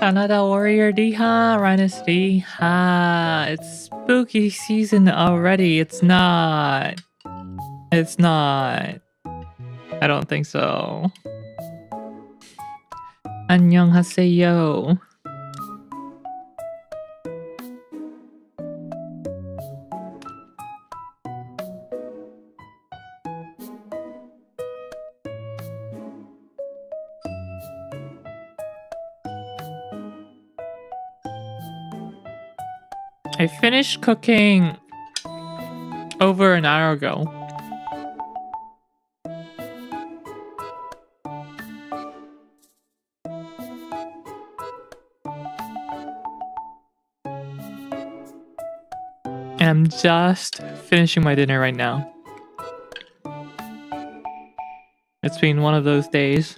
Canada Warrior Diha, Rhinus Diha. It's spooky season already. It's not. It's not. I don't think so. Annyeonghaseyo. I finished cooking over an hour ago. And I'm just finishing my dinner right now. It's been one of those days.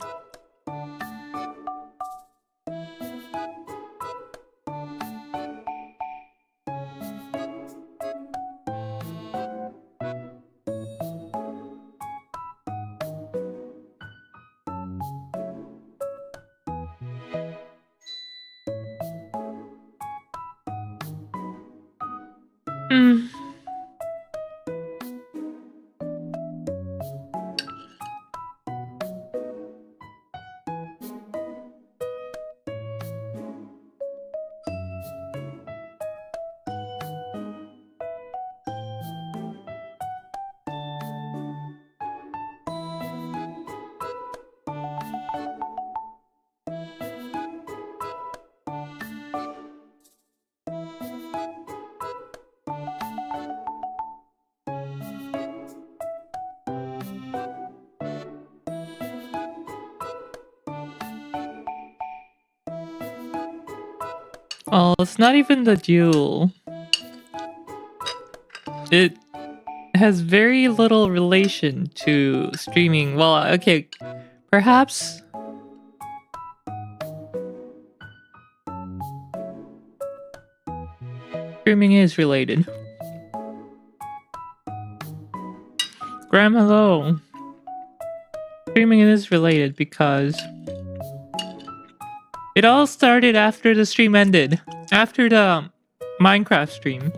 Hmm. Well, it's not even the duel. It has very little relation to streaming. Well, okay, perhaps. Streaming is related. Graham, hello. Streaming is related because it all started after the stream ended. After the Minecraft stream.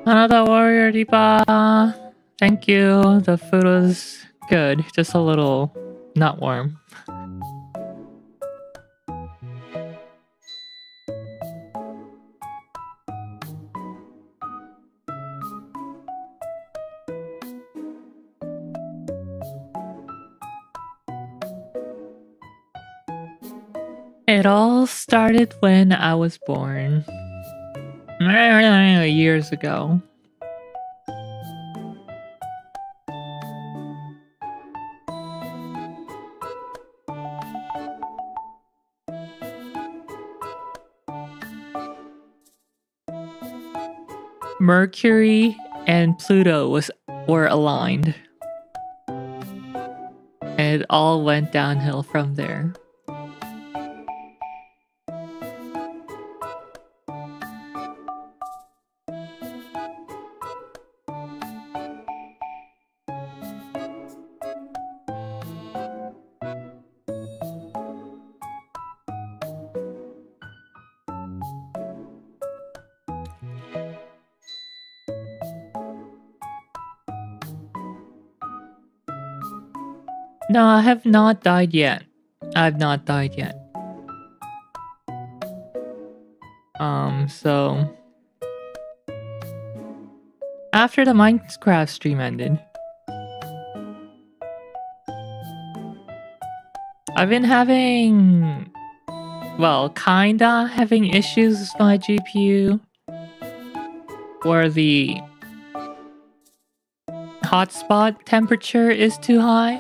Another warrior, Deepa. Thank you. The food was good. Just a little not warm. It all started when I was born. Years ago. Mercury and Pluto were aligned. And it all went downhill from there. No, I have not died yet. I've not died yet. So after the Minecraft stream ended, I've been having, well, kinda having issues with my GPU where the hotspot temperature is too high.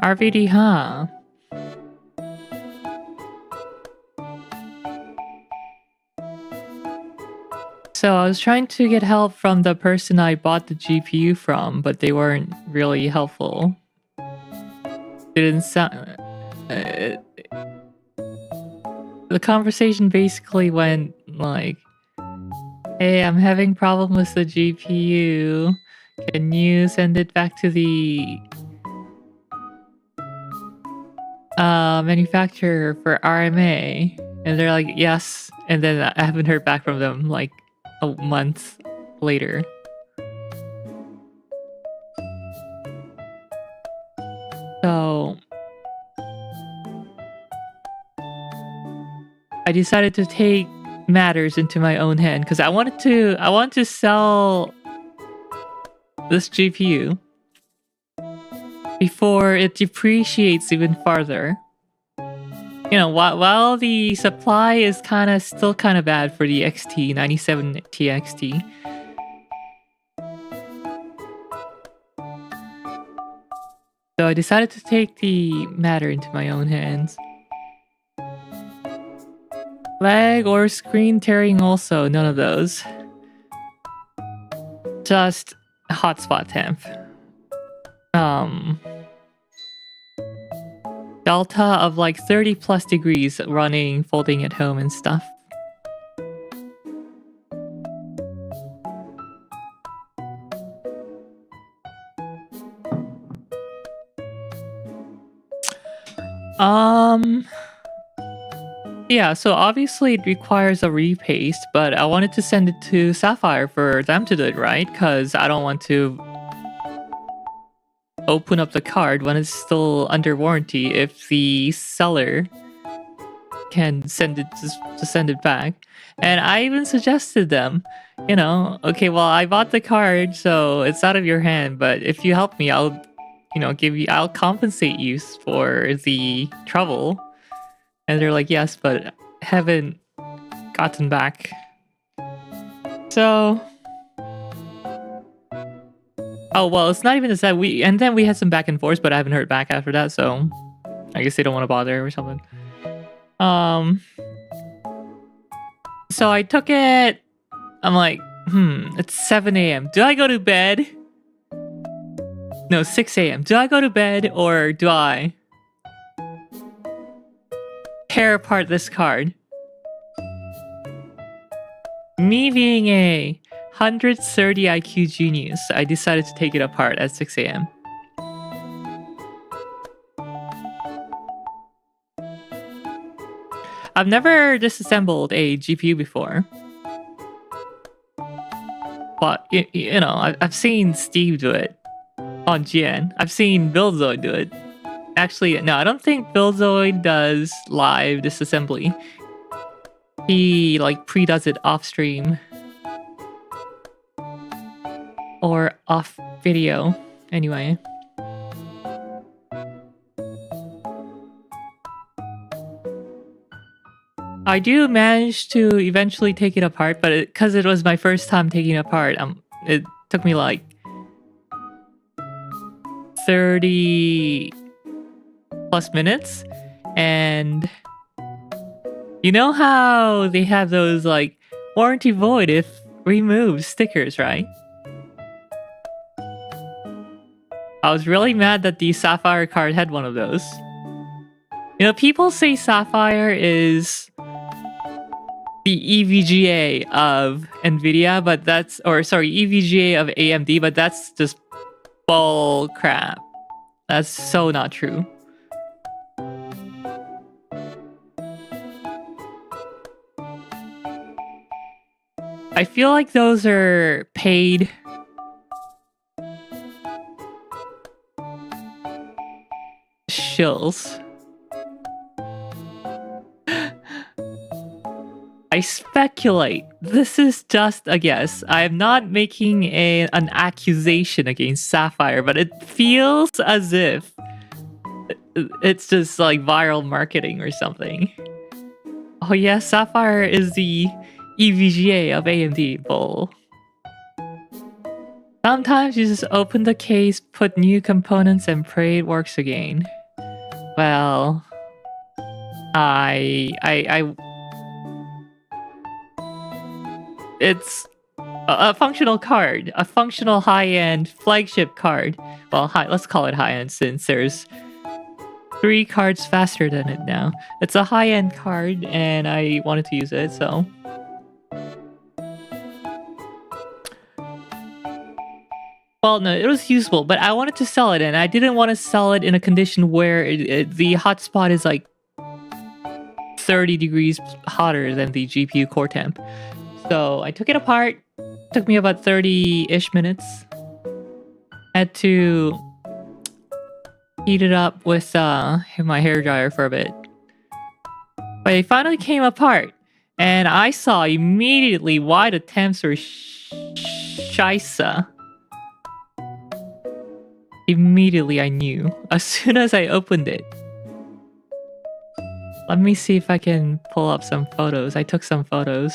RVD, huh? So I was trying to get help from the person I bought the GPU from, but they weren't really helpful. Didn't sound... the conversation basically went like, hey, I'm having problem with the GPU. Can you send it back to the manufacturer for RMA? And they're like, yes. And then I haven't heard back from them like a month later. So I decided to take matters into my own hand because I want to sell this GPU before it depreciates even farther. You know, while the supply is still kind of bad for the XT 97 TXT. So I decided to take the matter into my own hands. Lag or screen tearing also, none of those. Just hotspot temp. Delta of like 30 plus degrees running, folding at home and stuff. Yeah, so obviously it requires a repaste, but I wanted to send it to Sapphire for them to do it, right? Because I don't want to open up the card when it's still under warranty if the seller can send it to send it back. And I even suggested them, you know, okay, well, I bought the card, so it's out of your hand, but if you help me, I'll, you know, I'll compensate you for the trouble. And they're like, yes, but haven't gotten back. So, oh well, it's not even that and then we had some back and forth, but I haven't heard back after that, so I guess they don't want to bother or something. So I took it. I'm like, it's 7 a.m. Do I go to bed? No, 6 a.m. Do I go to bed or do I tear apart this card? Me being a 130 IQ genius, I decided to take it apart at 6 a.m. I've never disassembled a GPU before. But, you know, I've seen Steve do it on GN. I've seen Buildzoid do it. Actually, no, I don't think Buildzoid does live disassembly. He, like, pre-does it off-stream. Or off-video. Anyway. I do manage to eventually take it apart, but because it was my first time taking it apart, it took me like 30 plus minutes. And you know how they have those like warranty void if removed stickers, right? I was really mad that the Sapphire card had one of those. You know, people say Sapphire is the EVGA of Nvidia, but that's, or sorry, EVGA of AMD, but that's just bull crap. That's so not true. I feel like those are paid shills. I speculate. This is just a guess. I'm not making an accusation against Sapphire, but it feels as if it's just like viral marketing or something. Oh yeah, Sapphire is the EVGA of AMD. Bull. Sometimes you just open the case, put new components, and pray it works again. Well, it's a functional card, a functional high-end flagship card. Well, let's call it high-end since there's 3 cards faster than it now. It's a high-end card, and I wanted to use it, so. Well, no, it was usable, but I wanted to sell it, and I didn't want to sell it in a condition where the hotspot is like 30 degrees hotter than the GPU core temp. So I took it apart. Took me about 30-ish minutes. Had to heat it up with my hairdryer for a bit. But it finally came apart. And I saw immediately why the temps were scheisse. Immediately I knew. As soon as I opened it. Let me see if I can pull up some photos. I took some photos.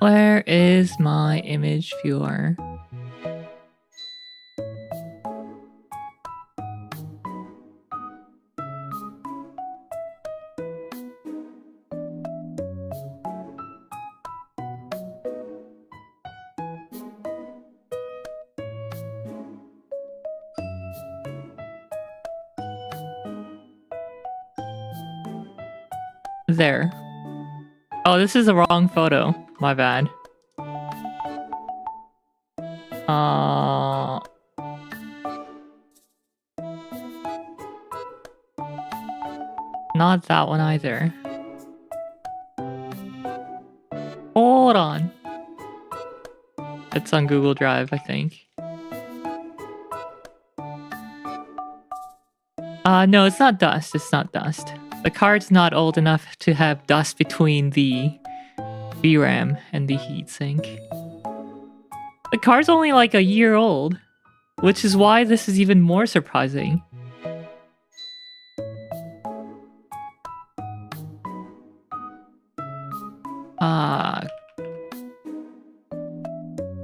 Where is my image viewer? There. Oh, this is the wrong photo. My bad. Not that one either. Hold on. It's on Google Drive, I think. No, it's not dust. It's not dust. The card's not old enough to have dust between the VRAM and the heatsink. The card's only like a year old, which is why this is even more surprising.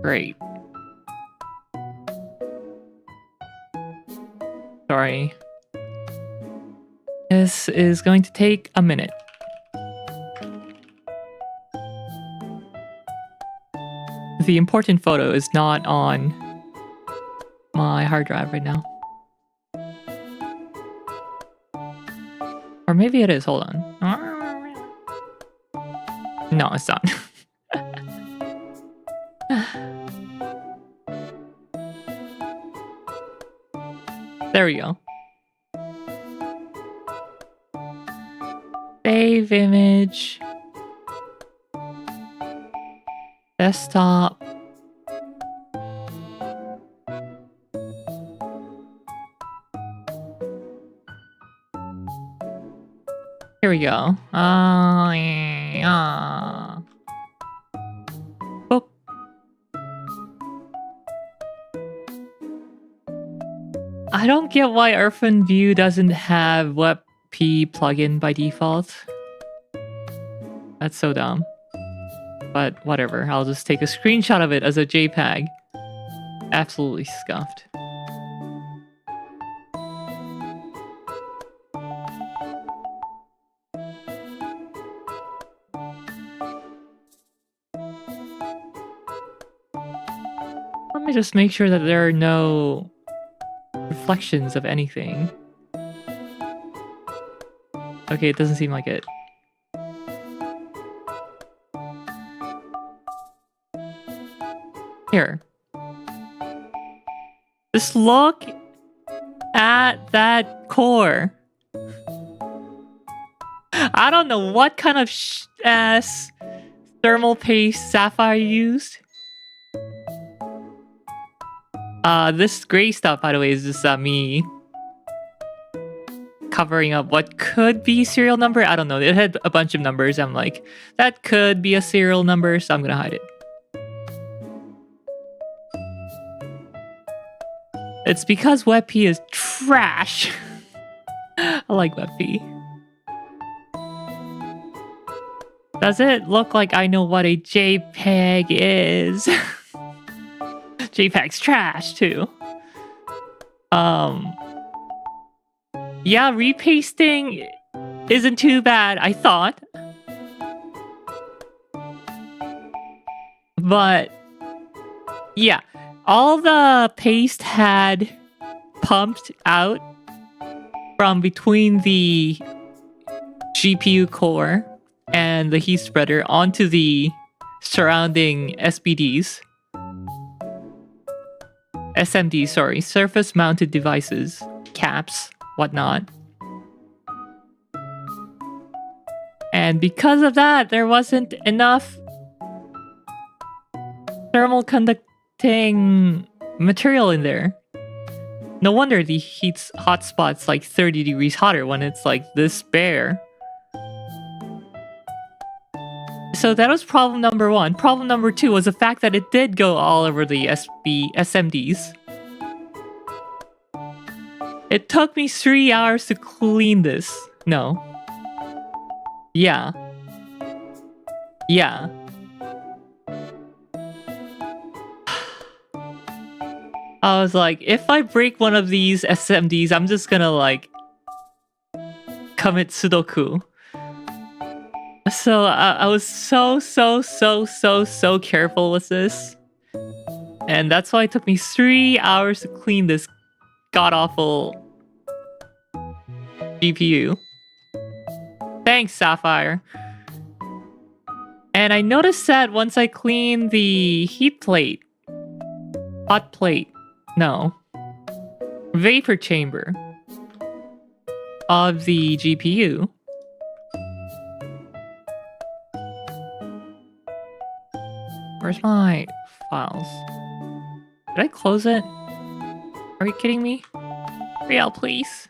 Great. Sorry. This is going to take a minute. The important photo is not on my hard drive right now. Or maybe it is, hold on. No, it's not. There we go. Save image. Desktop. Here we go. Yeah. Boop. I don't get why OrphanView doesn't have WebP plugin by default. That's so dumb. But whatever, I'll just take a screenshot of it as a JPEG. Absolutely scuffed. Let me just make sure that there are no reflections of anything. Okay, it doesn't seem like it. Here. Just look at that core. I don't know what kind of ass thermal paste Sapphire used. This gray stuff, by the way, is just me covering up what could be serial number. I don't know. It had a bunch of numbers. I'm like, that could be a serial number, so I'm gonna hide it. It's because WebP is trash. I like WebP. Does it look like I know what a JPEG is? JPEG's trash too. Yeah, repasting isn't too bad, I thought. But yeah, all the paste had pumped out from between the GPU core and the heat spreader onto the surrounding SMDs, sorry, surface mounted devices, caps, whatnot. And because of that, there wasn't enough thermal conducting material in there. No wonder the hot spot's like 30 degrees hotter when it's like this bare. So that was problem number one. Problem number two was the fact that it did go all over the SMDs. It took me 3 hours to clean this. No. Yeah. Yeah. I was like, if I break one of these SMDs, I'm just gonna like commit Sudoku. So I was so careful with this. And that's why it took me 3 hours to clean this god-awful GPU. Thanks, Sapphire. And I noticed that once I cleaned the vapor chamber of the GPU, where's my files? Did I close it? Are you kidding me? Real, please.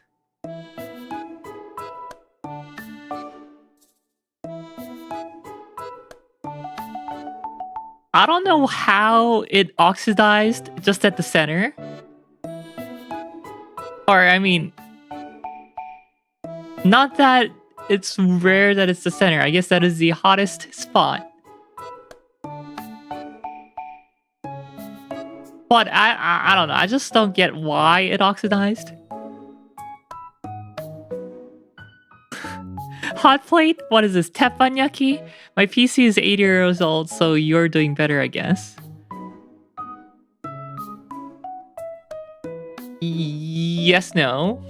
I don't know how it oxidized just at the center. Or, I mean, not that it's rare that it's the center. I guess that is the hottest spot. But I don't know. I just don't get why it oxidized. Hot plate? What is this? Teppanyaki? My PC is 80 years old, so you're doing better, I guess. Yes, no.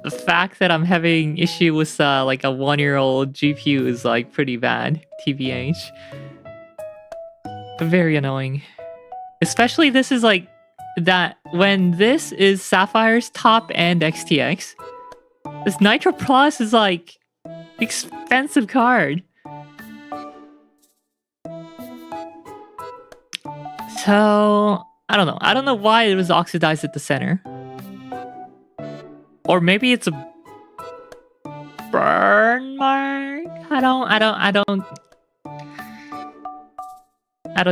The fact that I'm having issue with like a 1-year-old GPU is like pretty bad, TBH. Very annoying. Especially this is like that when this is Sapphire's top end XTX. This Nitro Plus is like expensive card. So I don't know. I don't know why it was oxidized at the center. Or maybe it's a burn mark? I don't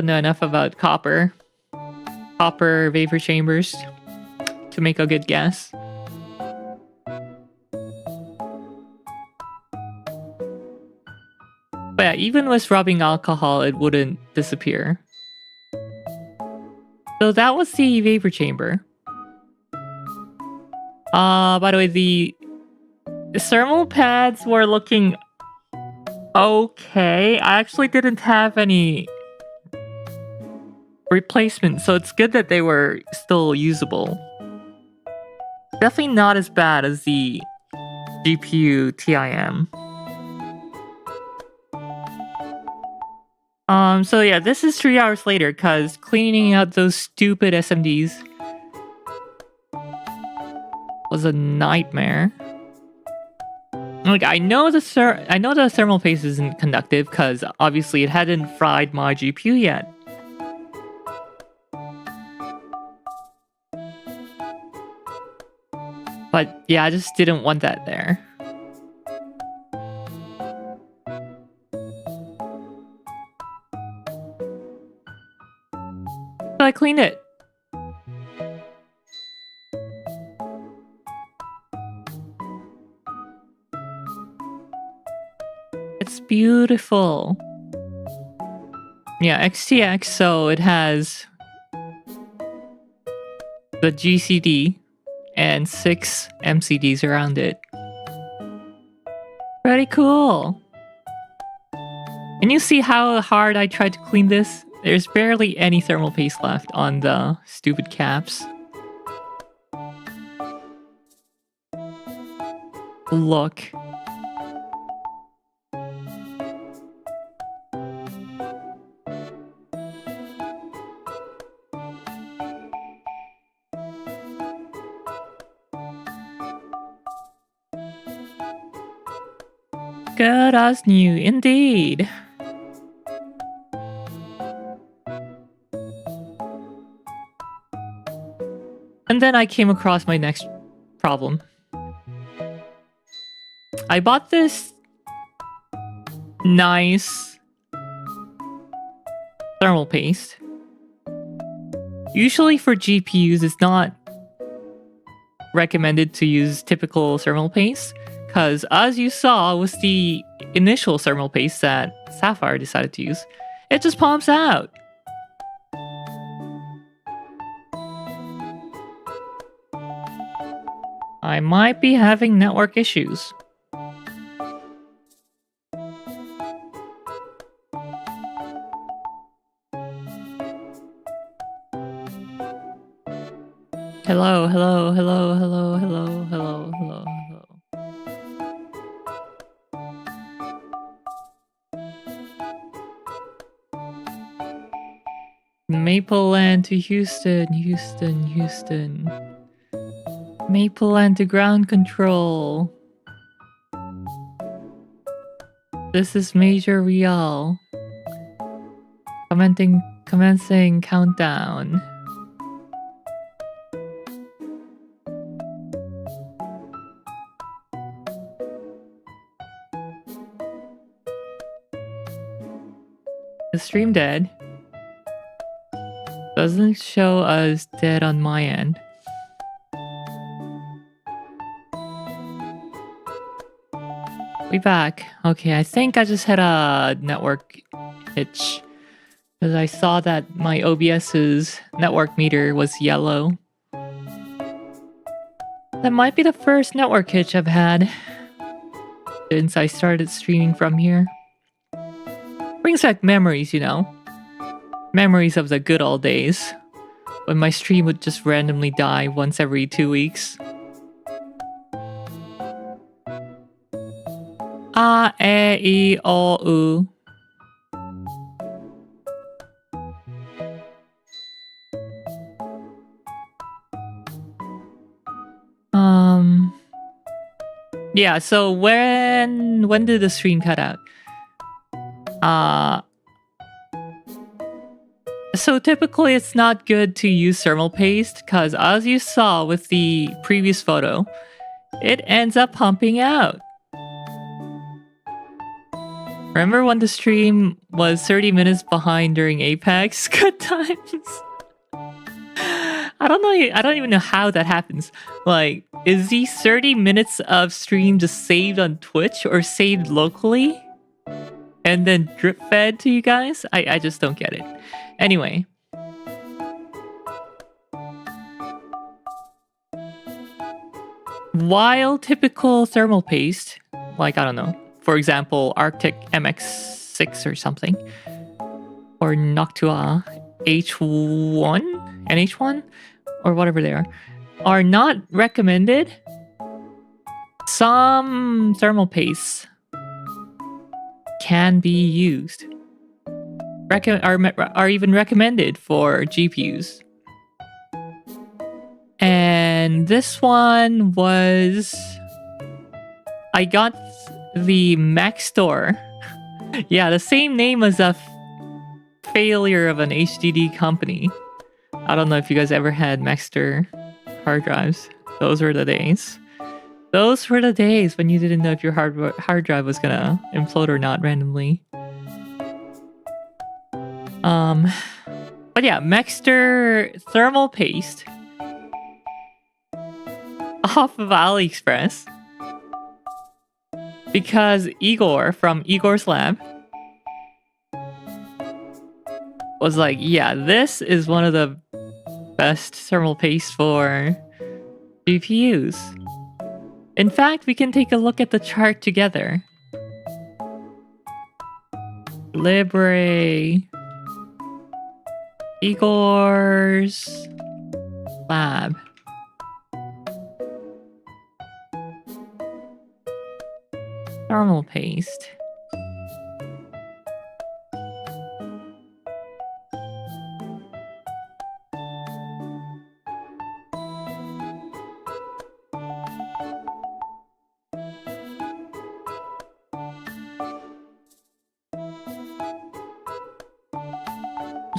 know enough about copper vapor chambers to make a good guess. But yeah, even with rubbing alcohol, it wouldn't disappear. So that was the vapor chamber. By the way, the thermal pads were looking okay. I actually didn't have any replacement, so it's good that they were still usable. Definitely not as bad as the GPU TIM. So yeah, this is 3 hours later, because cleaning out those stupid SMDs was a nightmare. Like, I know the thermal paste isn't conductive, because obviously it hadn't fried my GPU yet. But yeah, I just didn't want that there. So I cleaned it. It's beautiful. Yeah, XTX, so it has the GCD and 6 MCDs around it. Pretty cool. And you see how hard I tried to clean this? There's barely any thermal paste left on the stupid caps. Look. Good as new, indeed. And then I came across my next problem. I bought this nice thermal paste. Usually for GPUs, it's not recommended to use typical thermal paste, because as you saw with the initial thermal paste that Sapphire decided to use, it just pumps out. I might be having network issues. Hello, hello, hello, hello, hello, hello, hello, hello. Maple Land to Houston, Houston, Houston. Maple Land to ground control. This is Major Real. Commencing countdown. The stream dead. Doesn't show us dead on my end. We back. Okay, I think I just had a network hitch. Because I saw that my OBS's network meter was yellow. That might be the first network hitch I've had since I started streaming from here. Brings back memories, you know. Memories of the good old days. When my stream would just randomly die once every 2 weeks. A, E, I, O, U. Yeah, so when did the stream cut out? So typically it's not good to use thermal paste because as you saw with the previous photo, it ends up pumping out. Remember when the stream was 30 minutes behind during Apex? Good times. I don't even know how that happens. Like, is these 30 minutes of stream just saved on Twitch or saved locally? And then drip fed to you guys? I just don't get it. Anyway. While typical thermal paste, like, I don't know, for example, Arctic MX6 or something, or Noctua H1, NH1, or whatever they are not recommended, some thermal pastes can be used. Are even recommended for GPUs. And this one was... I got the Maxtor. Yeah, the same name as a failure of an HDD company. I don't know if you guys ever had Maxtor hard drives. Those were the days. Those were the days when you didn't know if your hard drive was gonna implode or not randomly. But yeah, Maxtor thermal paste off of AliExpress because Igor from Igor's Lab was like, yeah, this is one of the best thermal paste for GPUs. In fact, we can take a look at the chart together. Libre. Igor's Lab. Thermal paste.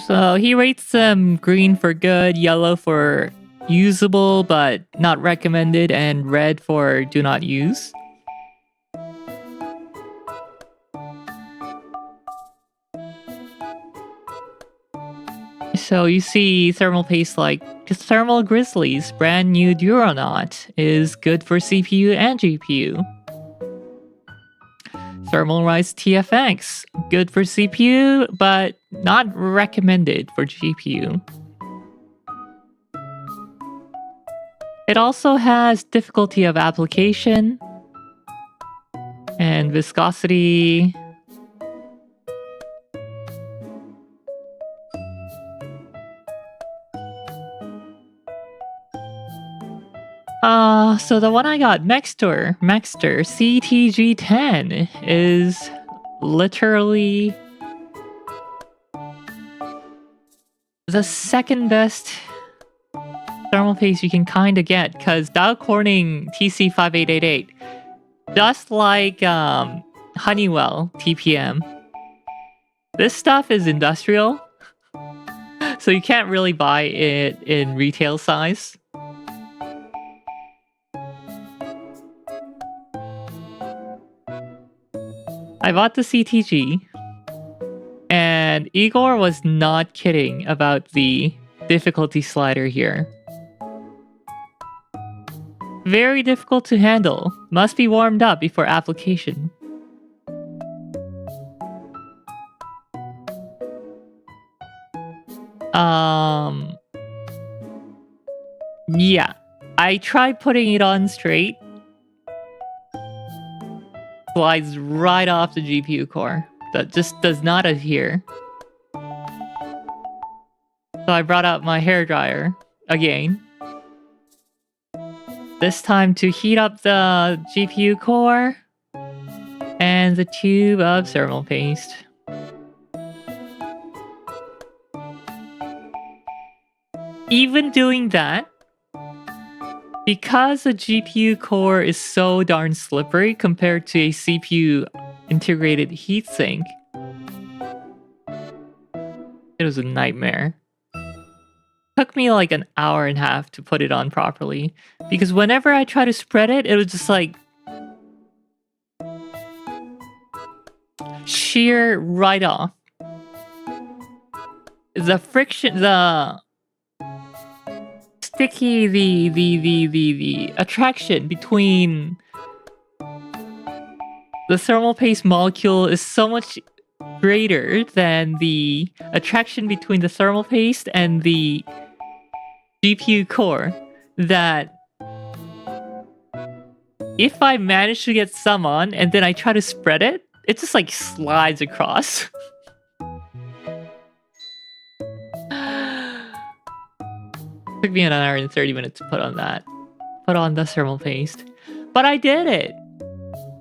So he rates them green for good, yellow for usable but not recommended, and red for do not use. So you see thermal paste like Thermal Grizzly's brand new Duronaut is good for CPU and GPU. Thermalrise TFX, good for CPU, but not recommended for GPU. It also has difficulty of application and viscosity. So the one I got, Maxtor CTG10, is literally the second best thermal paste you can kind of get, because Dow Corning TC5888, just like Honeywell TPM, this stuff is industrial, so you can't really buy it in retail size. I bought the CTG, and Igor was not kidding about the difficulty slider here. Very difficult to handle. Must be warmed up before application. Yeah. I tried putting it on straight. Slides right off the GPU core. That just does not adhere. So I brought out my hairdryer again. This time to heat up the GPU core and the tube of thermal paste. Even doing that, because the GPU core is so darn slippery compared to a CPU integrated heatsink, it was a nightmare. Took me like an hour and a half to put it on properly. Because whenever I try to spread it, it was just like sheer right off. The friction, the sticky, the attraction between the thermal paste molecule is so much greater than the attraction between the thermal paste and the GPU core that if I manage to get some on and then I try to spread it, it just like slides across. Took me an hour and 30 minutes to put on the thermal paste. But I did it.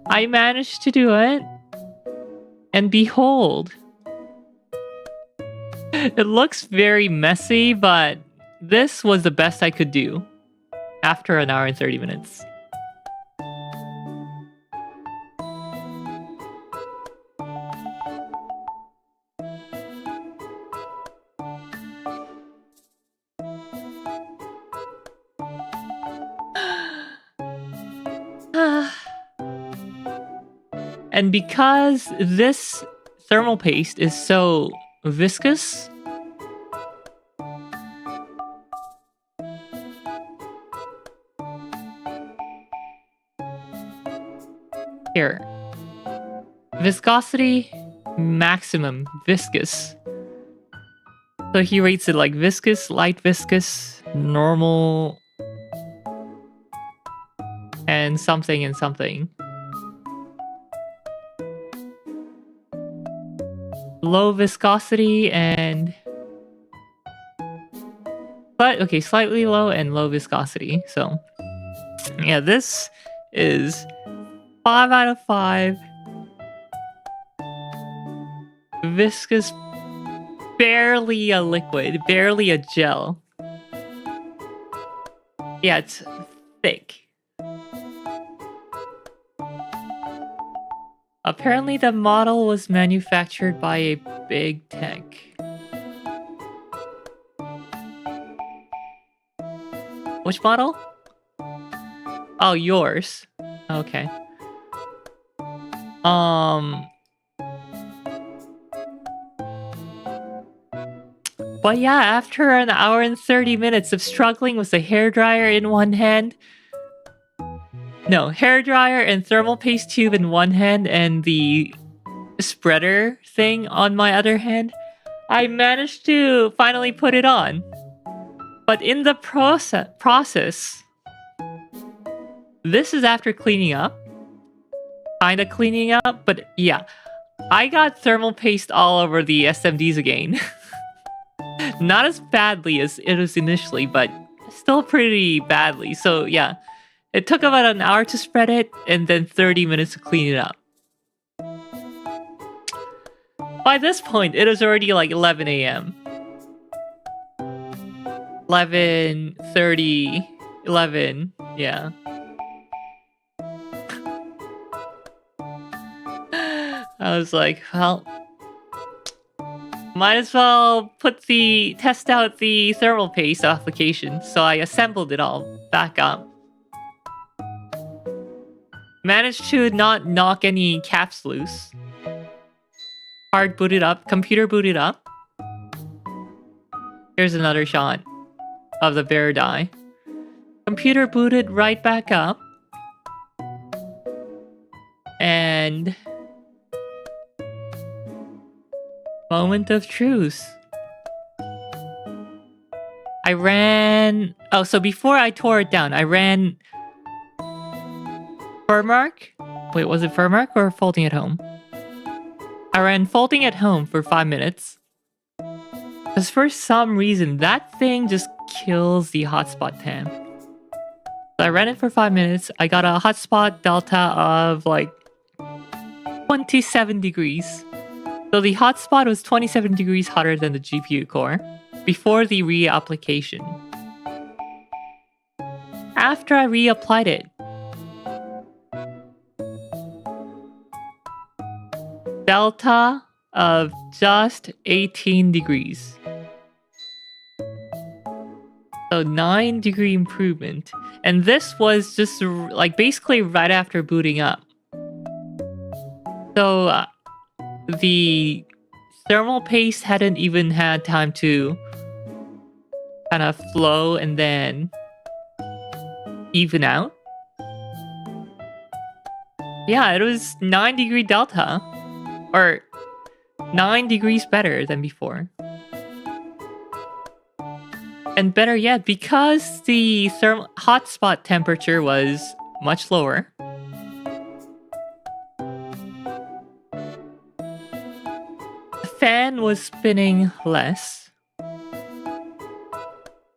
I managed to do it. And behold. It looks very messy, but this was the best I could do after an hour and 30 minutes. And because this thermal paste is so viscous, here, viscosity maximum viscous. So he rates it like viscous, light viscous, normal, and something and something. Low viscosity and... But, okay, slightly low and low viscosity. So, yeah, this is 5 out of 5. Viscous, barely a liquid, barely a gel. Yeah, it's thick. Apparently the model was manufactured by a big tech. Which model? Oh, yours. Okay. But yeah, after an hour and 30 minutes of struggling with the hairdryer in one hand, no, hairdryer and thermal paste tube in one hand and the spreader thing on my other hand, I managed to finally put it on. But in the process, this is after cleaning up. Kinda cleaning up, but yeah. I got thermal paste all over the SMDs again. Not as badly as it was initially, but still pretty badly. So yeah. It took about an hour to spread it, and then 30 minutes to clean it up. By this point, it was already like 11 a.m. 11:30, 11, yeah. I was like, well, might as well test out the thermal paste application. So I assembled it all back up. Managed to not knock any caps loose. Hard booted up, computer booted up. Here's another shot of the bear die. Computer booted right back up. And... moment of truth. I ran... Oh, so before I tore it down, I ran... Furmark? Wait, was it Furmark or Folding at Home? I ran Folding at Home for 5 minutes. Because for some reason, that thing just kills the hotspot time. So I ran it for 5 minutes. I got a hotspot delta of like 27 degrees. So the hotspot was 27 degrees hotter than the GPU core before the reapplication. After I reapplied it, delta of just 18 degrees. So 9-degree improvement. And this was just like basically right after booting up. So the thermal paste hadn't even had time to kind of flow and then even out. Yeah, it was 9-degree delta. Or 9 degrees better than before. And better yet, because the hotspot temperature was much lower, the fan was spinning less.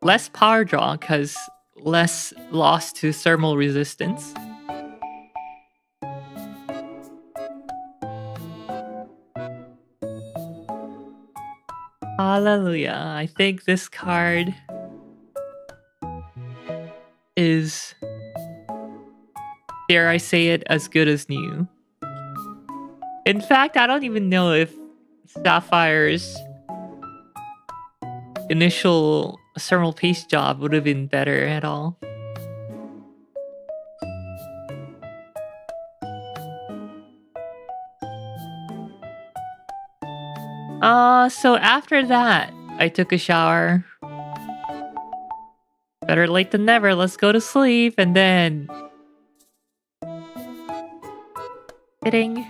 Less power draw because less loss to thermal resistance. Hallelujah. I think this card is, dare I say it, as good as new. In fact, I don't even know if Sapphire's initial thermal paste job would have been better at all. So after that, I took a shower. Better late than never, let's go to sleep, and then... Kidding.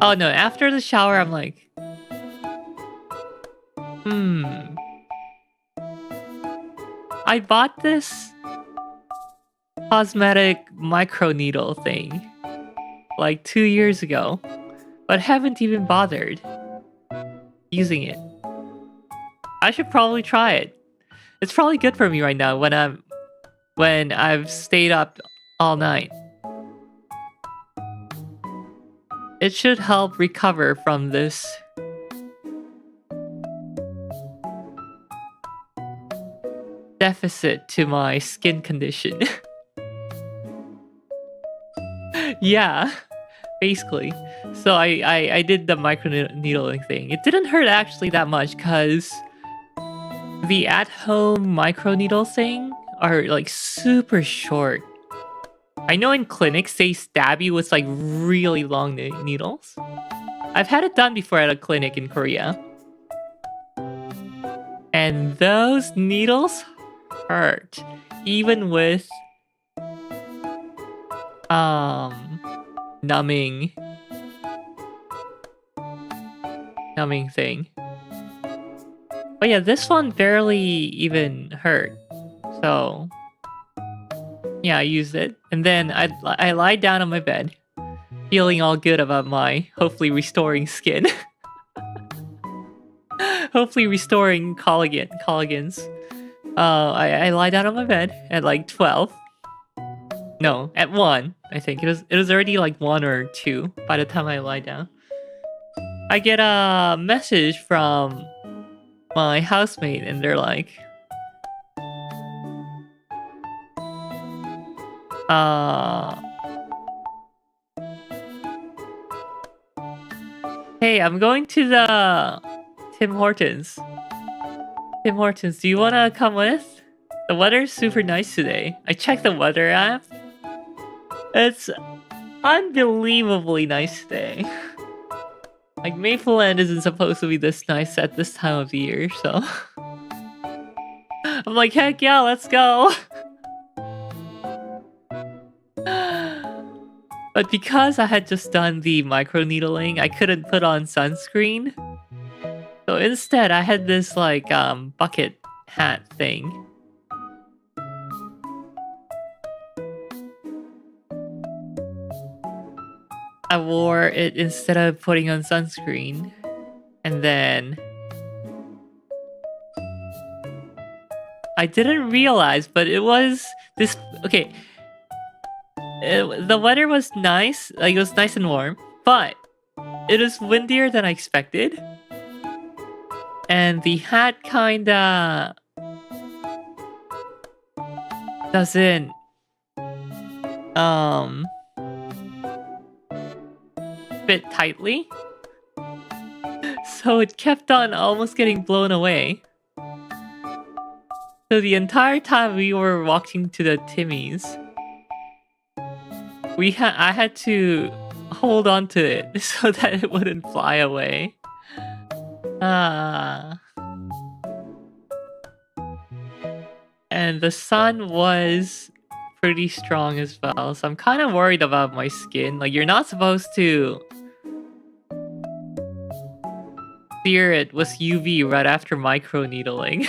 Oh no, after the shower, I'm like... I bought this cosmetic microneedle thing like 2 years ago, but haven't even bothered using it. I should probably try it. It's probably good for me right now when I've stayed up all night. It should help recover from this deficit to my skin condition. Yeah, basically. So I did the microneedling thing. It didn't hurt actually that much because the at-home microneedle thing are like super short. I know in clinics they stab you with like really long needles. I've had it done before at a clinic in Korea. And those needles hurt. Even with numbing thing. But yeah, this one barely even hurt. So yeah, I used it. And then I lied down on my bed, feeling all good about my hopefully restoring skin. Hopefully restoring collagens. I lie down on my bed at like 12. No, at 1, I think. It was already like 1 or 2 by the time I lie down. I get a message from my housemate and they're like, hey, I'm going to the Tim Hortons. Tim Hortons, do you want to come with? The weather's super nice today. I checked the weather app. It's unbelievably nice today. Like, Mapleland isn't supposed to be this nice at this time of the year, so... I'm like, heck yeah, let's go! But because I had just done the microneedling, I couldn't put on sunscreen. So instead, I had this, like, bucket hat thing. I wore it instead of putting on sunscreen. And then... I didn't realize, but it was this... Okay. The weather was nice. Like, it was nice and warm. But it was windier than I expected. And the hat kinda... doesn't... fit tightly. So it kept on almost getting blown away. So the entire time we were walking to the Timmy's, I had to hold on to it so that it wouldn't fly away. And the sun was pretty strong as well, so I'm kind of worried about my skin. Like, you're not supposed to sear it with UV right after microneedling.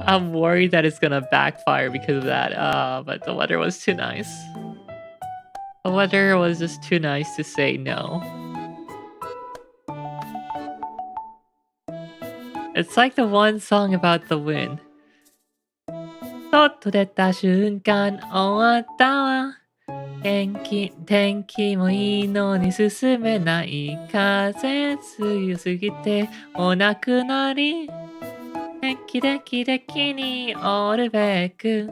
I'm worried that it's gonna backfire because of that, but the weather was too nice. The weather was just too nice to say no. It's like the one song about the wind. そっと出た瞬間終わったわ。天気もいいのに進めない風強すぎてお亡くなり。キにおるべく。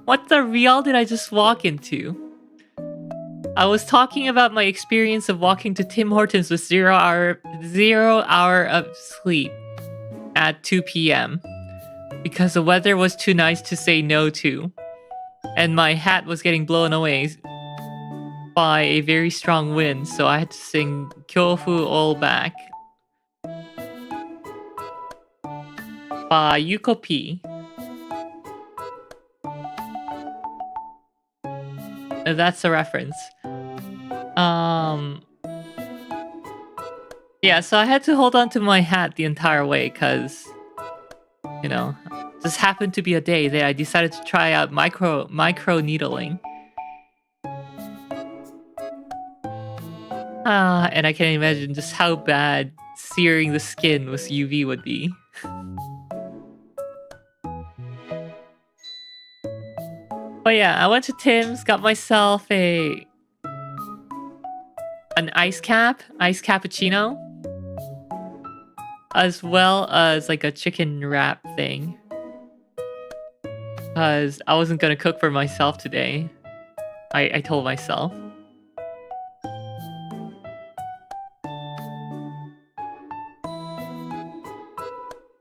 What the real did I just walk into? I was talking about my experience of walking to Tim Hortons with 0 hour of sleep at 2 p.m. because the weather was too nice to say no to, and my hat was getting blown away by a very strong wind, so I had to sing Kyofu All Back by Yuko P. That's a reference. Yeah, so I had to hold on to my hat the entire way because, you know, this happened to be a day that I decided to try out micro needling. And I can imagine just how bad searing the skin with UV would be. But yeah, I went to Tim's, got myself an ice cappuccino, as well as like a chicken wrap thing, because I wasn't gonna cook for myself today. I told myself.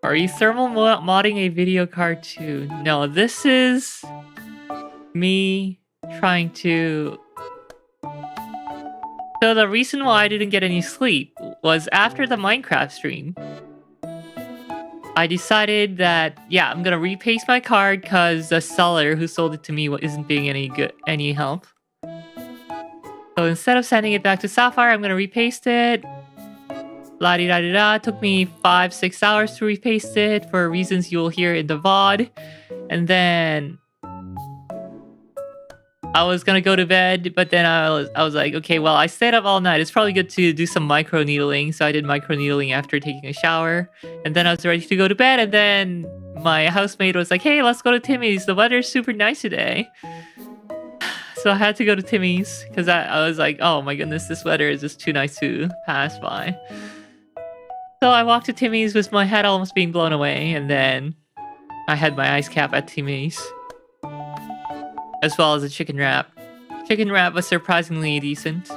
Are you thermal modding a video cartoon? No, this is me trying to... So the reason why I didn't get any sleep was after the Minecraft stream. I decided that, yeah, I'm gonna repaste my card because the seller who sold it to me isn't being any help. So instead of sending it back to Sapphire, I'm gonna repaste it. La-di-da-di-da. Took me 5-6 hours to repaste it for reasons you'll hear in the VOD. And then I was gonna go to bed, but then I was like, okay, well, I stayed up all night. It's probably good to do some micro needling. So I did micro needling after taking a shower. And then I was ready to go to bed. And then my housemate was like, hey, let's go to Timmy's. The weather's super nice today. So I had to go to Timmy's because I was like, oh my goodness, this weather is just too nice to pass by. So I walked to Timmy's with my head almost being blown away. And then I had my ice cap at Timmy's, as well as a chicken wrap. Chicken wrap was surprisingly decent,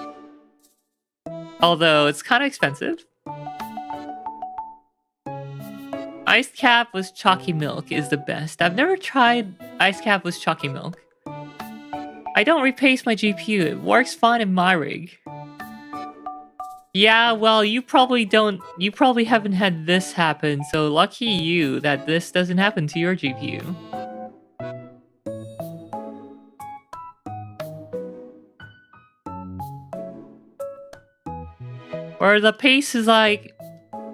although it's kind of expensive. Iced cap with chalky milk is the best. I've never tried iced cap with chalky milk. I don't repaste my GPU. It works fine in my rig. Yeah, well, you probably haven't had this happen, so lucky you that this doesn't happen to your GPU. Or the pace is like,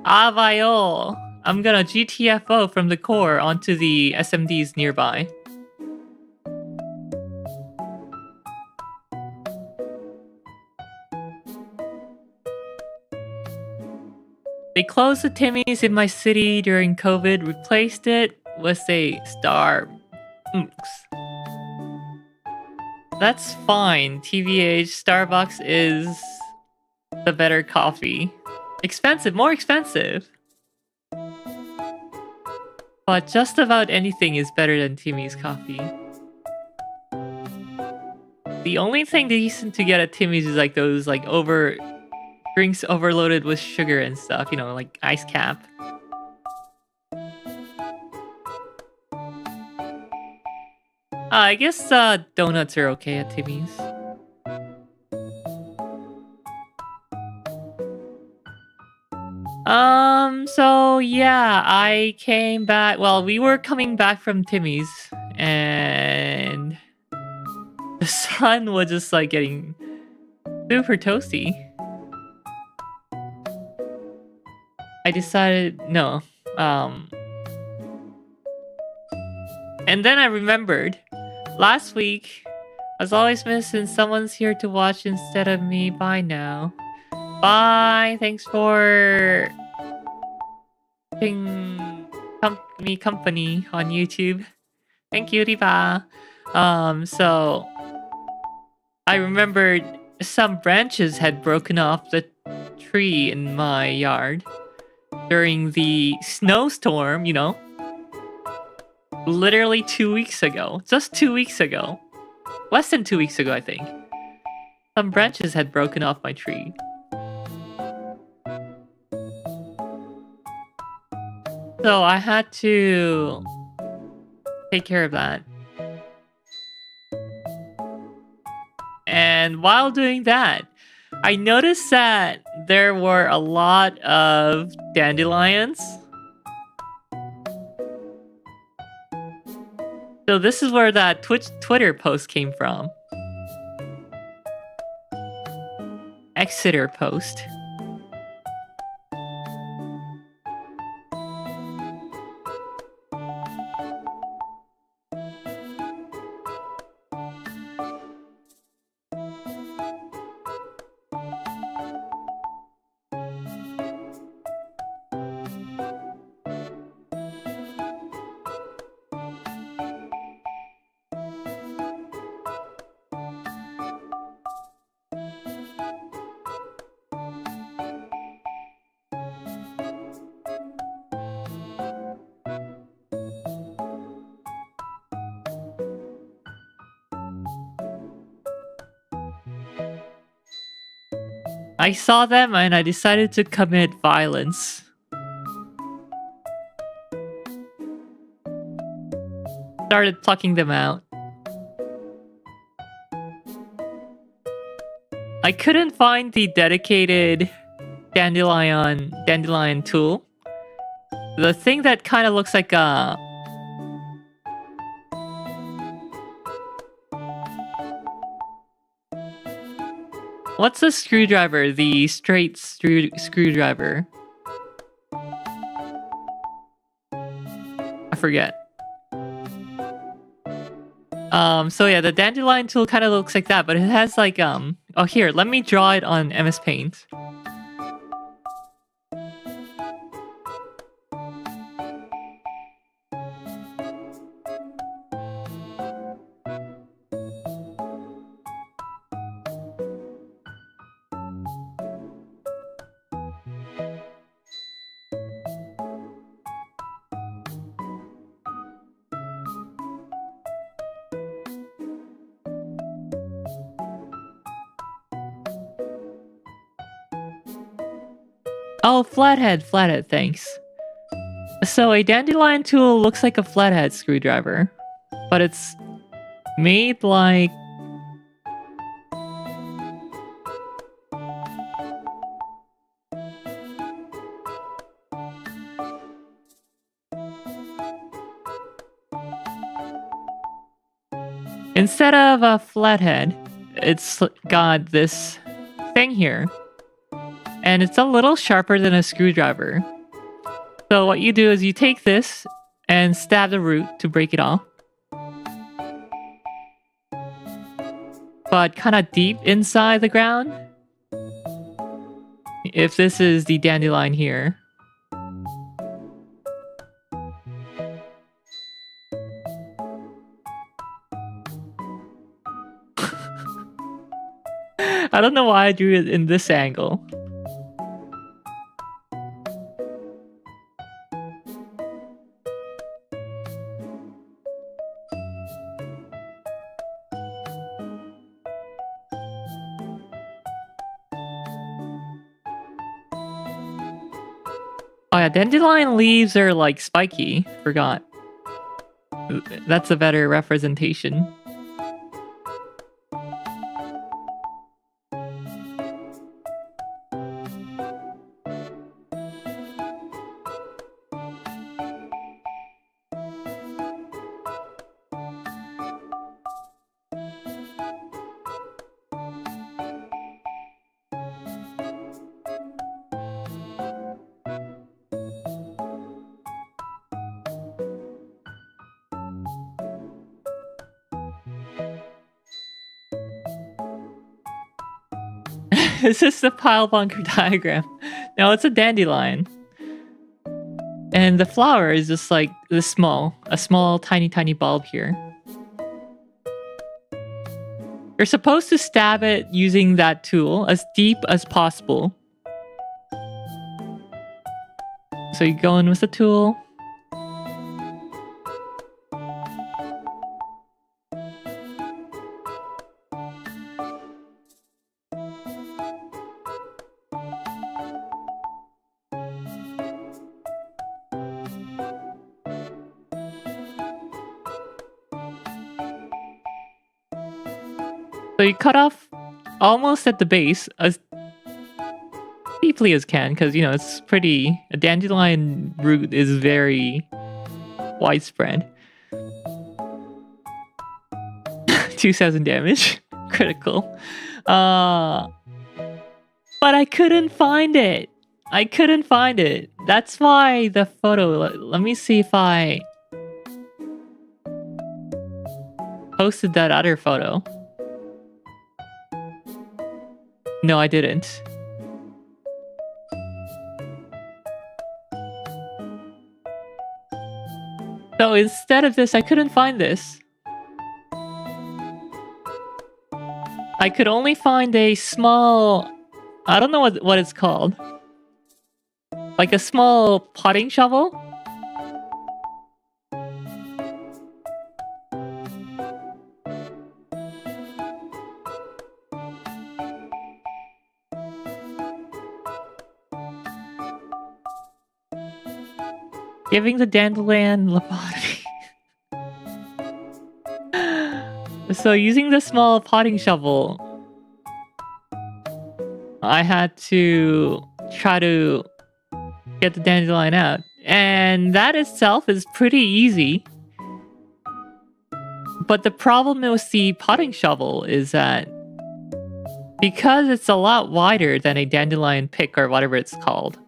Avayo, I'm gonna GTFO from the core onto the SMDs nearby. They closed the Timmy's in my city during COVID, replaced it with a star. That's fine. TVH, Starbucks is the better coffee. Expensive, more expensive. But just about anything is better than Timmy's coffee. The only thing decent to get at Timmy's is like those like drinks overloaded with sugar and stuff, you know, like ice cap. I guess donuts are okay at Timmy's. So yeah, I came back. Well, we were coming back from Timmy's, and the sun was just like getting super toasty. I decided no. And then I remembered last week I was always missing someone's here to watch instead of me. Bye now. Bye. Thanks for keeping me company on YouTube. Thank you, Riba. So I remembered some branches had broken off the tree in my yard during the snowstorm, you know. Literally 2 weeks ago. Just 2 weeks ago. Less than 2 weeks ago, I think. Some branches had broken off my tree. So I had to take care of that. And while doing that, I noticed that there were a lot of dandelions. So this is where that Twitter post came from. Exeter post. I saw them and I decided to commit violence. Started plucking them out. I couldn't find the dedicated dandelion tool. The thing that kind of looks like a... What's the screwdriver? The straight screwdriver. I forget. So yeah, the dandelion tool kind of looks like that, but it has like, oh here, let me draw it on MS Paint. Oh, flathead, thanks. So a dandelion tool looks like a flathead screwdriver, but it's made like... Instead of a flathead, it's got this thing here. And it's a little sharper than a screwdriver. So what you do is you take this and stab the root to break it off. But kind of deep inside the ground. If this is the dandelion here. I don't know why I drew it in this angle. Oh yeah, dandelion leaves are like spiky. Forgot. That's a better representation. Is this the pile bunker diagram? No, it's a dandelion. And the flower is just like a small tiny bulb here. You're supposed to stab it using that tool as deep as possible. So you go in with the tool. So you cut off almost at the base as deeply as can, because you know it's pretty. A dandelion root is very widespread. 2,000 damage, critical. But I couldn't find it. I couldn't find it. That's why the photo. Let me see if I posted that other photo. No, I didn't. So instead of this, I couldn't find this. I could only find a small... I don't know what it's called. Like a small potting shovel? Giving the dandelion lobotomy. So using the small potting shovel, I had to try to get the dandelion out. And that itself is pretty easy. But the problem with the potting shovel is that because it's a lot wider than a dandelion pick or whatever it's called,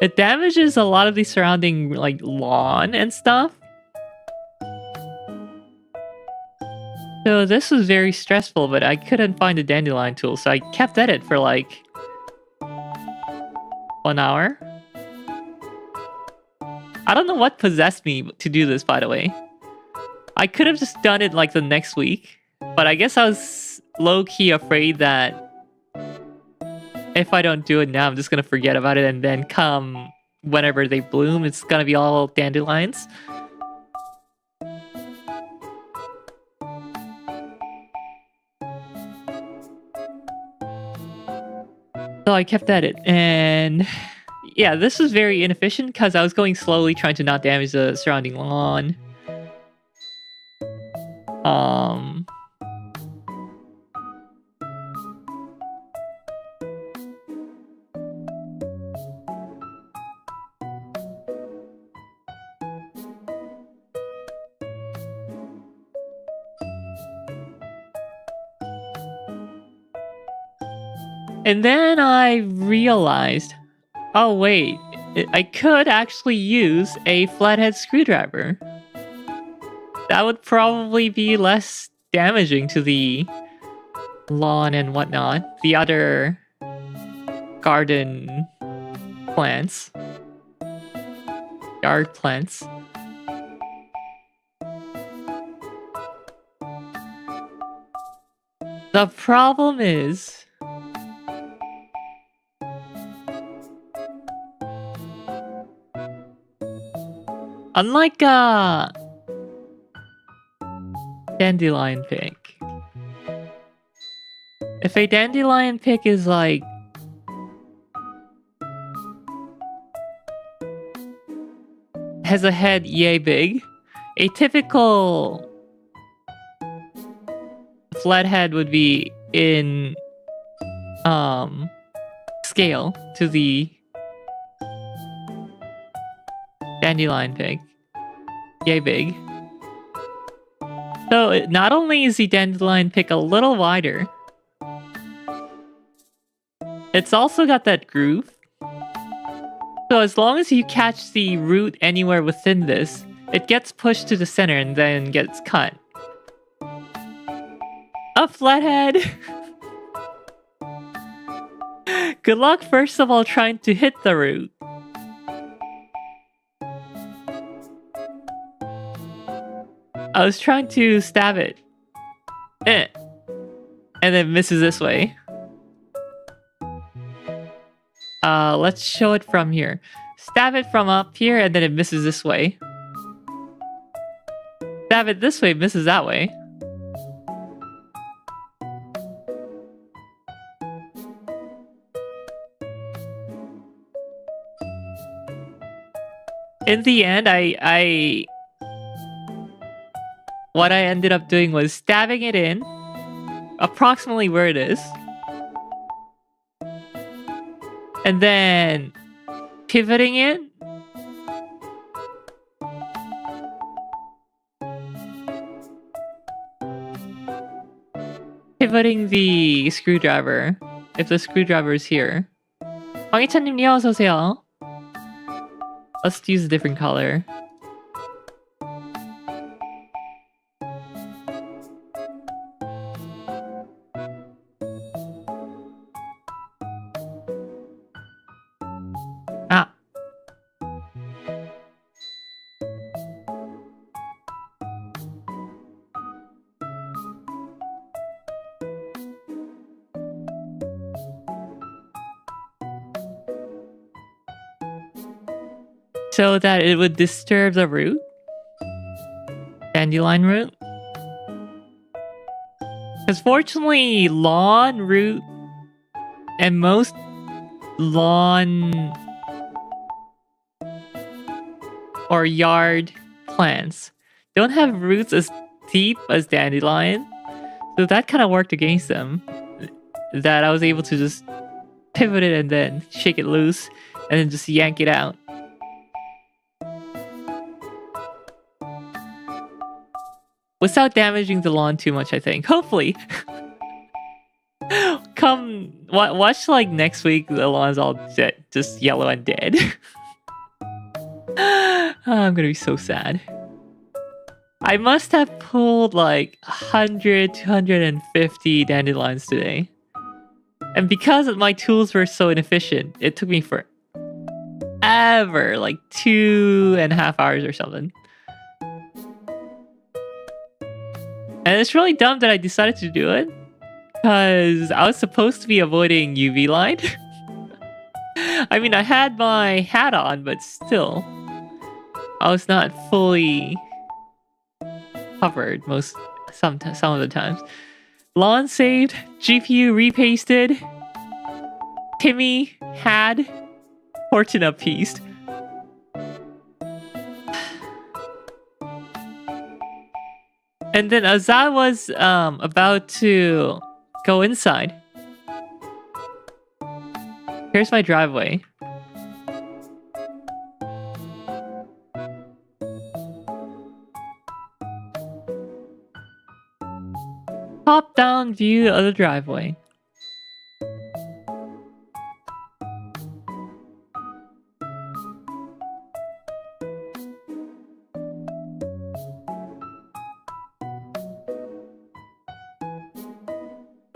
it damages a lot of the surrounding like lawn and stuff. So this was very stressful, but I couldn't find a dandelion tool, so I kept at it for like 1 hour. I don't know what possessed me to do this, by the way. I could have just done it like the next week, but I guess I was low-key afraid that if I don't do it now, I'm just gonna forget about it, and then come whenever they bloom, it's gonna be all dandelions. So I kept at it, and yeah, this was very inefficient because I was going slowly, trying to not damage the surrounding lawn. And then I realized, oh wait, I could actually use a flathead screwdriver. That would probably be less damaging to the lawn and whatnot. The other garden plants. Yard plants. The problem is... Unlike a dandelion pick. If a dandelion pick is like has a head yay big, a typical flathead would be in scale to the dandelion pig. Yay big. So not only is the dandelion pig a little wider, it's also got that groove. So as long as you catch the root anywhere within this, it gets pushed to the center and then gets cut. A flathead! Good luck first of all trying to hit the root. I was trying to stab it. And then misses this way. Let's show it from here. Stab it from up here and then it misses this way. Stab it this way, misses that way. In the end, what I ended up doing was stabbing it in approximately where it is. And then pivoting it. Pivoting the screwdriver if the screwdriver is here. 황희찬님, 어서 오세요. Let's use a different color. Ah. So that it would disturb the root? Dandelion root? Because fortunately, lawn root and most lawn or yard plants don't have roots as deep as dandelion. So that kind of worked against them. That I was able to just pivot it and then shake it loose and then just yank it out. Without damaging the lawn too much, I think. Hopefully. Come, watch like next week, the lawn's all dead, just yellow and dead. I'm gonna be so sad. I must have pulled like 100, 250 dandelions today. And because my tools were so inefficient, it took me forever, like 2.5 hours or something. And it's really dumb that I decided to do it, because I was supposed to be avoiding UV light. I mean, I had my hat on, but still, I was not fully covered some of the times. Lawn saved, GPU repasted, Timmy had, fortune appeased. And then as I was about to go inside, here's my driveway. Top-down view of the driveway.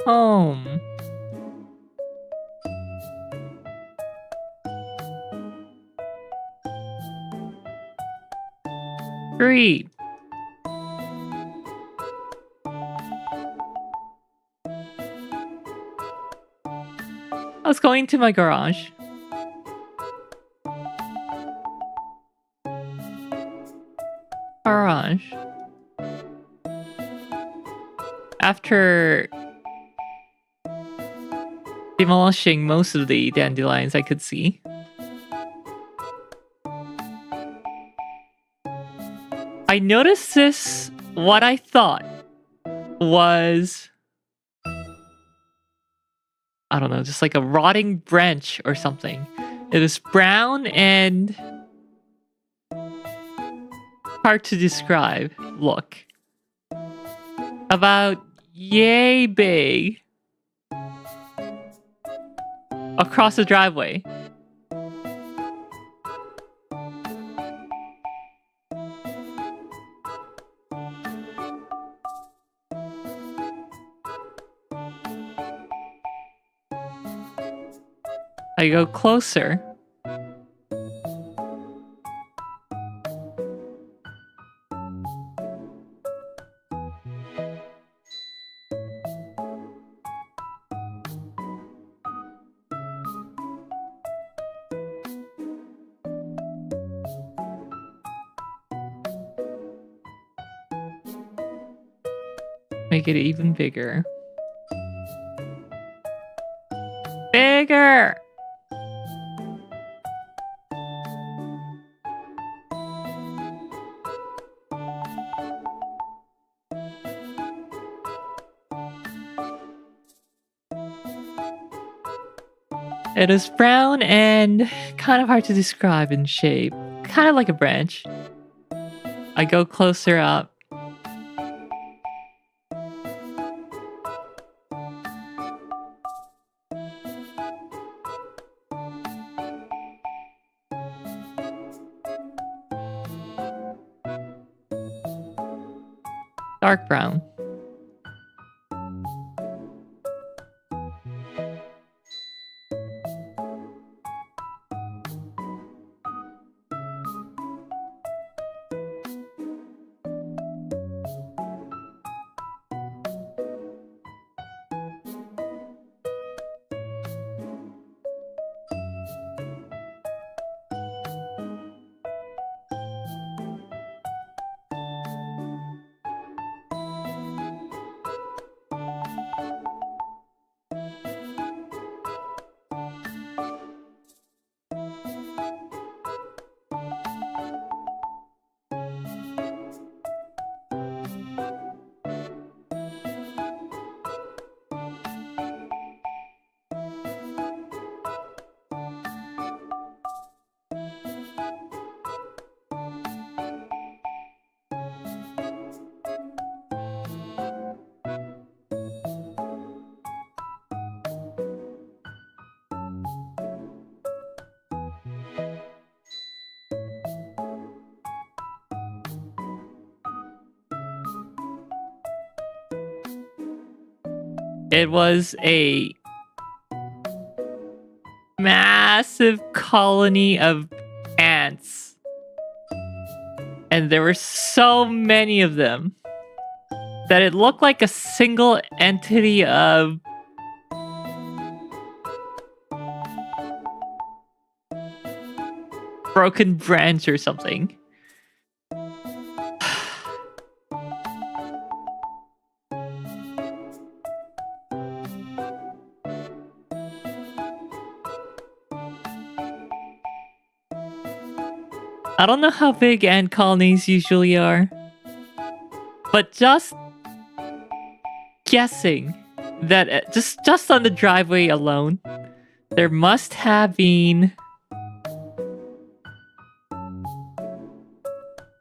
Home. Street. I was going to my garage. Garage. After demolishing most of the dandelions I could see, I noticed this, what I thought was, I don't know, just like a rotting branch or something. It is brown and hard to describe. Look. About yay big. Across the driveway. I go closer. Make it even bigger. Bigger! It is brown and kind of hard to describe in shape. Kind of like a branch. I go closer up. Dark brown. It was a massive colony of ants. And there were so many of them that it looked like a single entity of broken branch or something. I don't know how big ant colonies usually are, but just guessing that just on the driveway alone, there must have been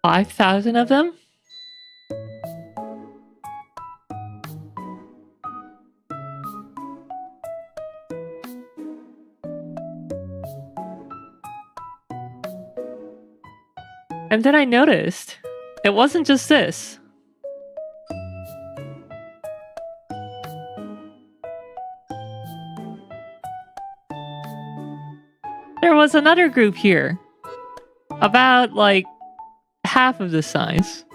5,000 of them. And then I noticed it wasn't just this. There was another group here, about like half of the size.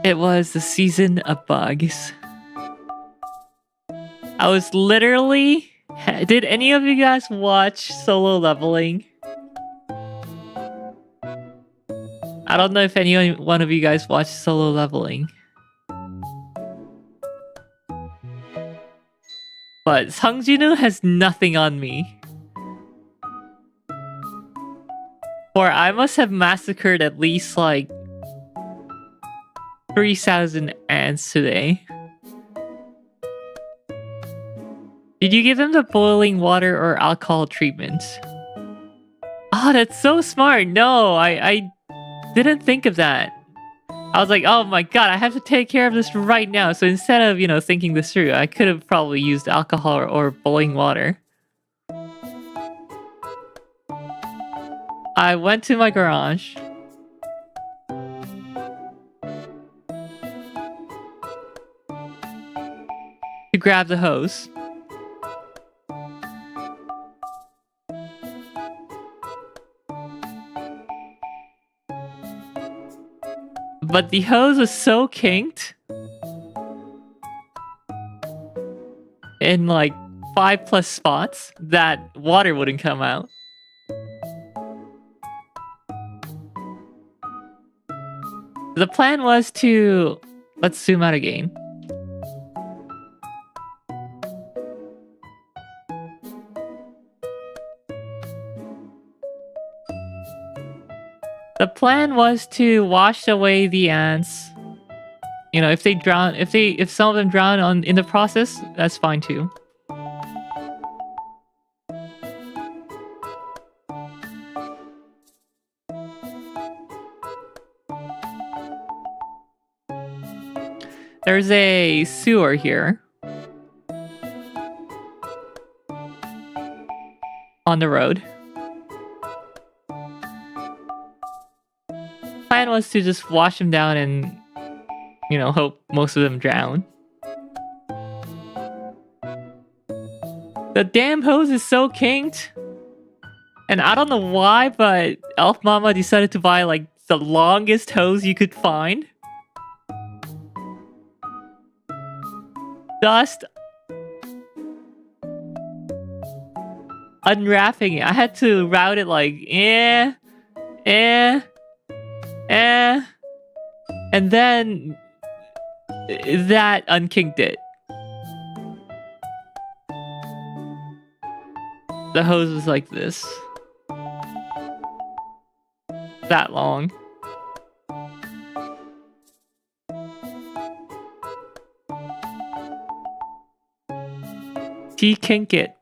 It was the season of bugs. I was literally... Did any of you guys watch Solo Leveling? I don't know if any one of you guys watched Solo Leveling. But Sung Jin-woo has nothing on me. Or I must have massacred at least like 3,000 ants today. Did you give them the boiling water or alcohol treatment? Oh, that's so smart. No, I didn't think of that. I was like, oh my god, I have to take care of this right now. So instead of, thinking this through, I could have probably used alcohol or boiling water. I went to my garage. To grab the hose. But the hose was so kinked in like 5+ spots that water wouldn't come out. The plan was to... Let's zoom out again. The plan was to wash away the ants. If they drown, if some of them drown in the process, that's fine too. There's a sewer here. On the road. Plan was to just wash them down and, hope most of them drown. The damn hose is so kinked. And I don't know why, but Elf Mama decided to buy like the longest hose you could find. Just unwrapping it. I had to route it like, and then that unkinked it. The hose was like this. That long. De-kink it.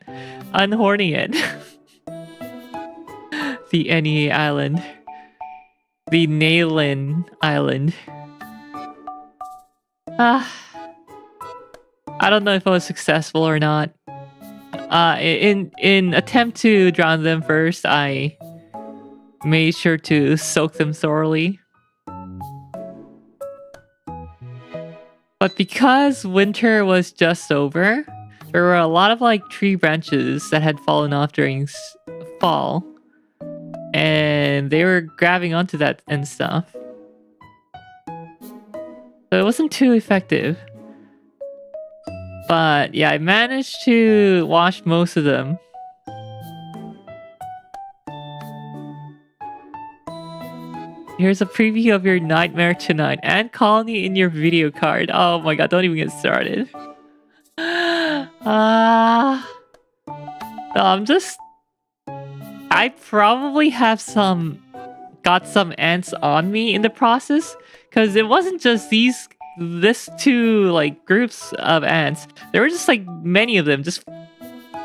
Unhorny it. The NEA Island. The Nailin Island. I don't know if I was successful or not. In attempt to drown them first, I made sure to soak them thoroughly. But because winter was just over, there were a lot of like tree branches that had fallen off during fall. And they were grabbing onto that and stuff. So it wasn't too effective. But yeah, I managed to wash most of them. Here's a preview of your nightmare tonight and colony in your video card. Oh my god, don't even get started. I probably have got some ants on me in the process, because it wasn't just this two like groups of ants. There were just like many of them just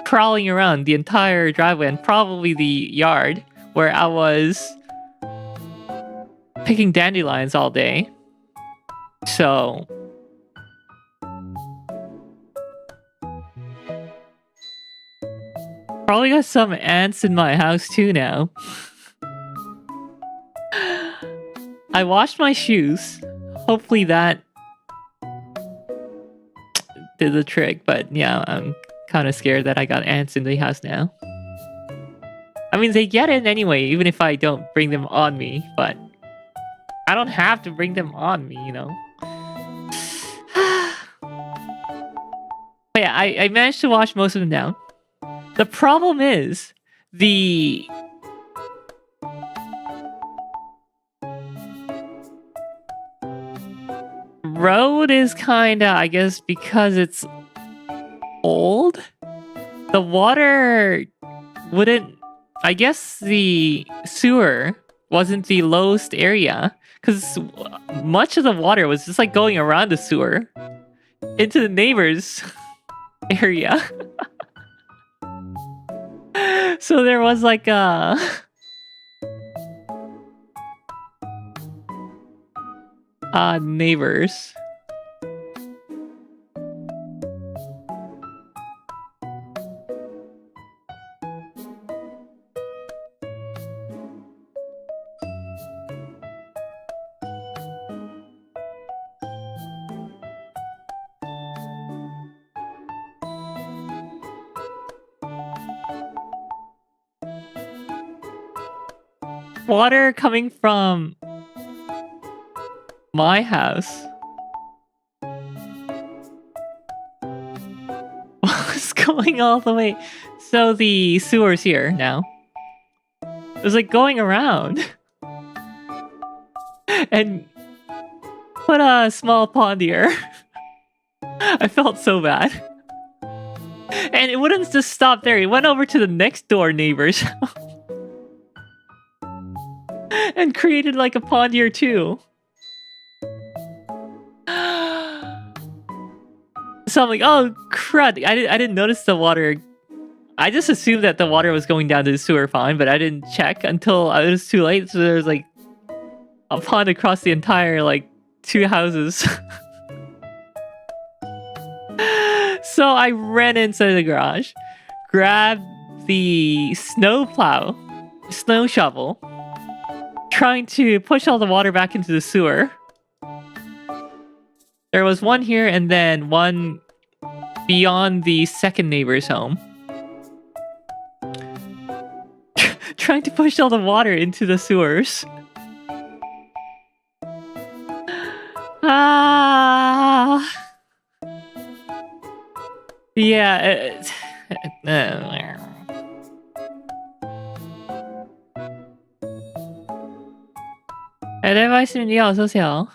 crawling around the entire driveway and probably the yard where I was picking dandelions all day. So probably got some ants in my house too now. I washed my shoes. Hopefully that did the trick, but yeah, I'm kind of scared that I got ants in the house now. I mean, they get in anyway, even if I don't bring them on me, but I don't have to bring them on me, yeah, I managed to wash most of them down. The problem is the road is kinda, I guess, because it's old. The water wouldn't. I guess the sewer wasn't the lowest area because much of the water was just like going around the sewer into the neighbors' area. So there was like neighbors. Water coming from my house was going all the way. So the sewer's here now. It was like going around and put a small pond here. I felt so bad. And it wouldn't just stop there. It went over to the next door neighbors and created like a pond here too. So I'm like, oh crud! I didn't notice the water. I just assumed that the water was going down to the sewer pond, but I didn't check until it was too late. So there was like a pond across the entire like 2 houses. So I ran inside the garage, grabbed the snow shovel, trying to push all the water back into the sewer. There was one here and then one beyond the second neighbor's home. Trying to push all the water into the sewers. Yeah. 네, 말씀입니다. 어서오세요.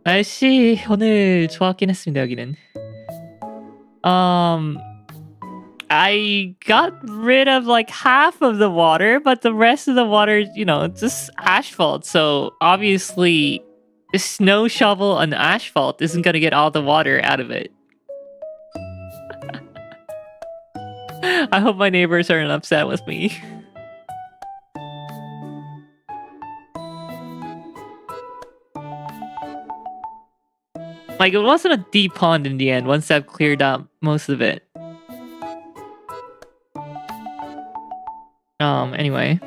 날씨 오늘 좋았긴 했습니다, 여기는. I got rid of like half of the water, but the rest of the water, you know, it's just asphalt. So obviously, a snow shovel and asphalt isn't gonna get all the water out of it. I hope my neighbors aren't upset with me. Like, it wasn't a deep pond in the end once I've cleared up most of it. Anyway.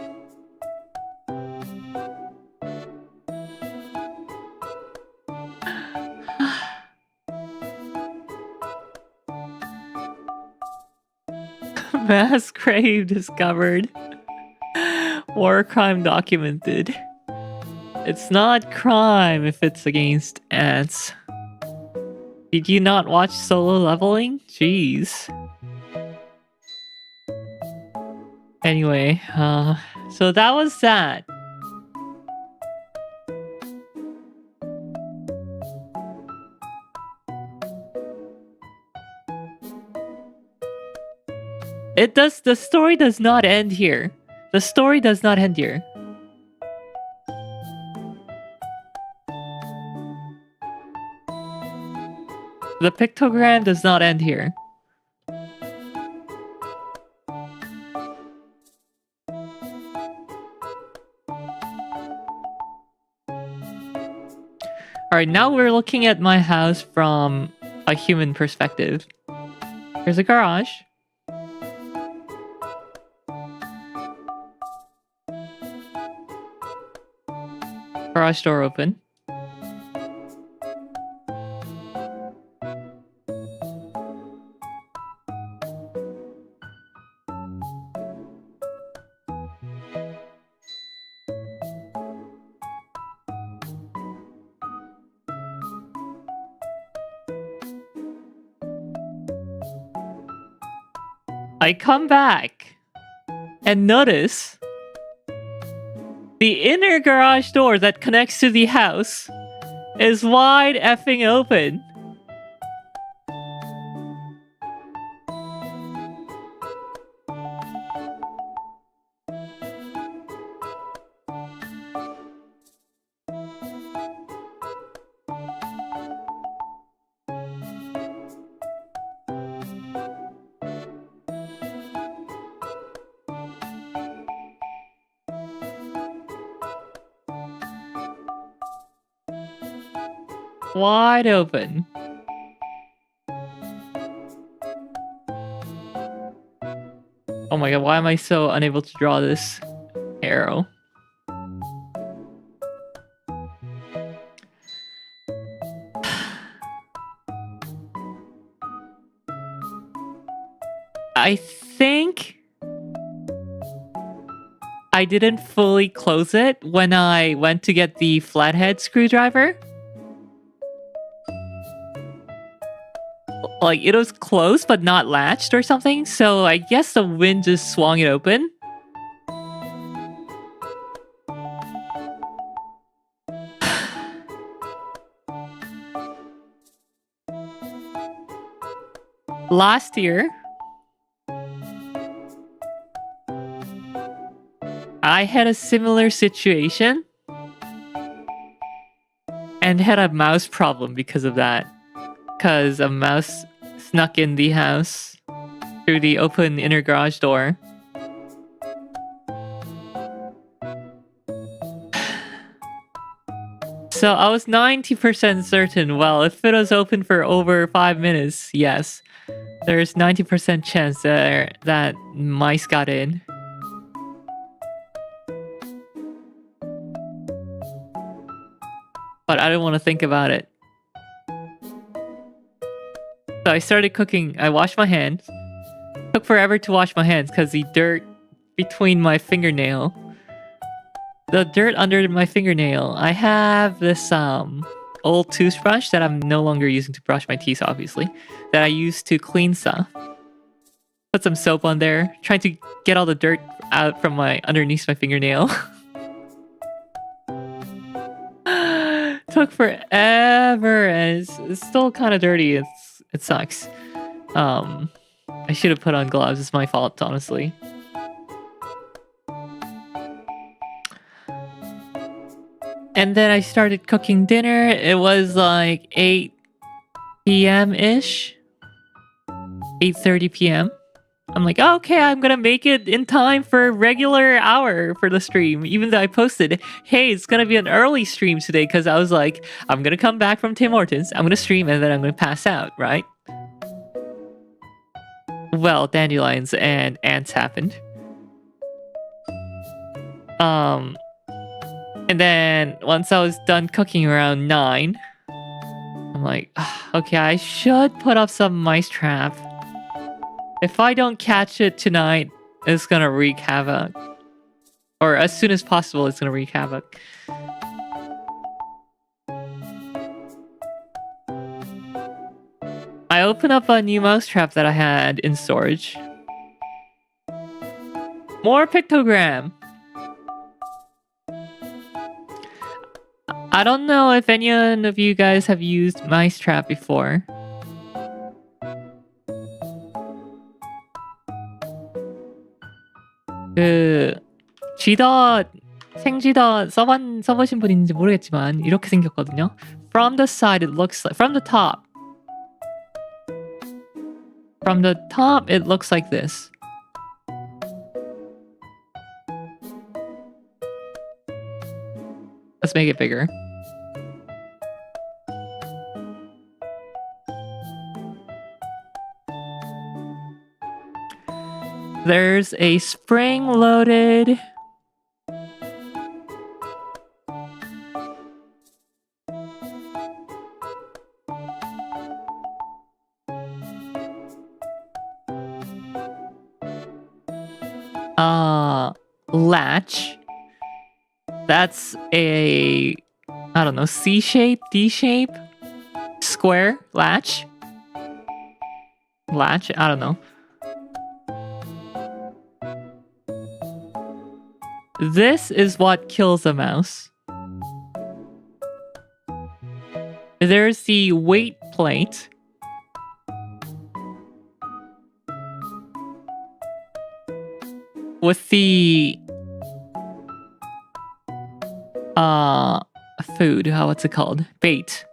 Mass grave discovered. War crime documented. It's not crime if it's against ants. Did you not watch Solo Leveling? Jeez. Anyway, so that was that. The story does not end here. The story does not end here. The pictogram does not end here. Alright, now we're looking at my house from a human perspective. Here's a garage. Garage door open. I come back and notice the inner garage door that connects to the house is wide effing open. Wide open. Oh my god, why am I so unable to draw this arrow? I think I didn't fully close it when I went to get the flathead screwdriver. Like, it was closed but not latched or something, so I guess the wind just swung it open. Last year, I had a similar situation and had a mouse problem because of that. Because a mouse snuck in the house through the open inner garage door. So I was 90% certain, well, if it was open for over 5 minutes, yes, there's 90% chance that mice got in. But I didn't want to think about it. So I started cooking. I washed my hands. Took forever to wash my hands because the dirt between my fingernail. The dirt under my fingernail. I have this old toothbrush that I'm no longer using to brush my teeth, obviously. That I use to clean stuff. Put some soap on there. Trying to get all the dirt out from underneath my fingernail. Took forever and it's still kind of dirty. It sucks. I should have put on gloves. It's my fault, honestly. And then I started cooking dinner. It was like 8 p.m.-ish. 8:30 p.m. I'm like, oh, okay, I'm gonna make it in time for a regular hour for the stream. Even though I posted, hey, it's gonna be an early stream today because I was like, I'm gonna come back from Tim Hortons, I'm gonna stream, and then I'm gonna pass out, right? Well, dandelions and ants happened. And then once I was done cooking around 9, I'm like, okay, I should put up some mice trap. If I don't catch it tonight, it's gonna wreak havoc. Or as soon as possible, it's gonna wreak havoc. I opened up a new mousetrap that I had in storage. More pictogram. I don't know if any of you guys have used mousetrap before. 쥐덧, 생쥐덧 써보신 분 있는지 모르겠지만 이렇게 생겼거든요. From the side it looks like, from the top it looks like this. Let's make it bigger. There's a spring-loaded latch. That's a, I don't know, C shape, D shape, square latch. I don't know. This is what kills a mouse. There's the weight plate. With the food, what's it called? Bait.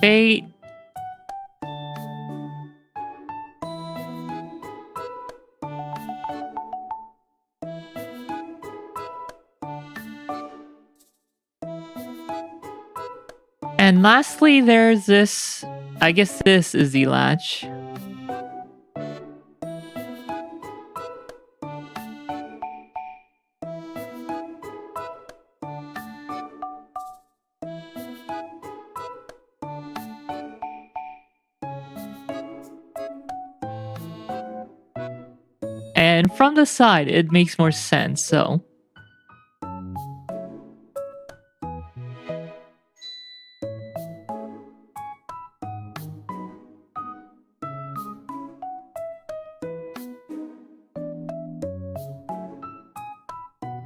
Bait. And lastly, there's this, I guess this is the latch. And from the side, it makes more sense, so.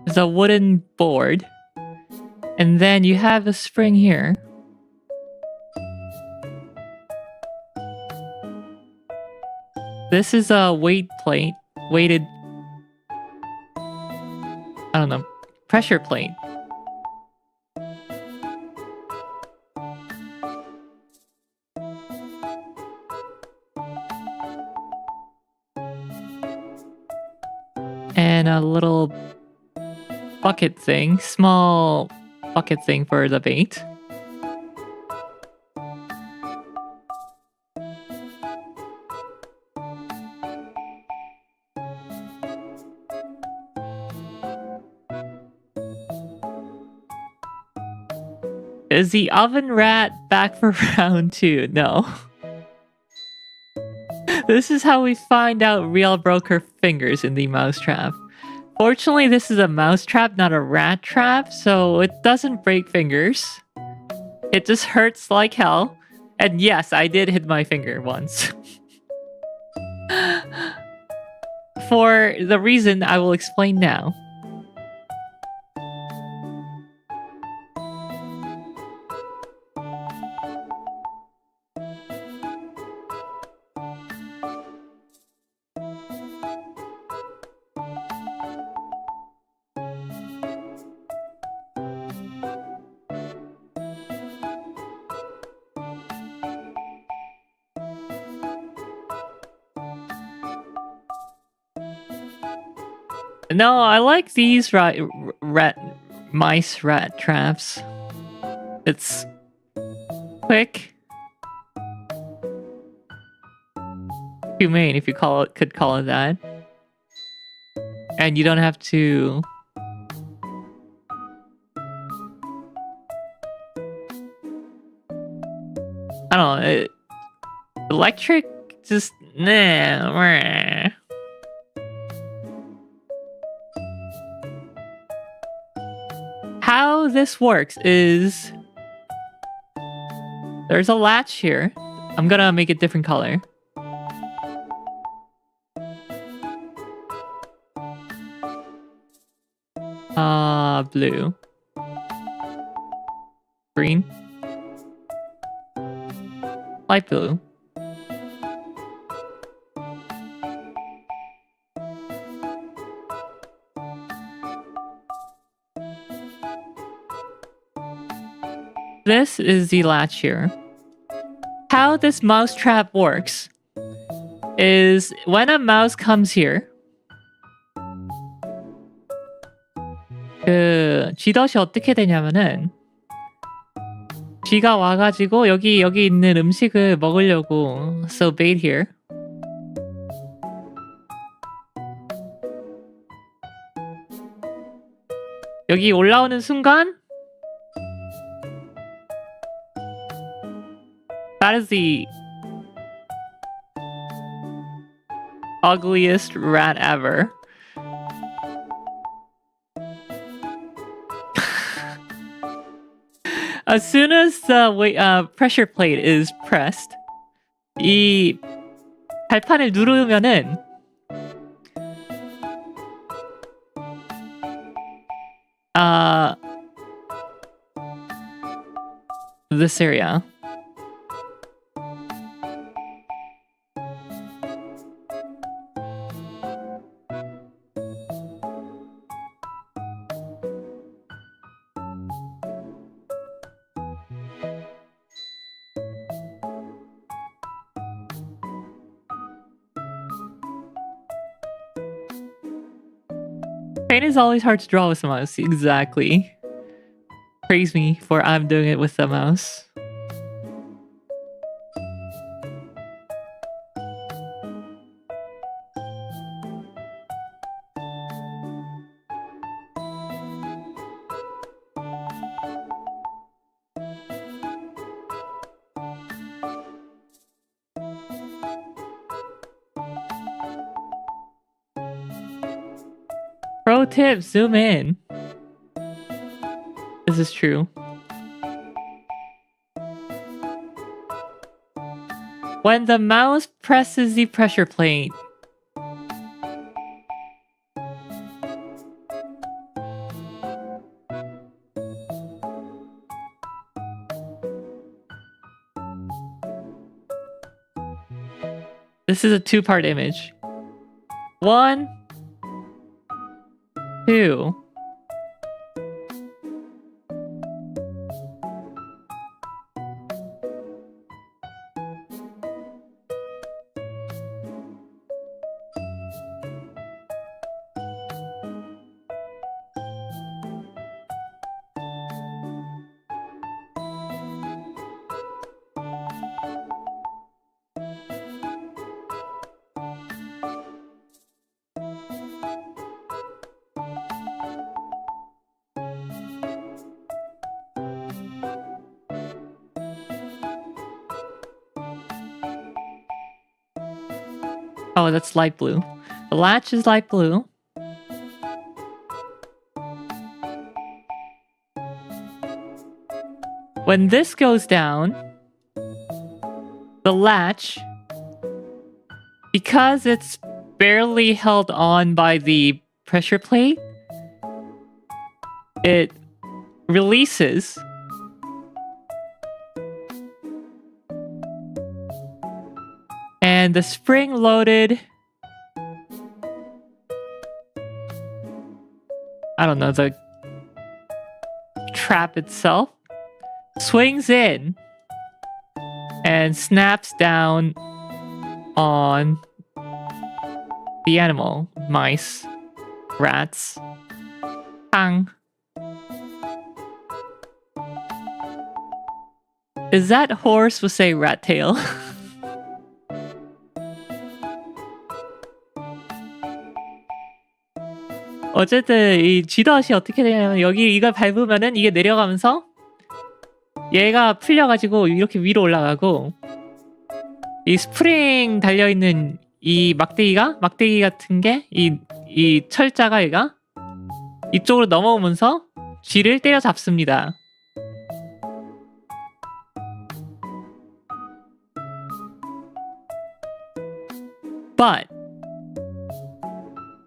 There's a wooden board. And then you have a spring here. This is a weight plate. Weighted, I don't know, pressure plate. And a little bucket thing, small bucket thing for the bait. Is the oven rat back for round 2? No. This is how we find out Riel broke her fingers in the mousetrap. Fortunately, this is a mousetrap, not a rat trap, so it doesn't break fingers. It just hurts like hell. And yes, I did hit my finger once. For the reason I will explain now. No, I like these mice rat traps. It's quick, humane, if you could call it that, and you don't have to. I don't know. Electric, just nah. How this works is there's a latch here. I'm gonna make it different color. Blue. Green. Light blue. This is the latch here. How this mousetrap works is when a mouse comes here, 쥐덫이 어떻게 되냐면은 쥐가 와가지고 여기 있는 음식을 먹으려고 so bait here. 여기 올라오는 순간 that is the ugliest rat ever. As soon as the pressure plate is pressed, 이 발판을 누르면은 this area. Paint is always hard to draw with the mouse. Exactly. Praise me for I'm doing it with the mouse. Pro tip, zoom in. This is true. When the mouse presses the pressure plate, this is a two-part image. 1, 2. Oh, that's light blue. The latch is light blue. When this goes down, the latch, because it's barely held on by the pressure plate, it releases. And the spring-loaded, I don't know, the trap itself swings in and snaps down on the animal, mice, rats. Bang. Is that horse will say rat tail? 어쨌든 이 쥐덫이 어떻게 되냐면 여기 이걸 밟으면은 이게 내려가면서 얘가 풀려가지고 이렇게 위로 올라가고 이 스프링 달려있는 이 막대기 같은 게 이 철자가 얘가 이쪽으로 넘어오면서 쥐를 때려잡습니다. But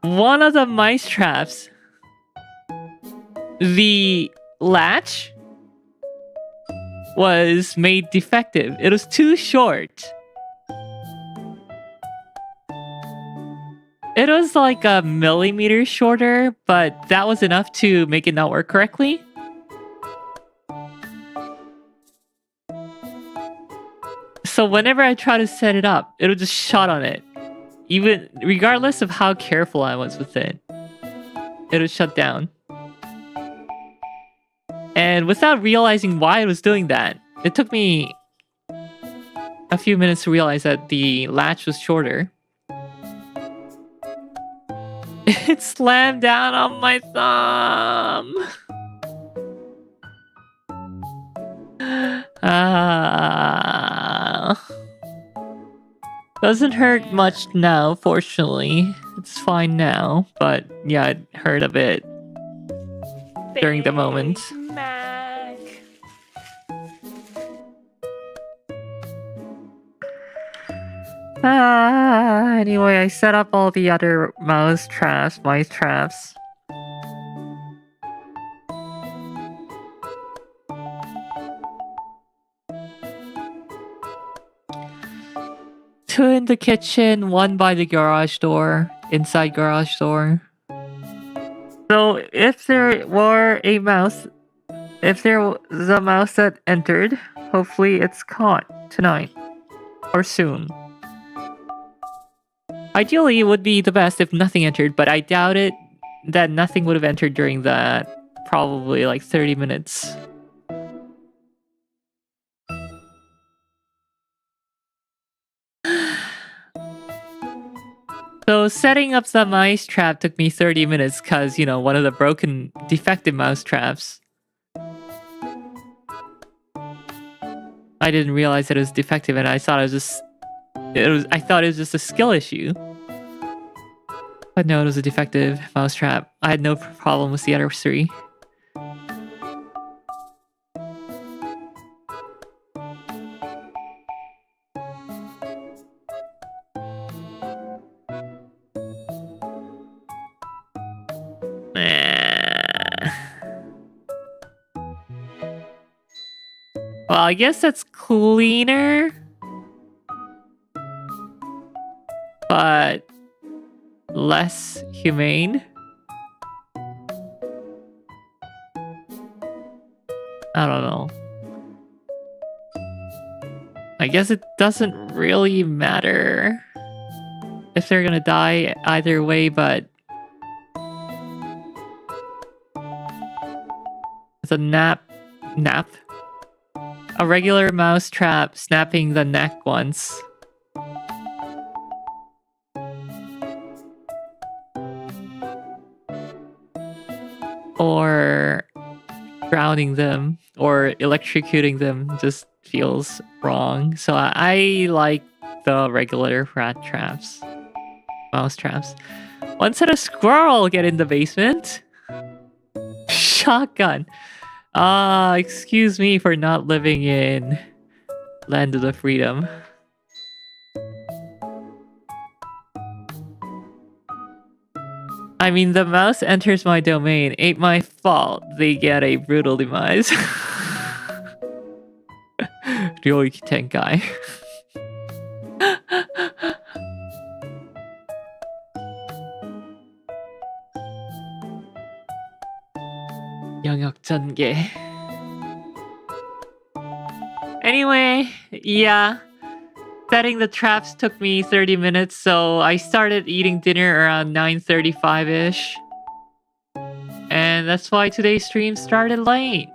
one of the mice traps, the latch was made defective. It was too short. It was like a millimeter shorter, but that was enough to make it not work correctly. So whenever I try to set it up, it'll just shut on it. Even regardless of how careful I was with it, it'll shut down. And without realizing why it was doing that, it took me a few minutes to realize that the latch was shorter. It slammed down on my thumb. Doesn't hurt much now, fortunately. It's fine now, but yeah, it hurt a bit during the moment. Mac. Anyway, I set up all the other mice traps. Two in the kitchen, one by the garage door, inside garage door. So if there was a mouse that entered, hopefully it's caught tonight or soon. Ideally, it would be the best if nothing entered, but I doubt it that nothing would have entered during that probably like 30 minutes. So setting up the mice trap took me 30 minutes because, you know, one of the broken defective mouse traps. I didn't realize that it was defective and I thought it was just a skill issue. But no, it was a defective mouse trap. I had no problem with the other three. Well, I guess that's cleaner. But less humane. I don't know. I guess it doesn't really matter if they're gonna die either way, but it's a nap. A regular mouse trap snapping the neck once. Or drowning them or electrocuting them just feels wrong. So I like the regular mouse traps. Once had a squirrel get in the basement. Shotgun. Excuse me for not living in Land of the Freedom. I mean, the mouse enters my domain. Ain't my fault. They get a brutal demise. Ryoiki Tenkai. 영역 전개. Anyway, yeah. Setting the traps took me 30 minutes, so I started eating dinner around 9:35-ish. And that's why today's stream started late.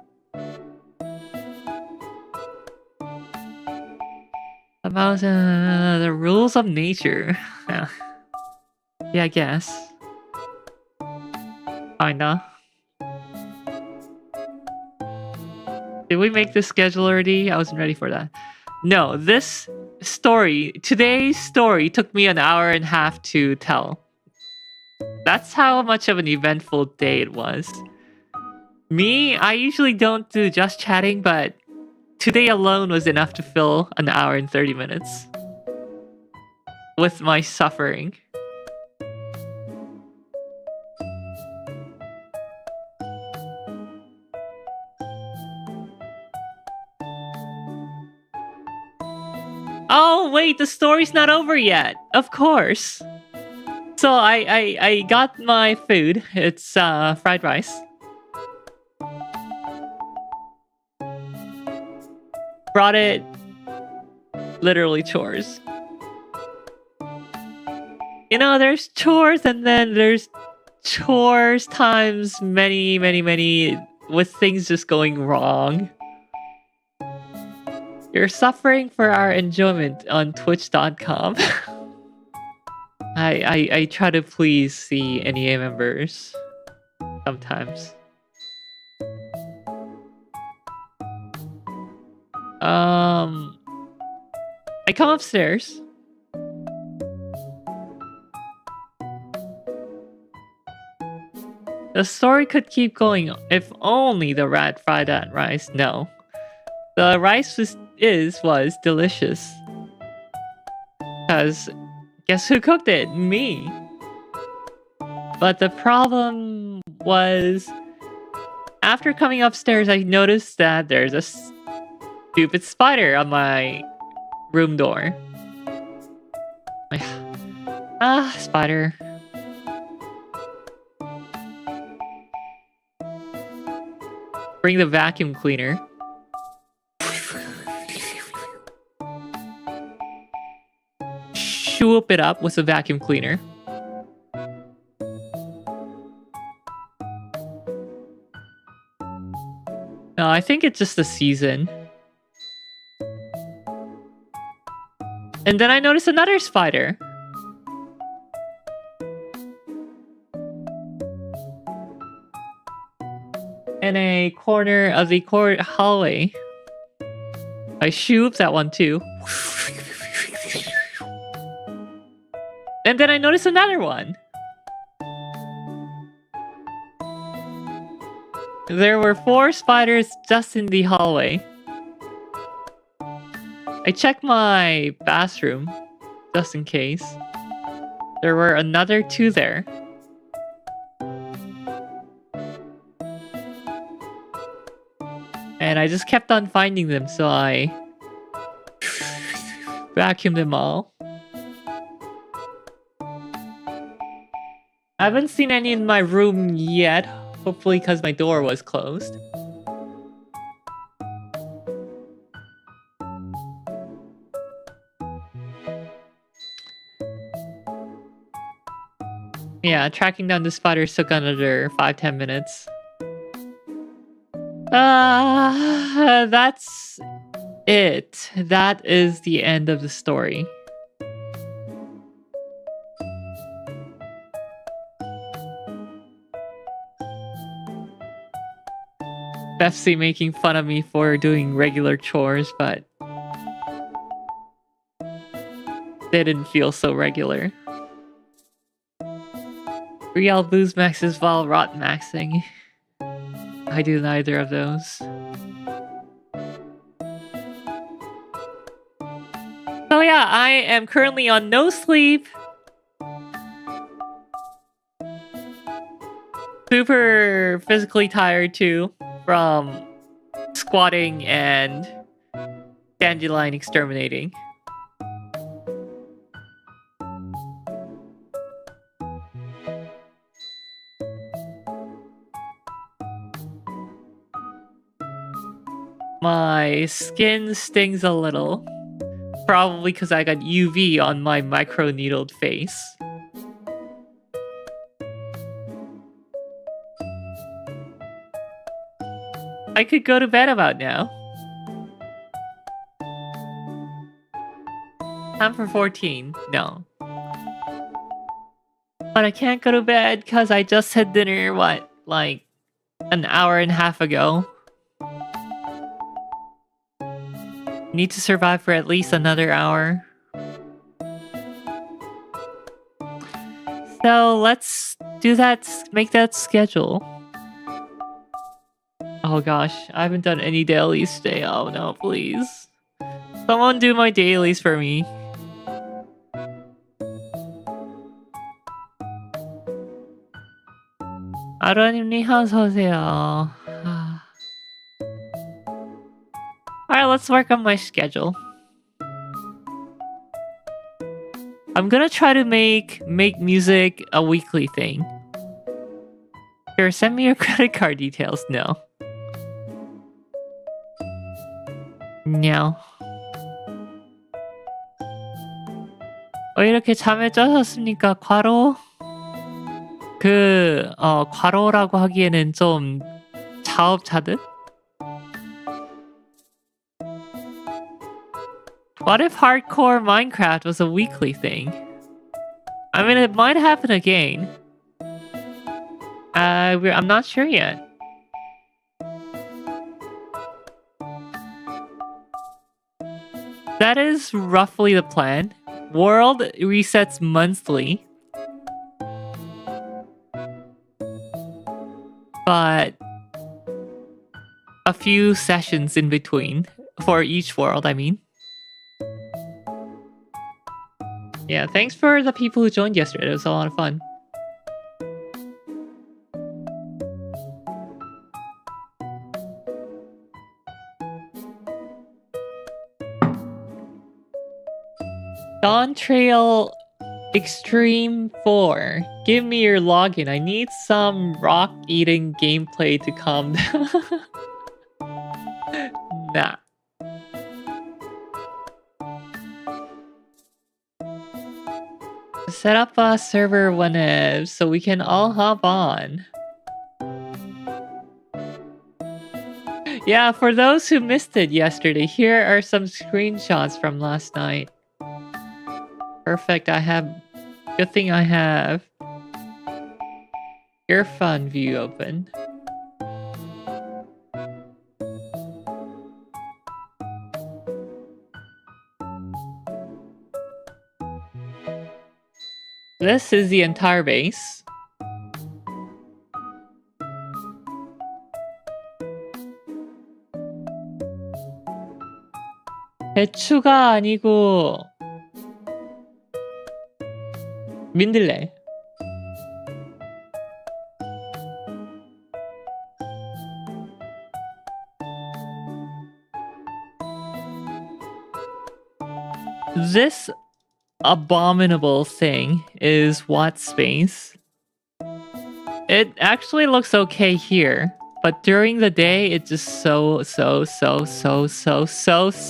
About the rules of nature. Yeah, I guess. Kinda. Did we make this schedule already? I wasn't ready for that. No, today's story took me an hour and a half to tell. That's how much of an eventful day it was. Me, I usually don't do just chatting, but today alone was enough to fill an hour and 30 minutes. With my suffering. Oh, wait, the story's not over yet. Of course. So I got my food. It's fried rice. Brought it. Literally chores. You know, there's chores and then there's chores times many with things just going wrong. You're suffering for our enjoyment on twitch.com. I try to please the NEA members sometimes. I come upstairs. The story could keep going if only the rat fried that rice. No. The rice was delicious. Because guess who cooked it? Me. But the problem was, after coming upstairs, I noticed that there's a stupid spider on my room door. Spider. Bring the vacuum cleaner. Swoop it up with the vacuum cleaner. No, I think it's just the season. And then I noticed another spider. In a corner of the hallway. I swooped that one too. And then I noticed another one. There were 4 spiders just in the hallway. I checked my bathroom, just in case. There were another 2 there. And I just kept on finding them, so I vacuumed them all. I haven't seen any in my room yet, hopefully because my door was closed. Yeah, tracking down the spiders took another 5-10 minutes. That's it. That is the end of the story. Pepsi making fun of me for doing regular chores, but they didn't feel so regular. Real booze maxes while rot maxing. I do neither of those. So yeah, I am currently on no sleep. Super physically tired too from squatting and dandelion exterminating. My skin stings a little. Probably because I got UV on my micro-needled face. I could go to bed about now. Time for 14. No. But I can't go to bed because I just had dinner, what, like an hour and a half ago. Need to survive for at least another hour. So let's do that, make that schedule. Oh gosh, I haven't done any dailies today. Oh no, please. Someone do my dailies for me. 아로님 어서 오세요. Alright, let's work on my schedule. I'm gonna try to make music a weekly thing. Here, send me your credit card details. No. No. 이렇게 잠에 쩌셨습니까? 과로? 과로라고 하기에는 좀 자업자득? What if hardcore Minecraft was a weekly thing? I mean, it might happen again. I'm not sure yet. That is roughly the plan. World resets monthly. But a few sessions in between. For each world, I mean. Yeah, thanks for the people who joined yesterday. It was a lot of fun. Dawn Trail Extreme 4. Give me your login. I need some rock eating gameplay to calm down. Nah. Set up a server whenever so we can all hop on. Yeah, for those who missed it yesterday, here are some screenshots from last night. Perfect, good thing I have your fun view open. This is the entire base. 배추가 아니고 민들레. This abominable thing is what space? It actually looks okay here, but during the day it's just so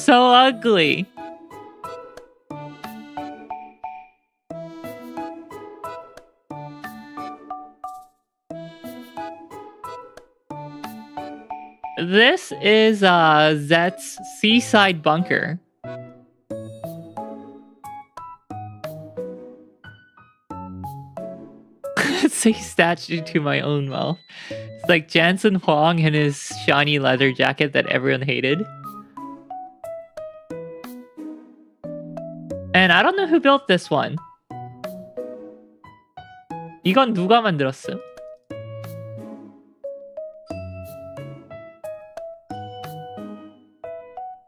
ugly. This is Zet's seaside bunker. Say statue to my own mouth. It's like Jansen Huang and his shiny leather jacket that everyone hated. And I don't know who built this one. 이건 누가 만들었음?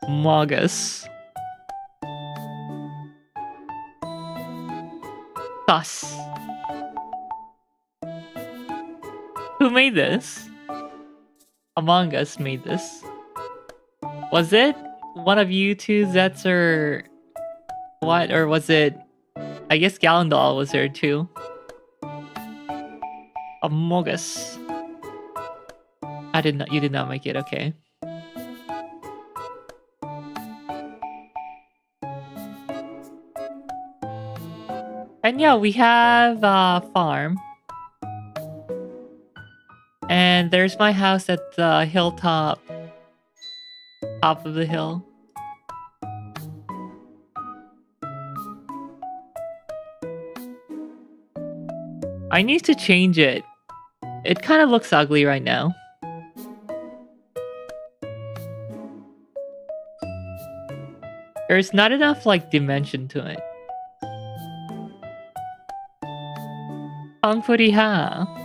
Mogus. Sus. Who made this? Among Us made this. Was it one of you two, Zets, or what? Or was it... I guess Gallandal was there too. Among Us. You did not make it, okay. And yeah, we have a farm. And there's my house at the hilltop. Top of the hill. I need to change it. It kind of looks ugly right now. There's not enough, like, dimension to it. Pangpuriha.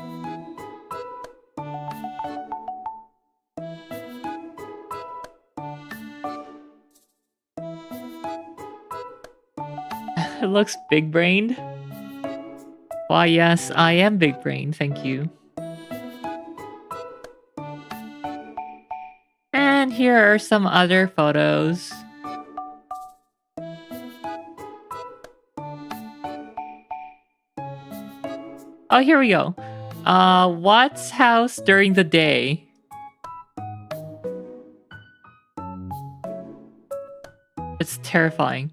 It looks big-brained. Why, yes, I am big-brained, thank you. And here are some other photos. Oh, here we go. What's house during the day? It's terrifying.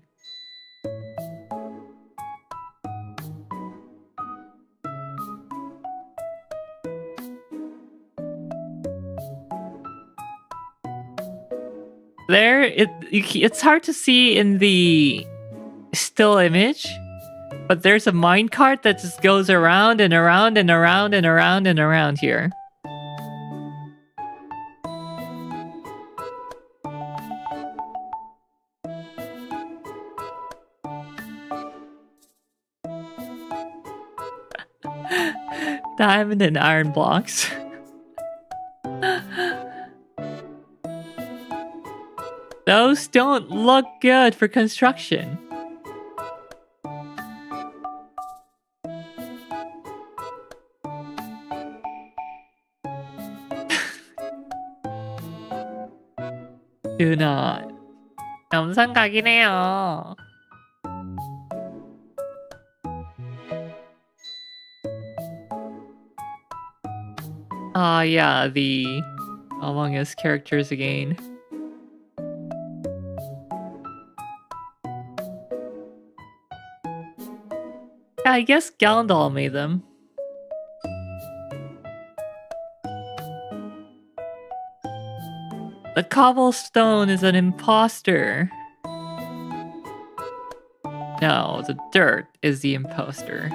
It's hard to see in the still image. But there's a minecart that just goes around and around and around and around and around here. Diamond and iron blocks. Those don't look good for construction. Do not. 영상 각이네요. Ah, yeah, the Among Us characters again. Yeah, I guess Gallandal made them. The cobblestone is an imposter. No, the dirt is the imposter.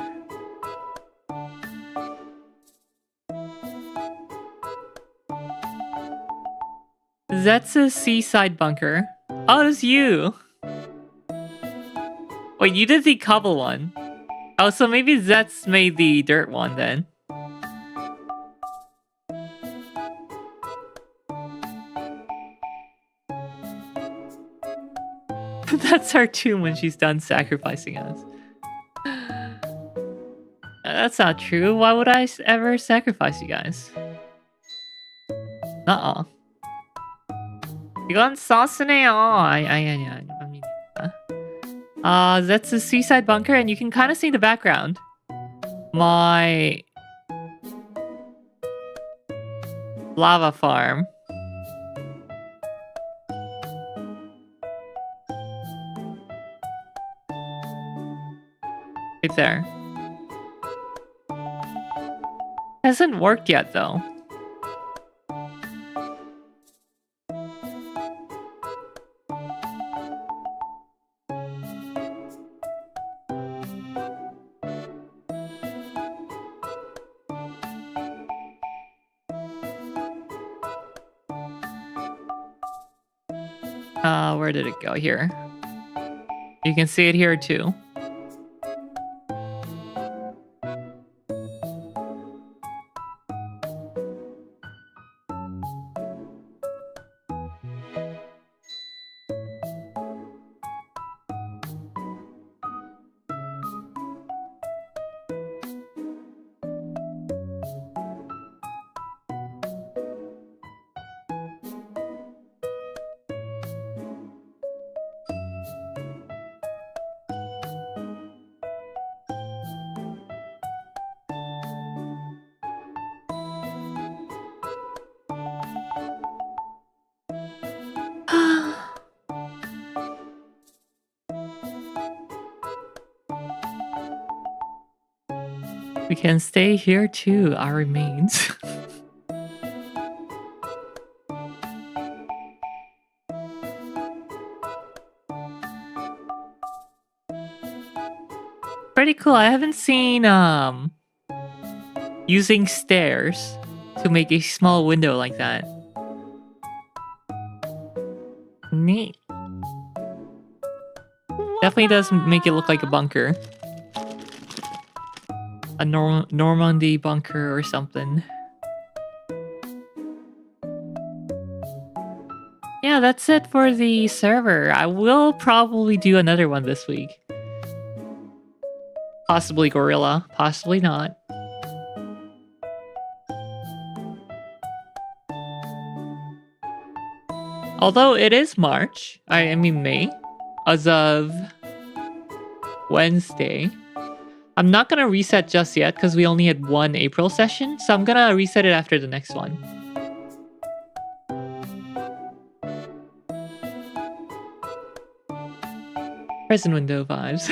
That's a seaside bunker. Oh, it's you. Wait, you did the cobble one. Oh, so maybe Zets made the dirt one then. That's our tomb when she's done sacrificing us. That's not true. Why would I ever sacrifice you guys? Uh-uh. 이건 sauce네요. That's a seaside bunker, and you can kind of see the background. My lava farm. Right there. Hasn't worked yet, though. Where did it go? Here. You can see it here too. We can stay here too, our remains. Pretty cool. I haven't seen using stairs to make a small window like that. Neat. Definitely does make it look like a bunker. A Normandy bunker or something. Yeah, that's it for the server. I will probably do another one this week. Possibly Gorilla, possibly not. Although it is March, I mean May, as of Wednesday. I'm not gonna reset just yet because we only had one April session, so I'm gonna reset it after the next one. Present window vibes.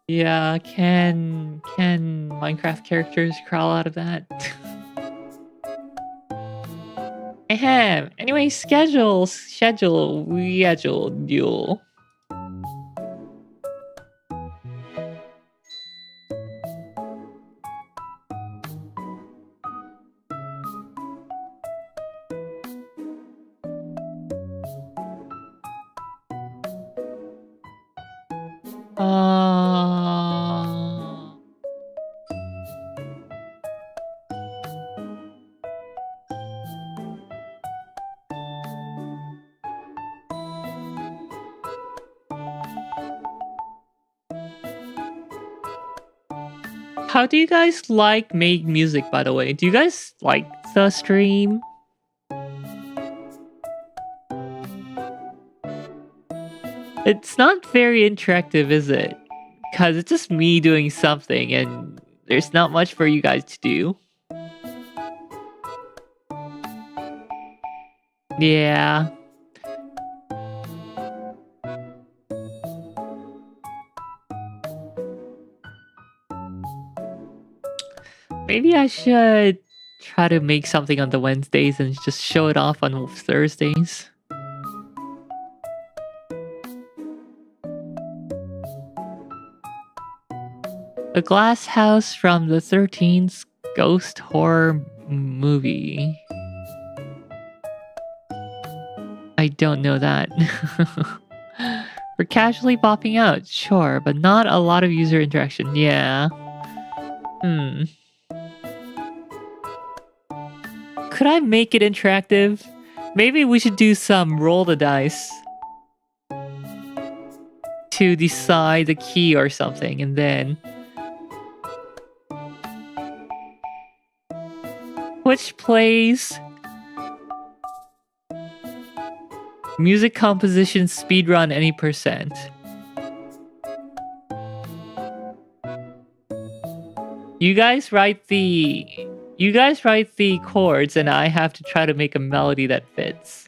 Yeah, can Minecraft characters crawl out of that? Ahem. Anyway, schedule. How do you guys make music, by the way? Do you guys like the stream? It's not very interactive, is it? Because it's just me doing something and there's not much for you guys to do. Yeah. Maybe I should try to make something on the Wednesdays and just show it off on Thursdays. The Glass House from the 13th Ghost Horror Movie. I don't know that. For casually bopping out, sure, but not a lot of user interaction. Yeah. Could I make it interactive? Maybe we should do some roll the dice to decide the key or something, and then which plays music composition speedrun any percent. You guys write the chords and I have to try to make a melody that fits.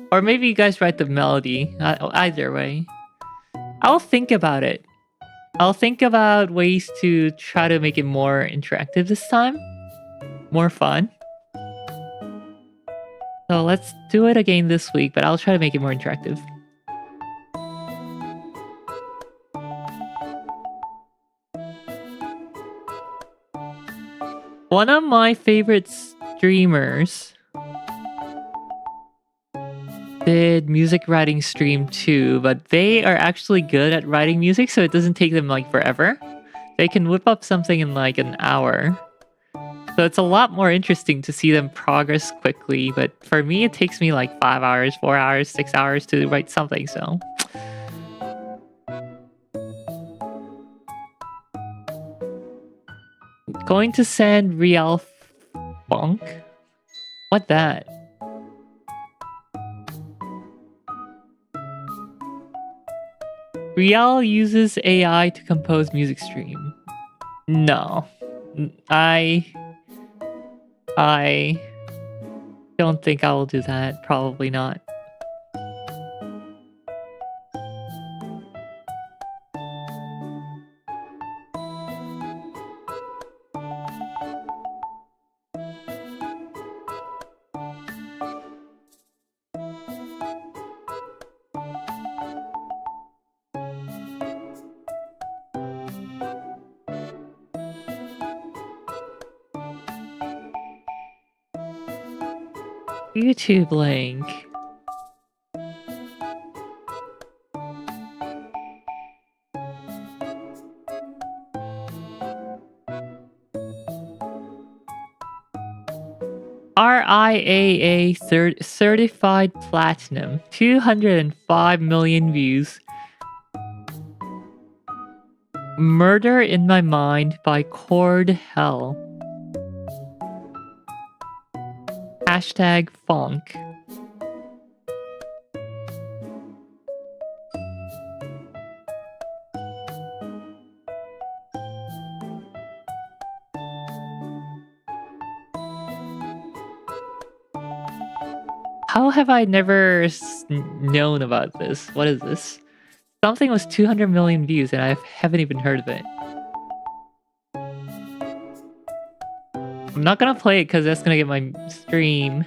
Or maybe you guys write the melody. Either way. I'll think about it. I'll think about ways to try to make it more interactive this time. More fun. So let's do it again this week, but I'll try to make it more interactive. One of my favorite streamers did music writing stream too, but they are actually good at writing music, so it doesn't take them like forever. They can whip up something in like an hour. So it's a lot more interesting to see them progress quickly, but for me it takes me like 5 hours, 4 hours, 6 hours to write something, so... Going to send Real Funk? What that? Real uses AI to compose music stream. No. I don't think I will do that. Probably not. YouTube link. RIAA certified platinum, 205 million views. Murder in My Mind by Cord Hell. Hashtag Funk. How have I never known about this? What is this? Something was 200 million views and I haven't even heard of it. I'm not gonna play it because that's gonna get my stream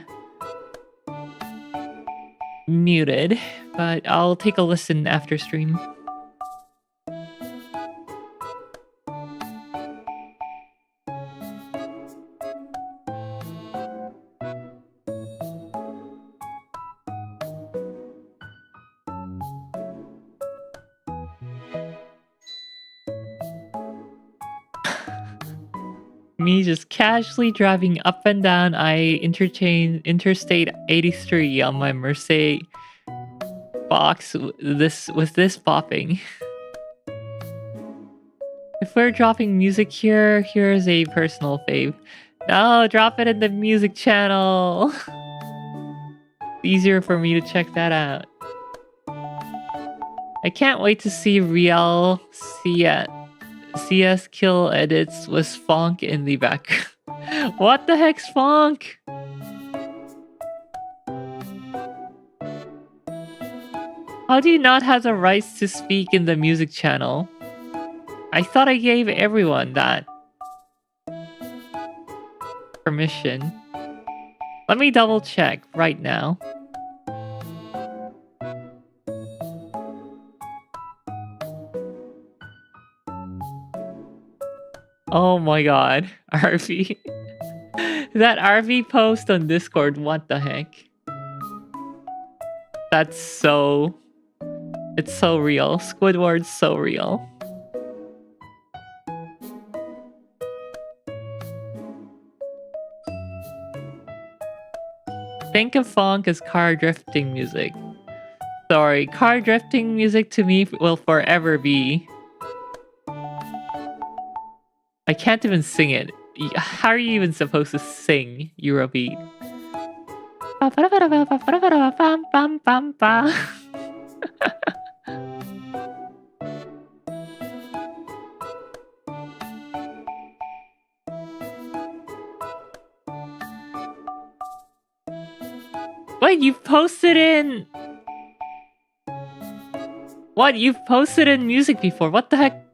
muted, but I'll take a listen after stream. Me just casually driving up and down Interstate 83 on my Mercedes box with this bopping. If we're dropping music here, here's a personal fave. No, drop it in the music channel. Easier for me to check that out. I can't wait to see Real CS kill edits with Fonk in the back. What the heck's Fonk? How do you not have the rights to speak in the music channel? I thought I gave everyone that permission. Let me double check right now. Oh my god, RV. That RV post on Discord, what the heck? That's so... It's so real. Squidward's so real. Think of funk as car drifting music. Sorry, car drifting music to me will forever be... I can't even sing it. How are you even supposed to sing Eurobeat? Wait, you've posted in... What? You've posted in music before? What the heck?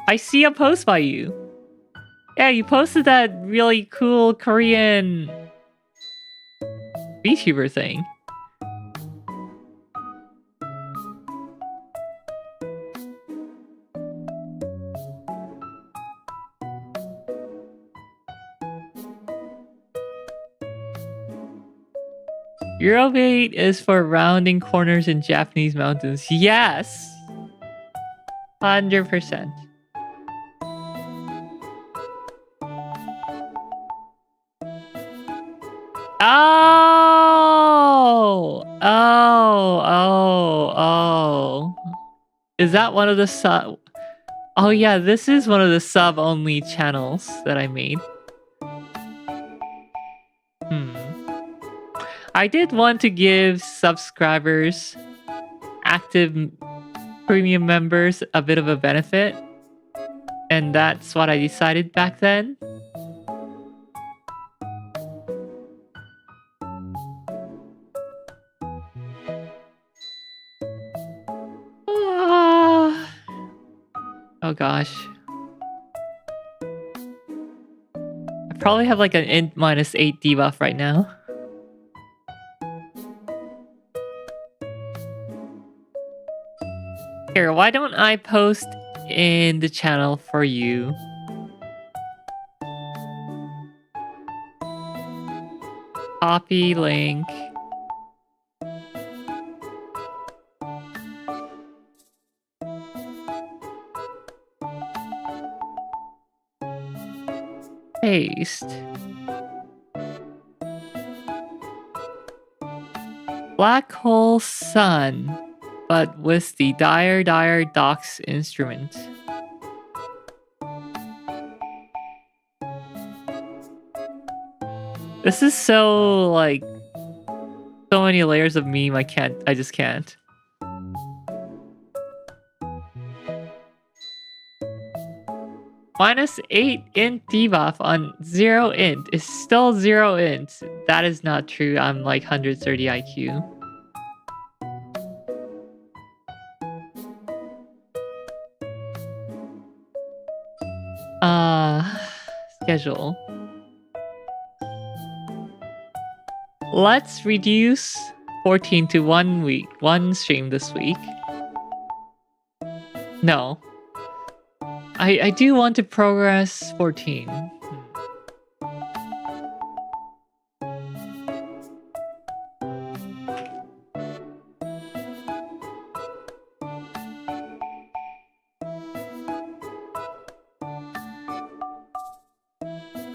I see a post by you. Yeah, you posted that really cool Korean VTuber thing. Eurobait is for rounding corners in Japanese mountains. Yes! 100%. Oh! Oh! Is that one of the sub... Oh yeah, this is one of the sub-only channels that I made. I did want to give subscribers, active premium members, a bit of a benefit. And that's what I decided back then. Oh gosh. I probably have like an int -8 debuff right now. Here, why don't I post in the channel for you? Copy link. Paste. Black Hole Sun, but with the Dire Docks instrument. This is so, like, so many layers of meme, I just can't. -8 int debuff on 0 int is still 0 int. That is not true. I'm like 130 IQ. Schedule. Let's reduce 14 to 1 stream this week. No. I do want to progress 14.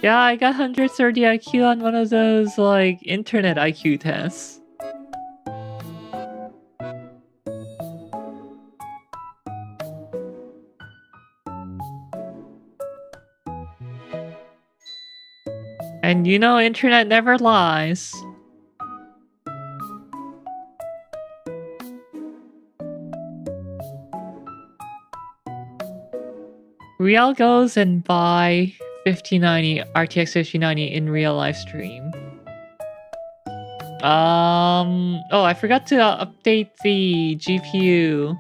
Yeah, I got 130 IQ on one of those, like, internet IQ tests. And you know, internet never lies. Riel goes and buy 5090 RTX 5090 in real live stream. Oh, I forgot to update the GPU.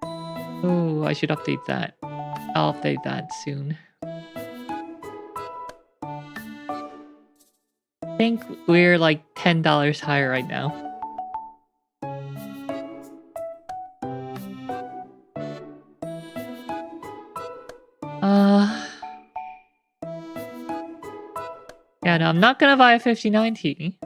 Oh, I should update that. I'll update that soon. I think we're like $10 higher right now. Yeah, no, I'm not gonna buy a 5090.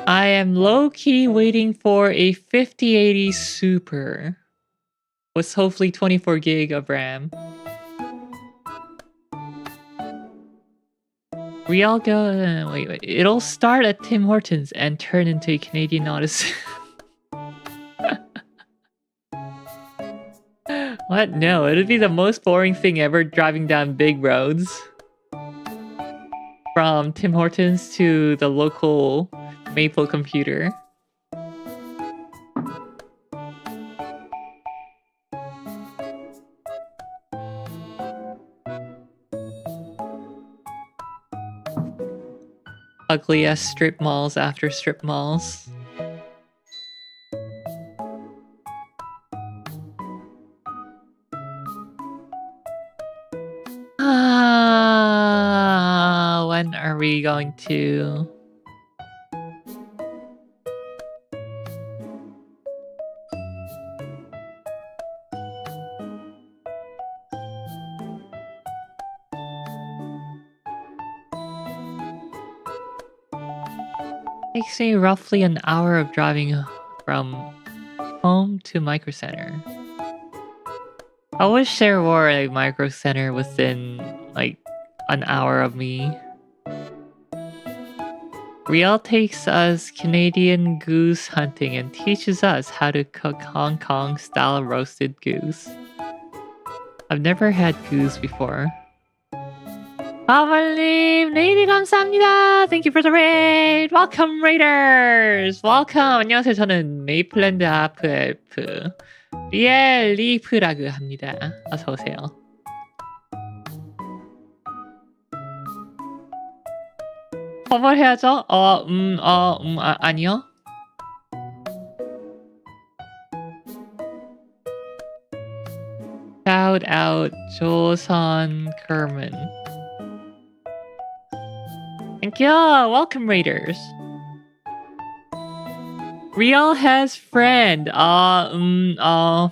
I am low-key waiting for a 5080 Super with hopefully 24 gig of RAM. Real go. Wait. It'll start at Tim Hortons and turn into a Canadian Odyssey. What? No, it'd be the most boring thing ever driving down big roads. From Tim Hortons to the local Maple computer. Ugly ass strip malls after strip malls. When are we going to? Takes me roughly an hour of driving from home to Micro Center. I wish there were a Micro Center within like an hour of me. Riel takes us Canadian goose hunting and teaches us how to cook Hong Kong style roasted goose. I've never had goose before. 아말님, 레이디 감사합니다. Thank you for the raid. Welcome raiders. Welcome. 안녕하세요. 저는 메이플랜드 하프 엘프 리엘 리프라고 합니다. 어서 오세요. 커버해야죠? 아니요. Shout out 조선 Kerman. Thank you. Welcome raiders. Real has friend. No.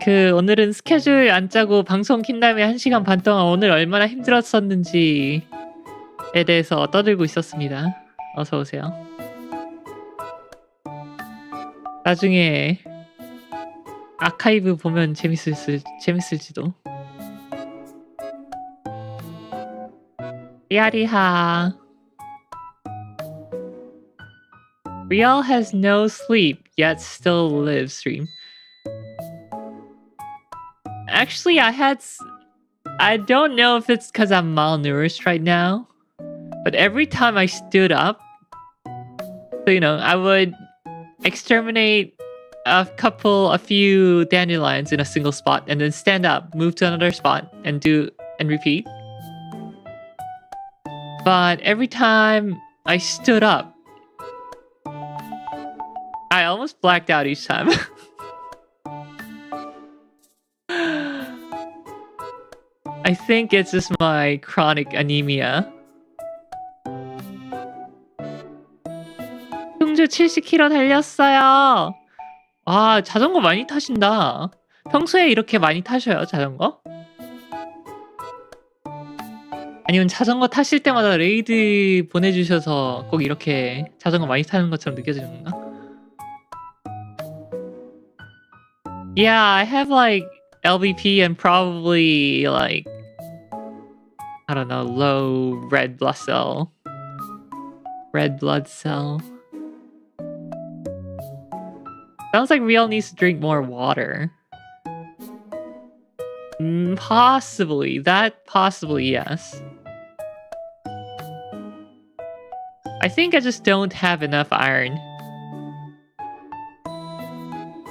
오늘은 스케줄 안 짜고 방송 킨 다음에 1시간 반 동안 오늘 얼마나 힘들었었는지에 대해서 떠들고 있었습니다. 어서 오세요. 나중에 아카이브 보면 재밌을지도. 리아리하. Real has no sleep yet still lives stream. Actually, I don't know if it's because I'm malnourished right now, but every time I stood up, so I would exterminate a few dandelions in a single spot and then stand up, move to another spot and repeat. But every time I stood up, I almost blacked out each time. I think it's just my chronic anemia. 충주 70km 달렸어요. 와, 자전거 많이 타신다. 평소에 이렇게 많이 타셔요, 자전거? 아니면 자전거 타실 때마다 레이드 보내주셔서 꼭 이렇게 자전거 많이 타는 것처럼 느껴지는 건가? Yeah, I have like LVP and probably like, I don't know, low red blood cell. Red blood cell. Sounds like Riel needs to drink more water. Possibly. That possibly, yes. I think I just don't have enough iron.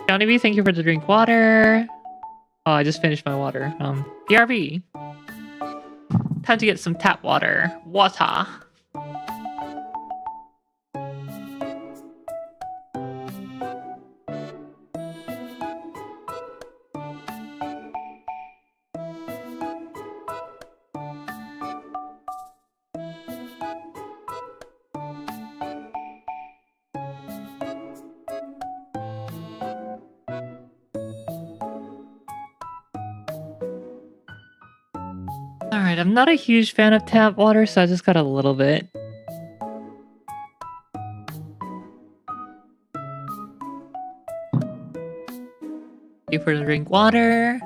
Johnny, thank you for the drink water. Oh, I just finished my water. BRB. Time to get some tap water. Water. Alright, I'm not a huge fan of tap water, so I just got a little bit. Thank you for the drink water.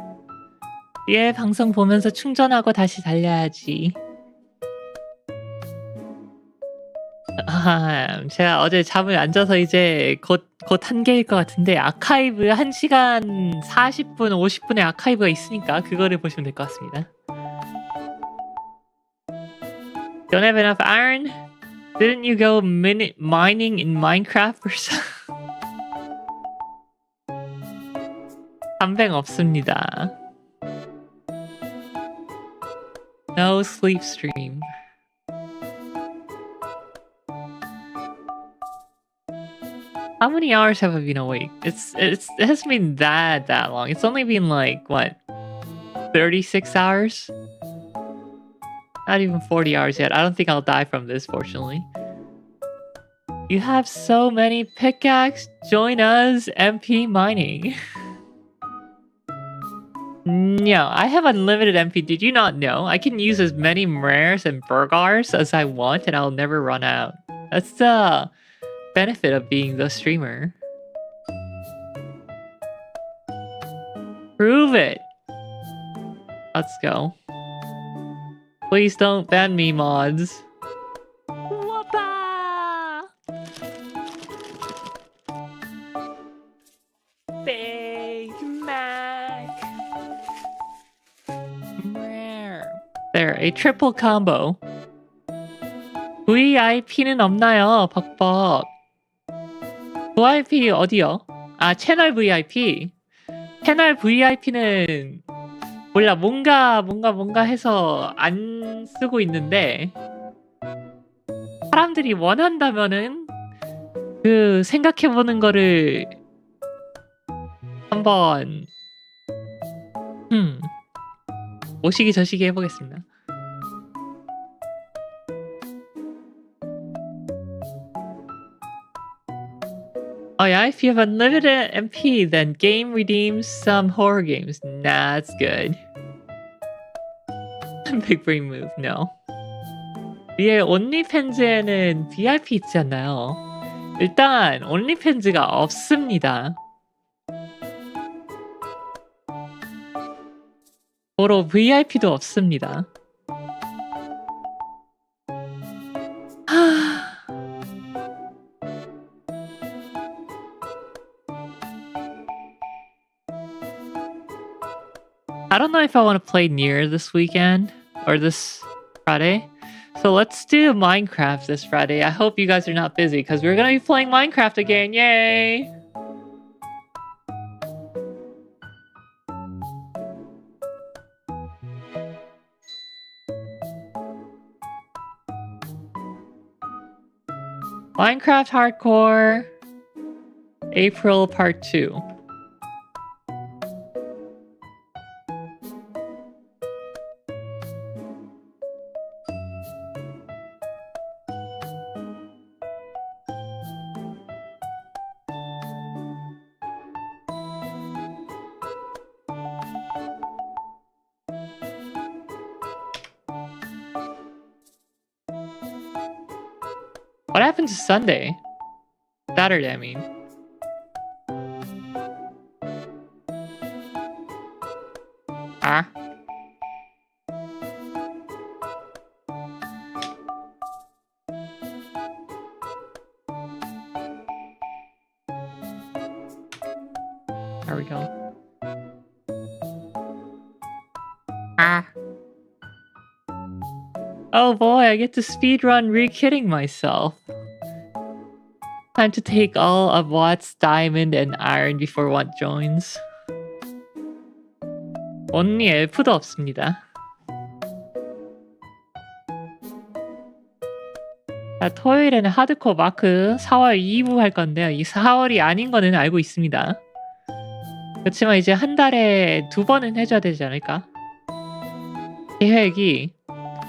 예, 방송 보면서 충전하고 다시 달려야지. 제가 어제 잠을 안 자서 이제 곧 한개일 것 같은데 아카이브 1시간 40분, 50분의 아카이브가 있으니까 그거를 보시면 될 것 같습니다. Don't have enough iron? Didn't you go mining in Minecraft or something? 담뱅 없습니다. No sleep stream. How many hours have I been awake? It hasn't been that long. It's only been like what, 36 hours? Not even 40 hours yet. I don't think I'll die from this, fortunately. You have so many pickaxe. Join us, MP mining. No, I have unlimited MP. Did you not know? I can use as many rares and burgars as I want and I'll never run out. That's the benefit of being the streamer. Prove it. Let's go. Please don't ban me, mods. Whoppa! Big Mac. There, a triple combo. VIP는 없나요, 벅벅? VIP 어디요? 아, 채널 VIP. 채널 VIP는 몰라, 뭔가 해서 안 쓰고 있는데 사람들이 원한다면은 그 생각해보는 거를 한번 오시기 저시기 해보겠습니다. Oh yeah, if you have unlimited MP, then game redeems some horror games. Nah, that's good. Big brain move, no. 위에 온리팬즈에는 VIP 있지 않나요? 일단 온리팬즈가 없습니다. 보러 VIP도 없습니다. I don't know if I want to play Nier this weekend or this Friday. So let's do Minecraft this Friday. I hope you guys are not busy because we're going to be playing Minecraft again. Yay! Minecraft Hardcore April Part 2. What happened to Sunday? Saturday, I mean. Ah. Oh boy, I get to speedrun re-kidding myself. Time to take all of Watt's diamond and iron before Watt joins. 언니 엘프도 없습니다. 자, 토요일에는 하드코어 마크 4월 2부 할 건데요. 이 4월이 아닌 거는 알고 있습니다. 그렇지만 이제 한 달에 2번은 해줘야 되지 않을까? 계획이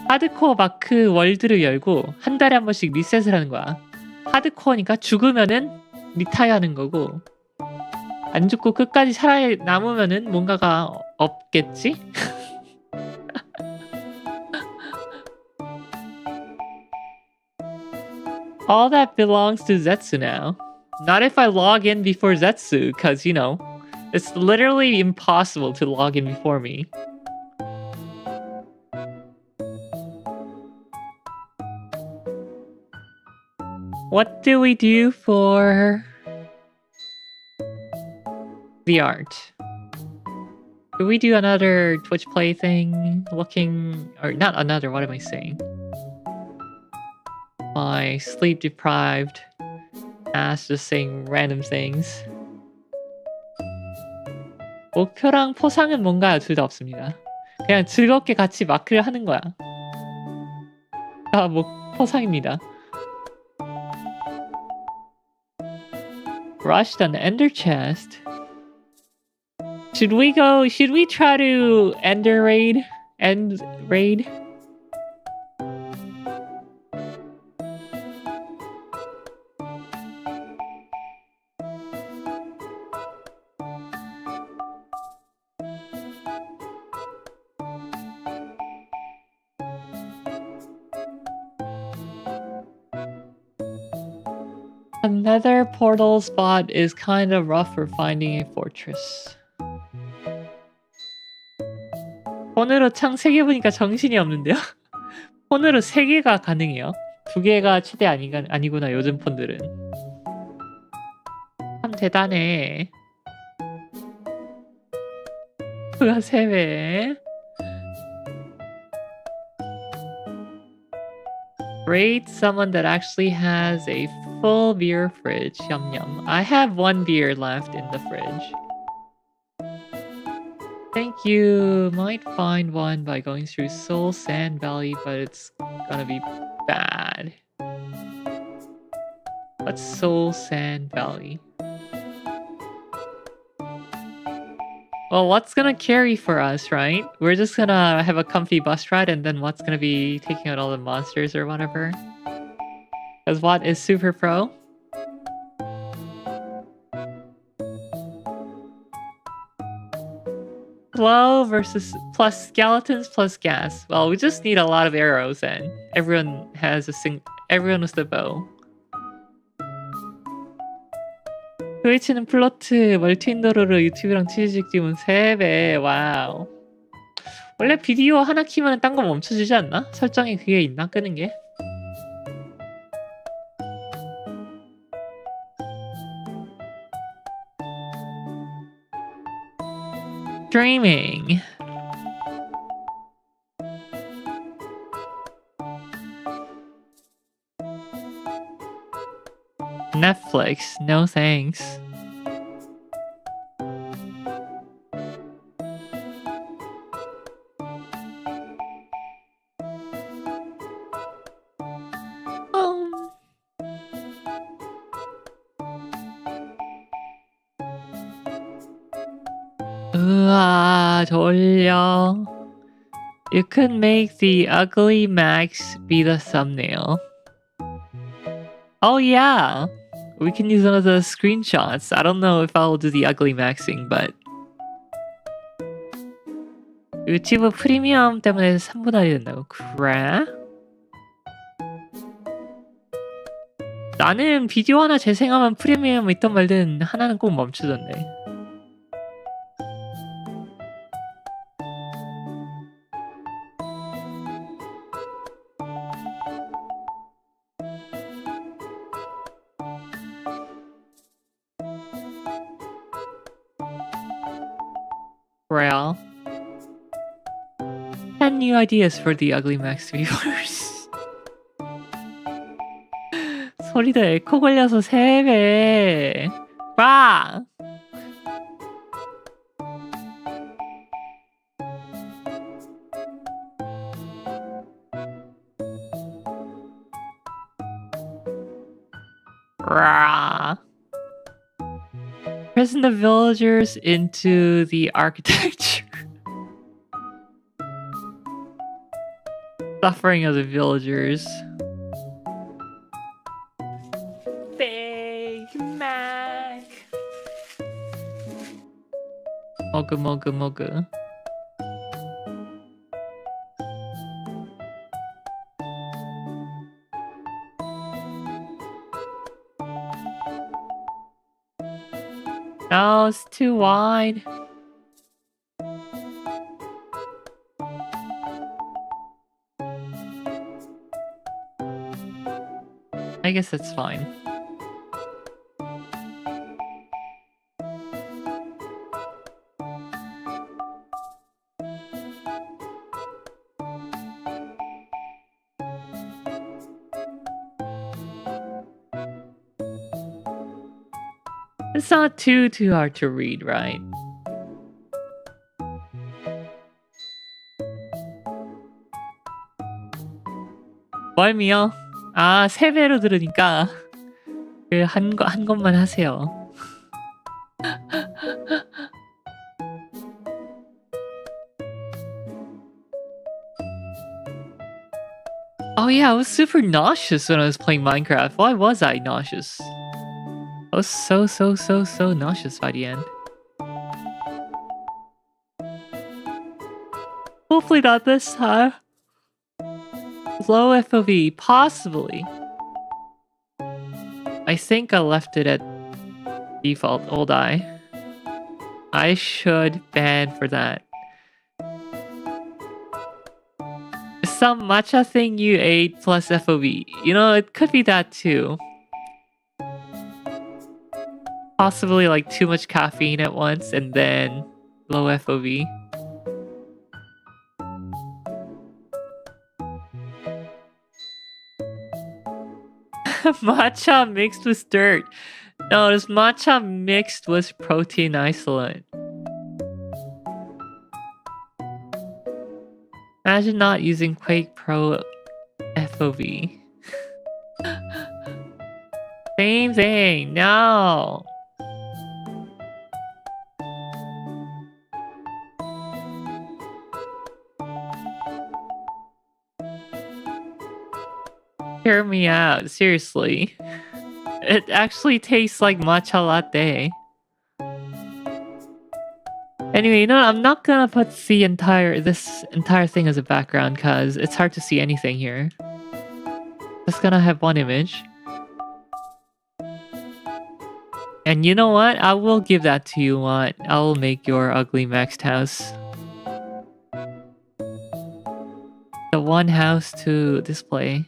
하드코어 마크 월드를 열고 한 달에 한 번씩 리셋을 하는 거야. 하드코어니까 죽으면은 리타이어 하는 거고 안 죽고 끝까지 살아남으면은 뭔가가 없겠지? All that belongs to Zetsu now. Not if I log in before Zetsu, cause you know, it's literally impossible to log in before me. What do we do for the art? Do we do another Twitch play thing? Looking, or not another, what am I saying? My sleep deprived ass just saying random things. 목표랑 포상은 뭔가요? 둘 다 없습니다. 그냥 즐겁게 같이 마크를 하는 거야. 포상입니다. Rushed on the Ender chest. Should we try to end raid? Another portal spot is kind of rough for finding a fortress. 폰으로 창 3개 보니까 정신이 없는데요? 폰으로 3개가 가능해요. 2개가 최대 아니구나 요즘 폰들은. 참 대단해. 그가 3배. Rate someone that actually has a full beer fridge. Yum yum. I have 1 beer left in the fridge. Thank you. Might find one by going through Soul Sand Valley, but it's gonna be bad. What's Soul Sand Valley? Well, what's gonna carry for us, right? We're just gonna have a comfy bus ride and then what's gonna be taking out all the monsters or whatever? Because what is Super Pro? Flow versus plus skeletons plus gas. Well, we just need a lot of arrows and everyone was the bow. 트위치는 플로트 멀티윈도로로 유튜브랑 치즈직 지금 3배. 와우. 원래 비디오 하나 키면 딴 거 멈춰주지 않나? 설정에 그게 있나? 끄는 게? Streaming. Netflix, no thanks. 으아, 졸려. You could make the ugly Max be the thumbnail. Oh yeah, we can use one of the screenshots. I don't know if I'll do the ugly maxing, but 유튜브 프리미엄 때문에 3분할이 된다고? 그래? 나는 비디오 하나 재생하면 프리미엄 있던 말든 하나는 꼭 멈추던데. 그래요. want new ideas for the Ugly Max viewers. 소리도 에코 걸려서 3배. 와! Rah. Prison the villagers into the architecture. Suffering of the villagers. Big Mac. Mogu mogu mogu. No, it's too wide. I guess that's fine. It's not too hard to read, right? 멀미요? 아, 3배로 들으니까 한 것만 하세요. Oh yeah, I was super nauseous when I was playing Minecraft. Why was I nauseous? I was so nauseous by the end. Hopefully not this time. Low FOV, possibly. I think I left it at default old eye. I should ban for that. Some matcha thing you ate plus FOV. You know, it could be that too. Possibly like too much caffeine at once and then low FOV. Matcha mixed with dirt. No, this matcha mixed with protein isolate. Imagine not using Quake Pro FOV. Same thing, no! Hear me out, seriously. It actually tastes like matcha latte. Anyway, you know, I'm not gonna put this entire thing as a background because it's hard to see anything here. Just gonna have one image. And you know what? I will give that to you, Watt. I will make your ugly maxed house. The one house to display.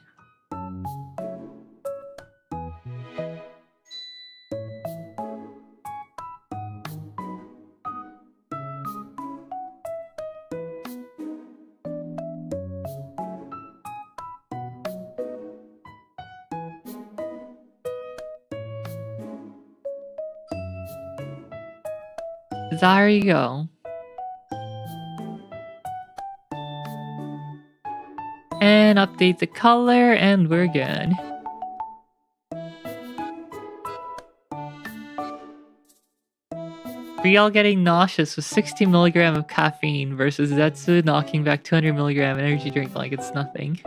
There you go. And update the color and we're good. Real getting nauseous with 60 milligram of caffeine versus Zetsu knocking back 200 milligram energy drink like it's nothing.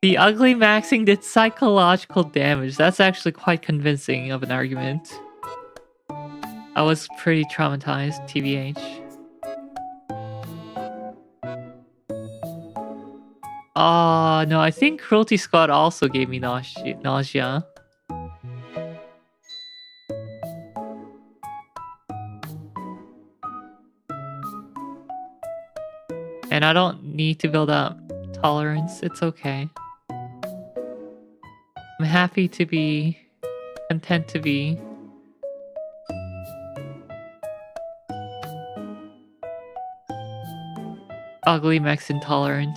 The ugly maxing did psychological damage. That's actually quite convincing of an argument. I was pretty traumatized, TBH. Oh, no, I think Cruelty Squad also gave me nausea. And I don't need to build up tolerance, it's okay. I'm happy to be content to be. Ugly Max Intolerant.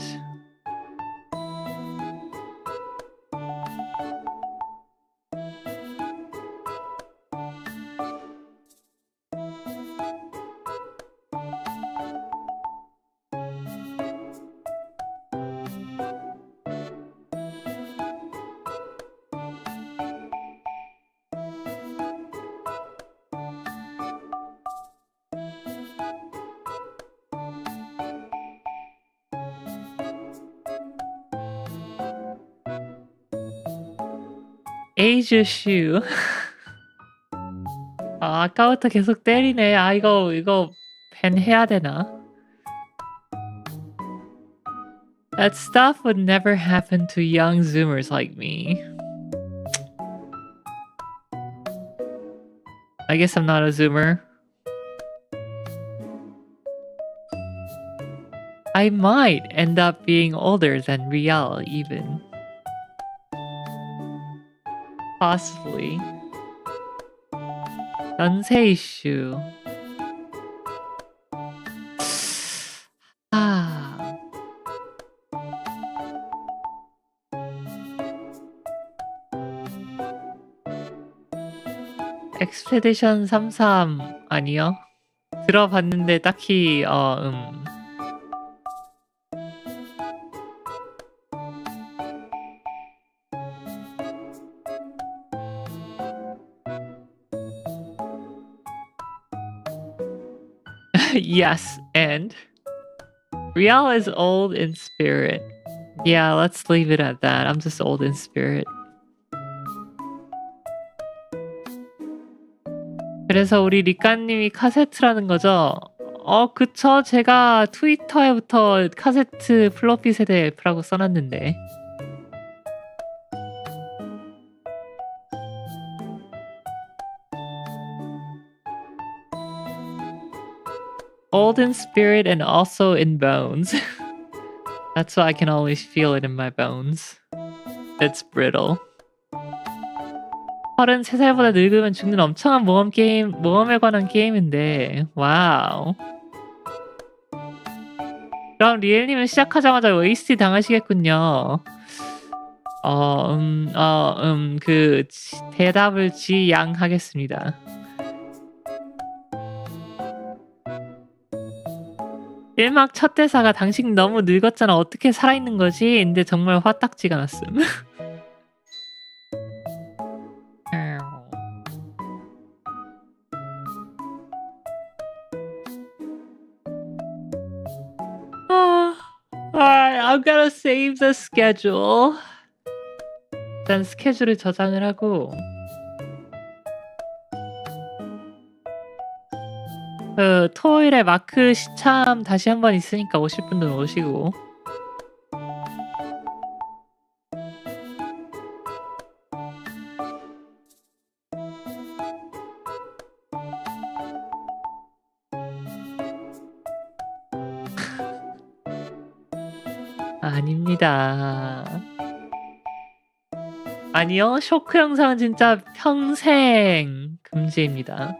에이즈 슈. 아까부터 계속 때리네. 이거 밴 해야 되나? That stuff would never happen to young Zoomers like me. I guess I'm not a Zoomer. I might end up being older than Rial, even. Possibly. 연세 이슈. 엑스페디션 33 아니요? 들어봤는데 딱히 Yes, and Rial is old in spirit. Yeah, let's leave it at that. I'm just old in spirit. 그래서 우리 리카님이 카세트라는 거죠? 그쵸. 제가 트위터에부터 카세트 플로피 세대 F라고 써놨는데. Old in spirit and also in bones. That's why I can always feel it in my bones. It's brittle. 33살보다 늙으면 죽는 엄청난 모험에 관한 게임인데, 와우. 그럼 리엘님은 시작하자마자 웨이스트 당하시겠군요. 대답을 지양하겠습니다. 1막 첫 대사가 당신 너무 늙었잖아. 어떻게 살아있는 거지? 근데 정말 화딱지가 났음. Alright, I'm gonna save the schedule. 일단 스케줄을 저장을 하고 토요일에 마크 시참 다시 한번 있으니까 오실 분들은 오시고 아닙니다. 아니요, 쇼크 영상은 진짜 평생 금지입니다.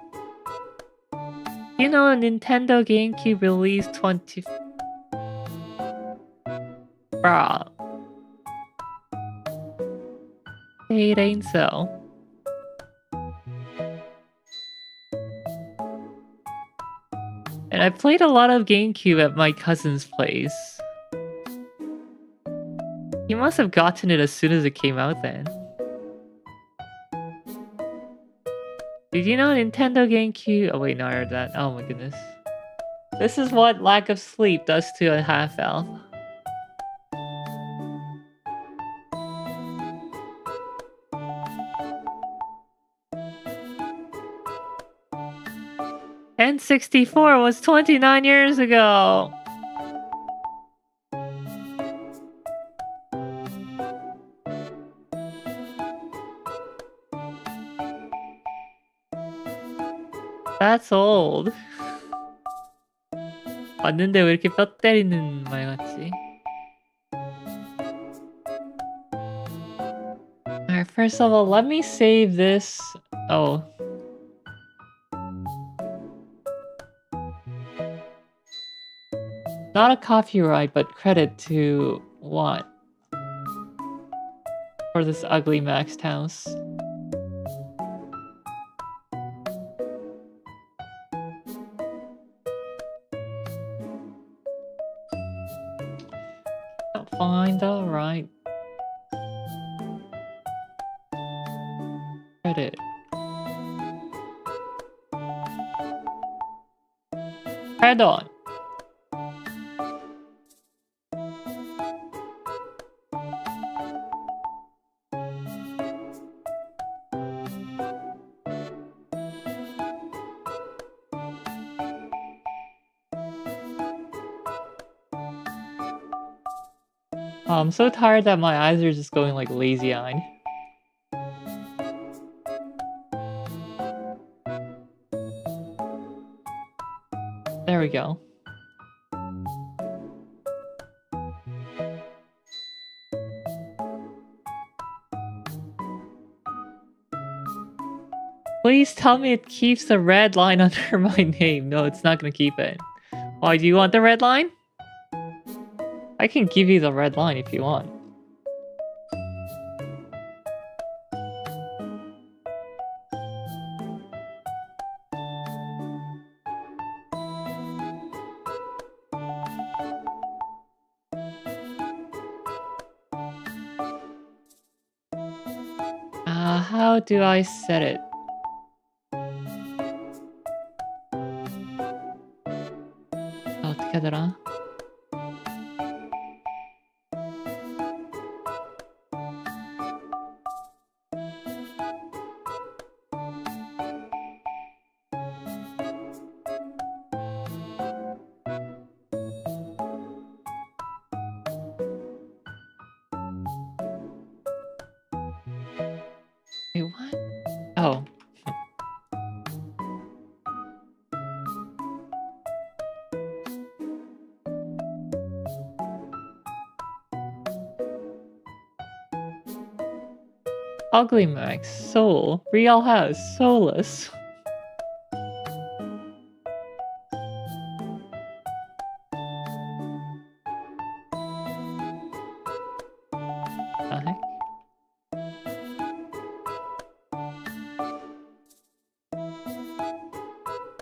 You know, Nintendo GameCube released 20... Bruh. It ain't so. And I played a lot of GameCube at my cousin's place. He must have gotten it as soon as it came out then. Did you know Nintendo GameCube... Oh wait, no, I heard that. Oh my goodness. This is what lack of sleep does to a half-elf. N64 was 29 years ago! That's old. 왔는데 왜 이렇게 뼈 때리는 말 같지? Alright, first of all, let me save this. Oh. Not a copyright, but credit to what? For this ugly maxed house. Fine though, right? Credit. Head on. I'm so tired that my eyes are just going like lazy-eyed. There we go. Please tell me it keeps the red line under my name. No, it's not gonna keep it. Why, do you want the red line? I can give you the red line if you want. How do I set it? 어떻게 하더라? Wait, what? Oh. Ugly Max, Soul, Real House, Soulless. The heck?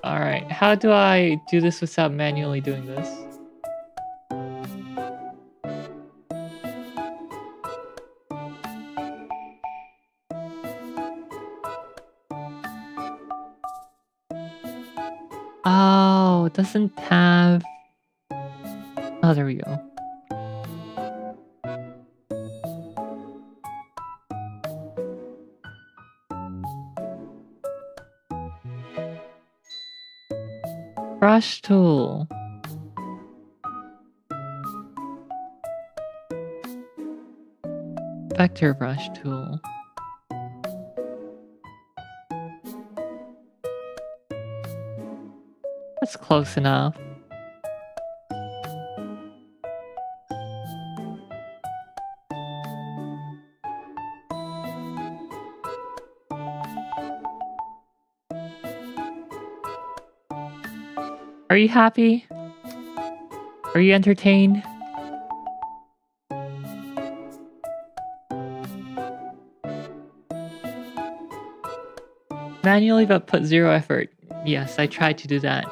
Alright, how do I do this without manually doing this? Oh, it doesn't have... Oh, there we go. Brush tool. Vector brush tool. That's close enough. Are you happy? Are you entertained? Manually, but put zero effort. Yes, I tried to do that.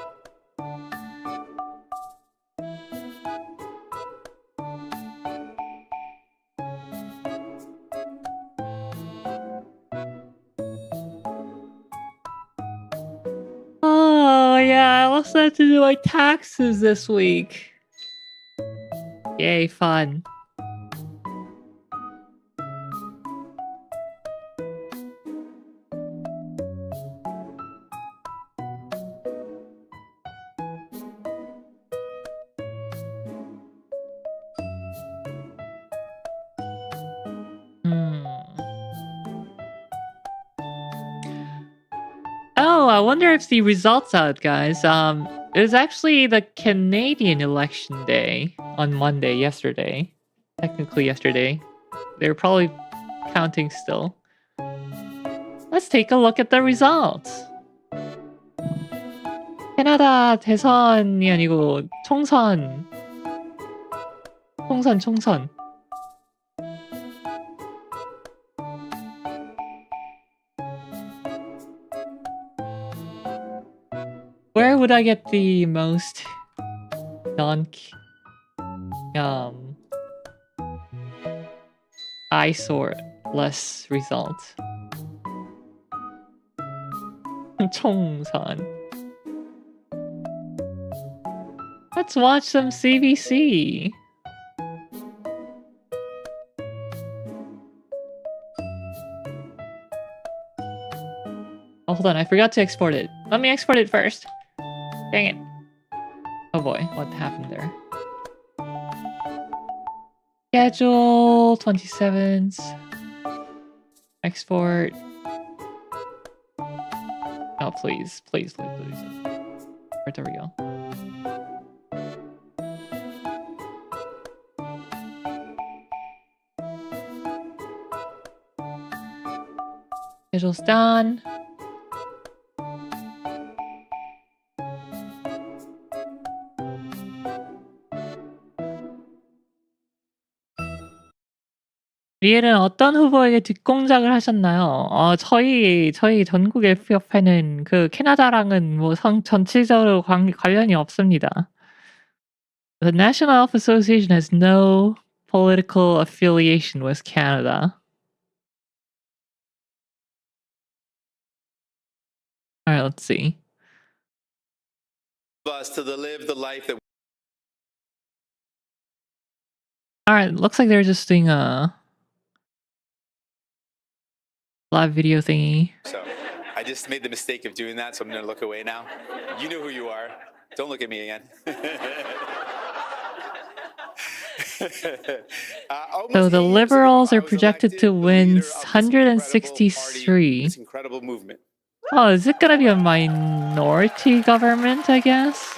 Oh, yeah, I also have to do my taxes this week. Yay, fun. Oh, I wonder if the results out, guys. It was actually the Canadian election day on Monday, yesterday. Technically yesterday. They're probably counting still. Let's take a look at the results. 캐나다 대선이 아니고 총선 총선. Where would I get the most non eyesore-less result? 총선. Let's watch some CBC. Oh, hold on, I forgot to export it. Let me export it first. Dang it. Oh boy, what happened there? Schedule 27s. Export. Oh, please. There we go. Schedule's done. 리엘은 어떤 후보에게 뒷공작을 하셨나요? 저희 전국 F협회는 그 캐나다랑은 뭐 전체적으로 관련이 없습니다. The National Elf Association has no political affiliation with Canada. Alright, let's see. Us to live the life that. Alright, looks like they're just doing a live video thingy. So I just made the mistake of doing that, so I'm gonna look away now. You know who you are. Don't look at me again. So the Liberals are projected to win 163. This incredible movement. Oh, is it gonna be a minority government, I guess?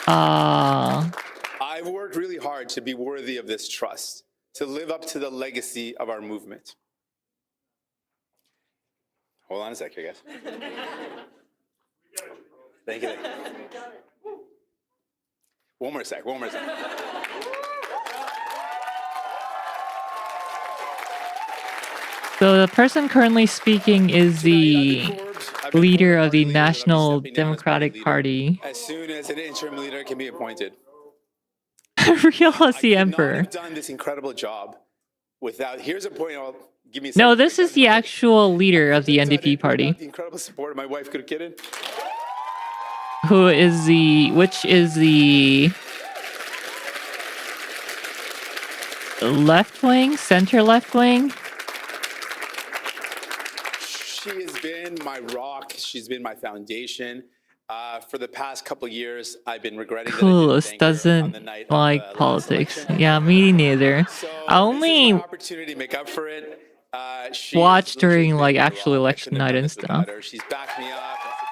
I've worked really hard to be worthy of this trust, to live up to the legacy of our movement. Hold on a sec, I guess. Thank you. One more sec. So the person currently speaking is the leader of the National Democratic Party. As soon as an interim leader can be appointed. Real as the emperor. I've done this incredible job without. Here's a point. I'll give me. No, this is the actual leader of the NDP party. The incredible support my wife could have given. Which is the left wing, center left wing. She has been my rock. She's been my foundation. For the past couple of years, I've been regretting Coolest doesn't like politics. Yeah, me neither. I only opportunity to make up for it. watch during like actual election night and stuff. She's backed me up and supported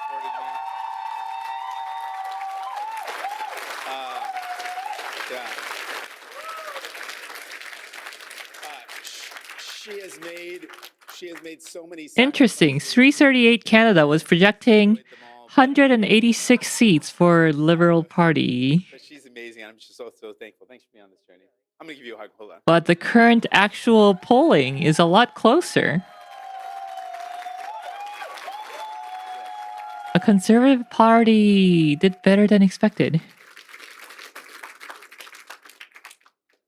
me. She has made so many. Interesting. 338 Canada was projecting 186 seats for Liberal Party. But she's amazing. I'm just so thankful. Thanks for being on this journey. I'm gonna give you a hug. Hold on. But the current actual polling is a lot closer. A Conservative Party did better than expected.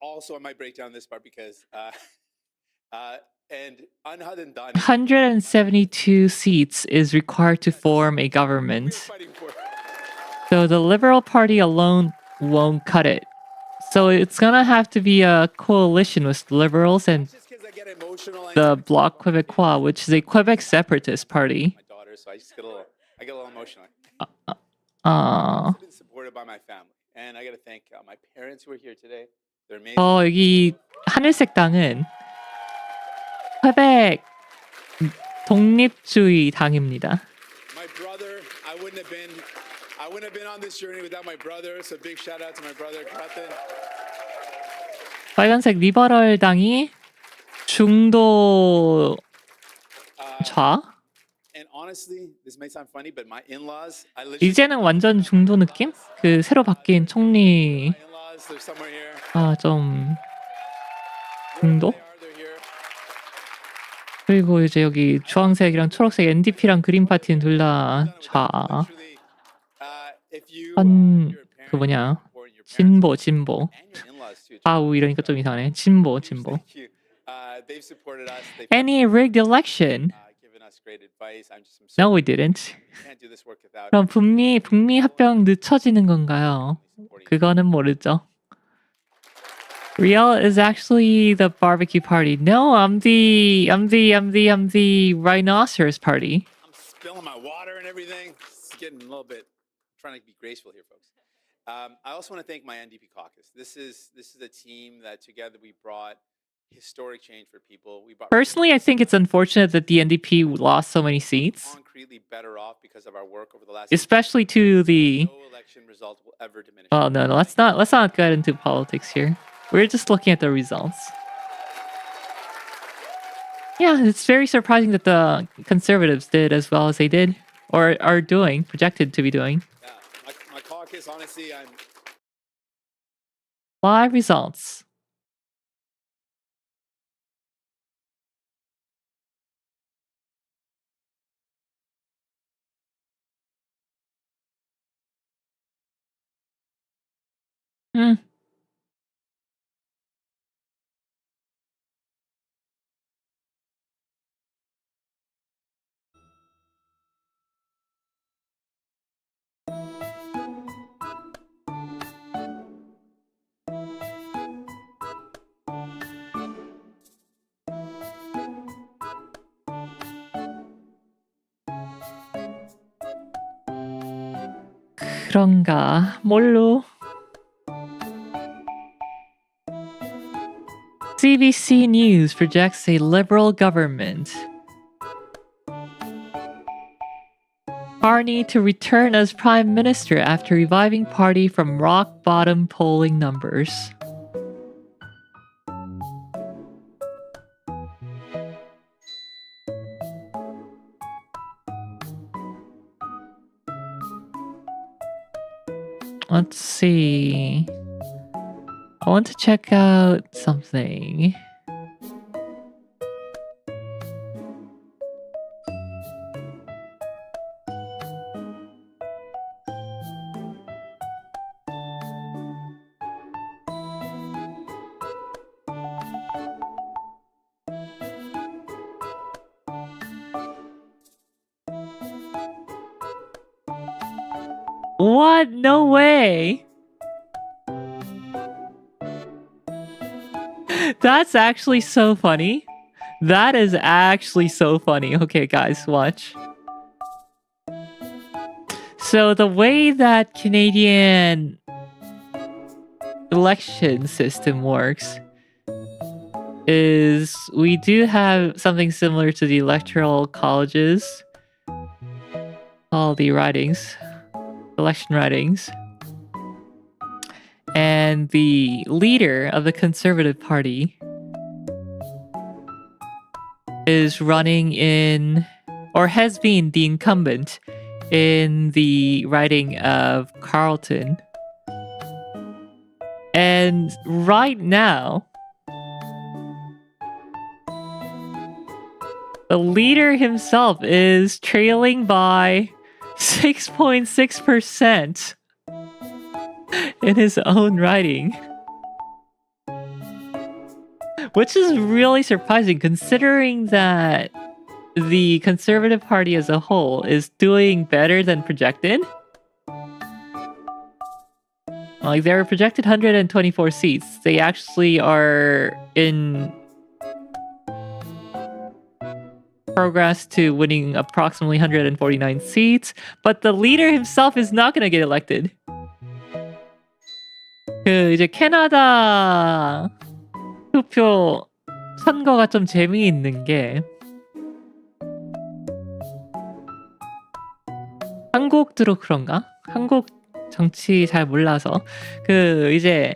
Also, I might break down this part because and 172 seats is required to form a government. So the Liberal Party alone won't cut it. So it's gonna have to be a coalition with Liberals and the Bloc Québécois, which is a Quebec separatist party. My daughter, so I get a little emotional. I've been supported by my family, and I gotta thank my parents who are here today. They're amazing. 여기 하늘색당은 퀘벡 독립주의 당입니다. My brother, I wouldn't have been on this journey without my brother. So big shout out to my brother, Kraten. 빨간색 리버럴 당이 중도 좌 honestly, this may sound funny, but my in-laws, I literally 이제는 완전 중도 느낌? 그 새로 바뀐 총리 my in-laws, they're somewhere here. 좀 Wherever 중도? they are, they're here. 그리고 이제 여기 주황색이랑 초록색 NDP랑 그린 파티는 둘 다 좌. Literally, if you, 한 you're a parent, 그 뭐냐 or your parents 진보 and your in-laws too. 좌우 이러니까 좀 이상하네. 진보. Thank you. They've supported us. They've Any rigged election? given us great advice. I'm No, so we didn't. can't do this work without 그럼 북미 합병 늦춰지는 건가요? 그거는 모르죠. Riel is actually the barbecue party. No, I'm the rhinoceros party. I'm spilling my water and everything. It's getting a little bit. Trying to be graceful here, folks. I also want to thank my NDP caucus. This is a team that together we brought historic change for people. We brought Personally, I think it's unfortunate that the NDP lost so many seats, concretely better off because of our work over the last. especially to the. No election result will ever diminish. Well, no, let's not get into politics here. We're just looking at the results. Yeah, it's very surprising that the conservatives did as well as they did, or are doing, projected to be doing. Yeah, my caucus, honestly, I'm. Live results. Hmm. 그런가? 뭘로? CBC News projects a liberal government. Carney to return as prime minister after reviving party from rock bottom polling numbers. Let's see. I want to check out something. What? No way! That's actually so funny. That is actually so funny. Okay, guys, watch. So the way that Canadian election system works is we do have something similar to the electoral colleges, all the ridings, election ridings. And the leader of the Conservative Party is running in, or has been the incumbent in the riding of Carleton. And right now, the leader himself is trailing by 6.6%. In his own writing. Which is really surprising considering that the Conservative Party as a whole is doing better than projected. Like, they were projected 124 seats. They actually are in progress to winning approximately 149 seats, but the leader himself is not gonna get elected. 이제 캐나다 투표 선거가 좀 재미있는 게 한국도 그런가? 한국 정치 잘 몰라서 이제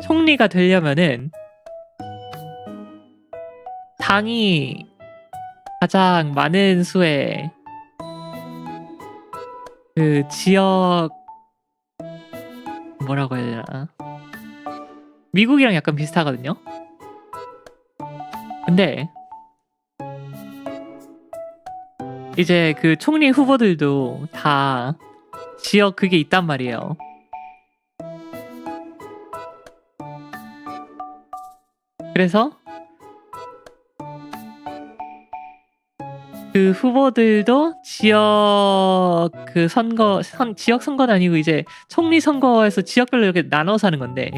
총리가 되려면은 당이 가장 많은 수의 그 지역 뭐라고 해야 되나? 미국이랑 약간 비슷하거든요. 근데 이제 그 총리 후보들도 다 지역 그게 있단 말이에요. 그래서 그 후보들도 지역 그 지역 선거는 아니고 이제 총리 선거에서 지역별로 이렇게 나눠서 하는 건데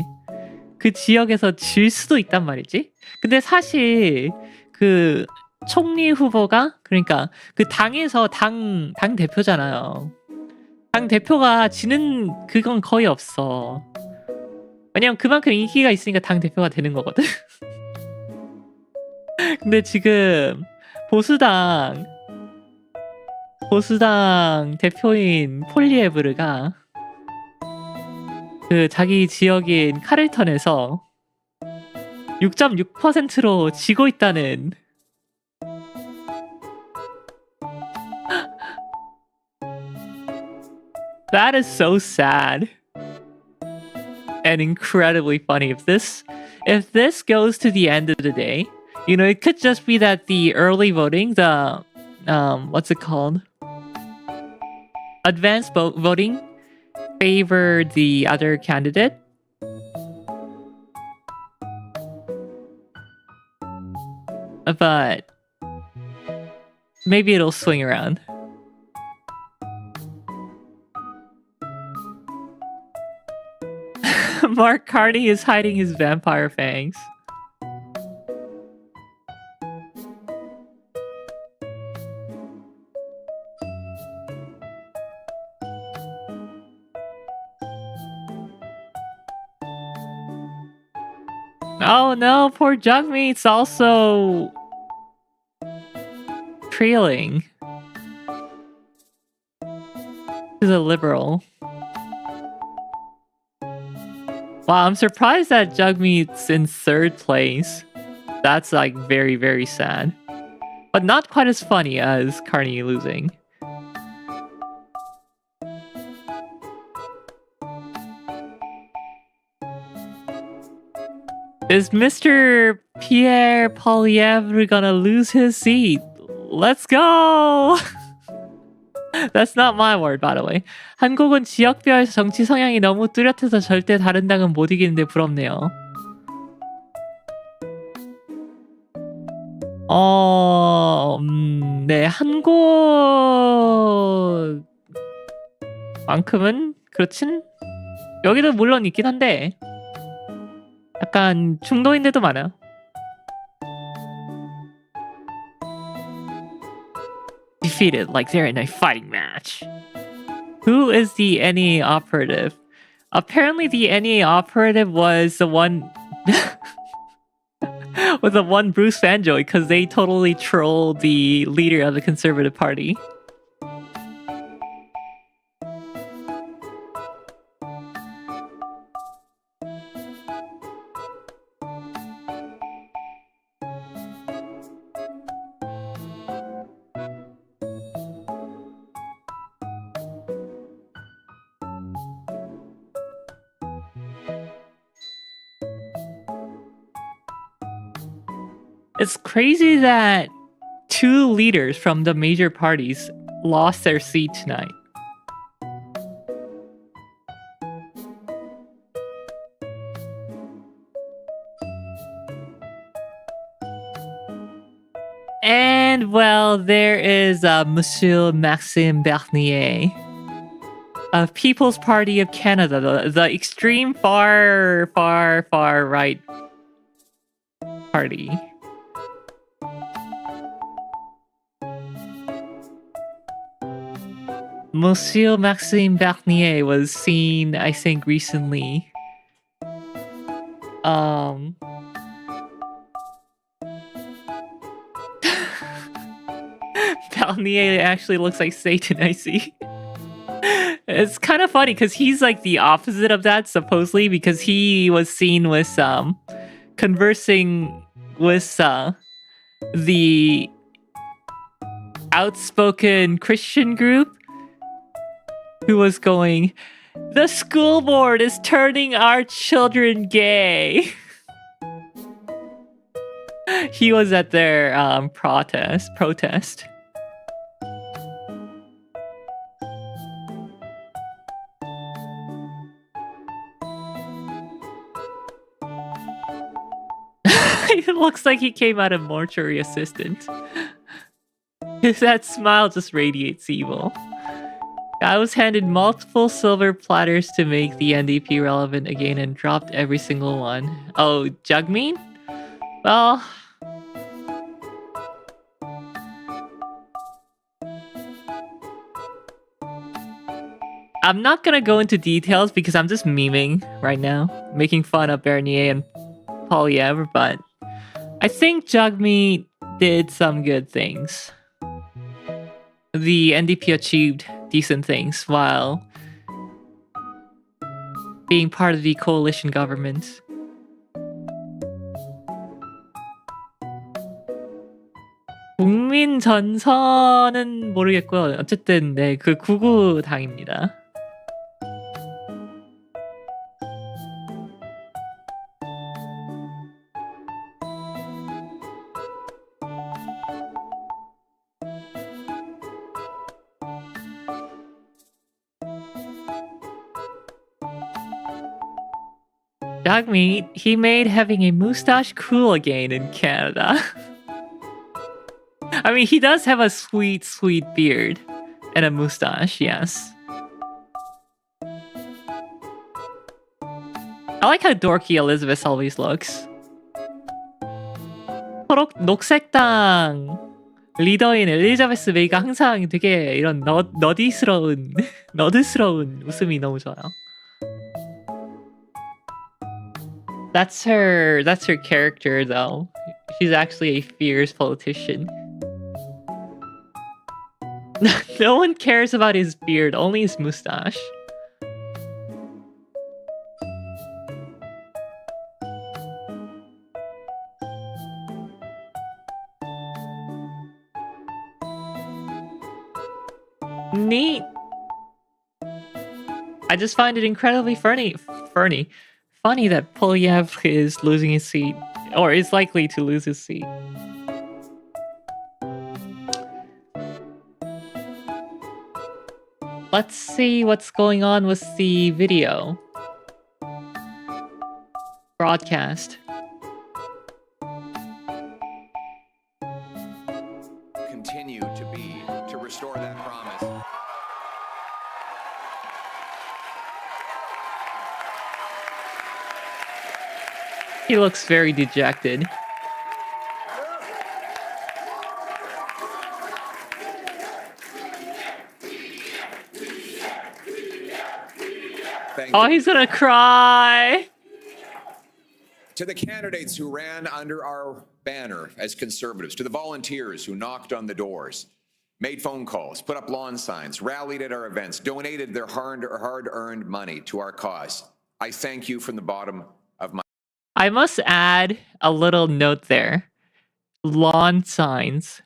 그 지역에서 질 수도 있단 말이지. 근데 사실 그 총리 후보가 그러니까 그 당에서 당 대표잖아요. 당 대표가 지는 그건 거의 없어. 왜냐면 그만큼 인기가 있으니까 당 대표가 되는 거거든. 근데 지금 보수당 대표인 폴리에브르가 그 자기 지역인 카를턴에서 6.6%로 지고 있다는. That is so sad and incredibly funny. If this goes to the end of the day, you know, it could just be that the early voting, the what's it called? Advanced voting favored the other candidate. But maybe it'll swing around. Mark Carney is hiding his vampire fangs. Oh no, poor Jugmeat's also trailing. He's a liberal. Wow, I'm surprised that Jugmeat's in 3rd place. That's like very, very sad. But not quite as funny as Carney losing. Is Mr. Pierre Poilievre gonna lose his seat? Let's go! That's not my word, by the way. 한국은 지역별에서 정치 성향이 너무 뚜렷해서 절대 다른 당은 못 이기는데 부럽네요. 네, 한국만큼은 그렇진 여기도 물론 있긴 한데 약간 중도인들도 많아요. Defeated like they're in a fighting match. Who is the NEA operative? Apparently the NEA operative was the one Bruce Banjoy because they totally trolled the leader of the Conservative Party. It's crazy that 2 leaders from the major parties lost their seat tonight. And well, there is Monsieur Maxime Bernier of People's Party of Canada, the extreme far right party. Monsieur Maxime Bernier was seen, I think, recently. Bernier actually looks like Satan, I see. It's kind of funny because he's like the opposite of that, supposedly, because he was seen with conversing with the outspoken Christian group who was going, "The school board is turning our children gay." He was at their protest. It looks like he came out of mortuary assistant. That smile just radiates evil. I was handed multiple silver platters to make the NDP relevant again and dropped every single one. Oh, Jagmeet? Well... I'm not gonna go into details because I'm just memeing right now, making fun of Bernier and Polyev, but I think Jagmeet did some good things. The NDP achieved decent things while being part of the coalition government. 국민 전선은 모르겠고요. 어쨌든 네, 그 구구당입니다. Jagmeet, he made having a mustache cool again in Canada. I mean, he does have a sweet, sweet beard and a mustache, yes. I like how dorky Elizabeth always looks. 녹색당 리더인 엘리자베스 메이가 항상 되게 이런 너디스러운 웃음이 너무 좋아요. That's her character though. She's actually a fierce politician. No one cares about his beard, only his mustache. Neat. I just find it incredibly funny that Polyev is losing his seat, or is likely to lose his seat. Let's see what's going on with the video broadcast. Continue to restore that promise. He looks very dejected. Oh, he's gonna cry. To the candidates who ran under our banner as conservatives, to the volunteers who knocked on the doors, made phone calls, put up lawn signs, rallied at our events, donated their hard-earned money to our cause, I thank you from the bottom of my... I must add a little note there. Lawn signs.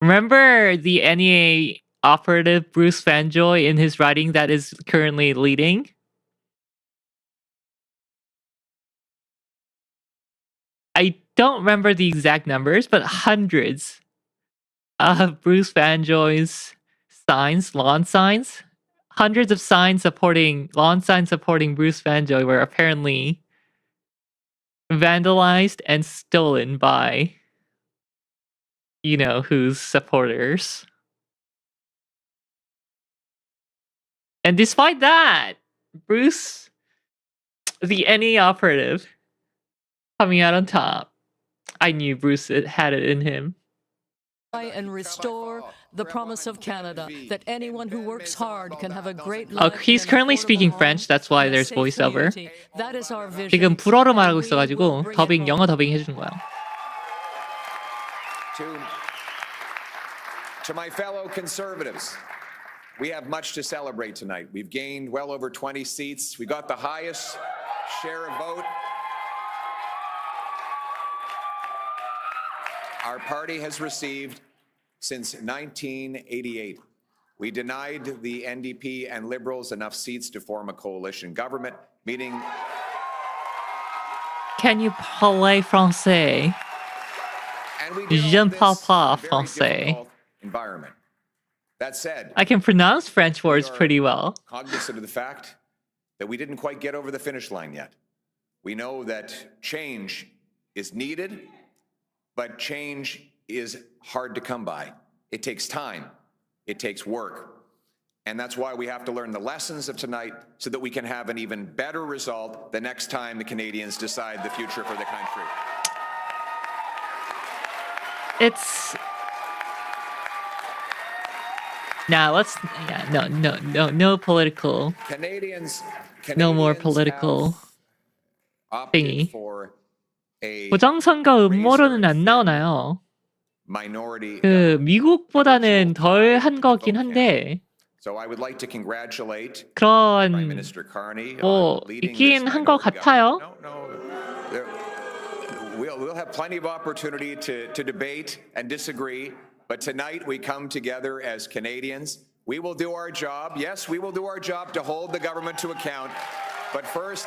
Remember the NEA operative Bruce Fanjoy in his riding that is currently leading? I don't remember the exact numbers, but hundreds of Bruce Fanjoy's signs, lawn signs, hundreds of signs supporting Bruce Fanjoy were apparently vandalized and stolen by, you know, whose supporters. And despite that, Bruce, the NE operative, coming out on top. I knew Bruce had it in him. And restore the promise of Canada, that anyone who works hard can have a great life. Oh, he's currently speaking French, that's why there's voiceover. That is our vision. 지금 불어로 말하고 있어가지고 영어 더빙 해주는 거야. To my fellow conservatives, we have much to celebrate tonight. We've gained well over 20 seats. We got the highest share of vote our party has received since 1988. We denied the NDP and Liberals enough seats to form a coalition government, meaning Can you parler français? and we did Je all ne this parle pas in a very français. difficult environment. That said, I can pronounce French words are pretty well. cognizant of the fact that we didn't quite get over the finish line yet. We know that change is needed, but change is hard to come by. It takes time. It takes work. And that's why we have to learn the lessons of tonight so that we can have an even better result the next time the Canadians decide the future for the country. It's now let's no political. Canadians No more have political opted thingy. for a 부정선거 음모론은 안 나오나요? minority 그 미국보다는 덜 한 거긴 한데 So I would like to congratulate 그런 Prime Minister Carney 뭐 on leading 있긴 this 한 것 minority 같아요. government. No. We'll have plenty of opportunity to debate and disagree, but tonight we come together as Canadians. We will do our job. Yes, we will do our job to hold the government to account. But first,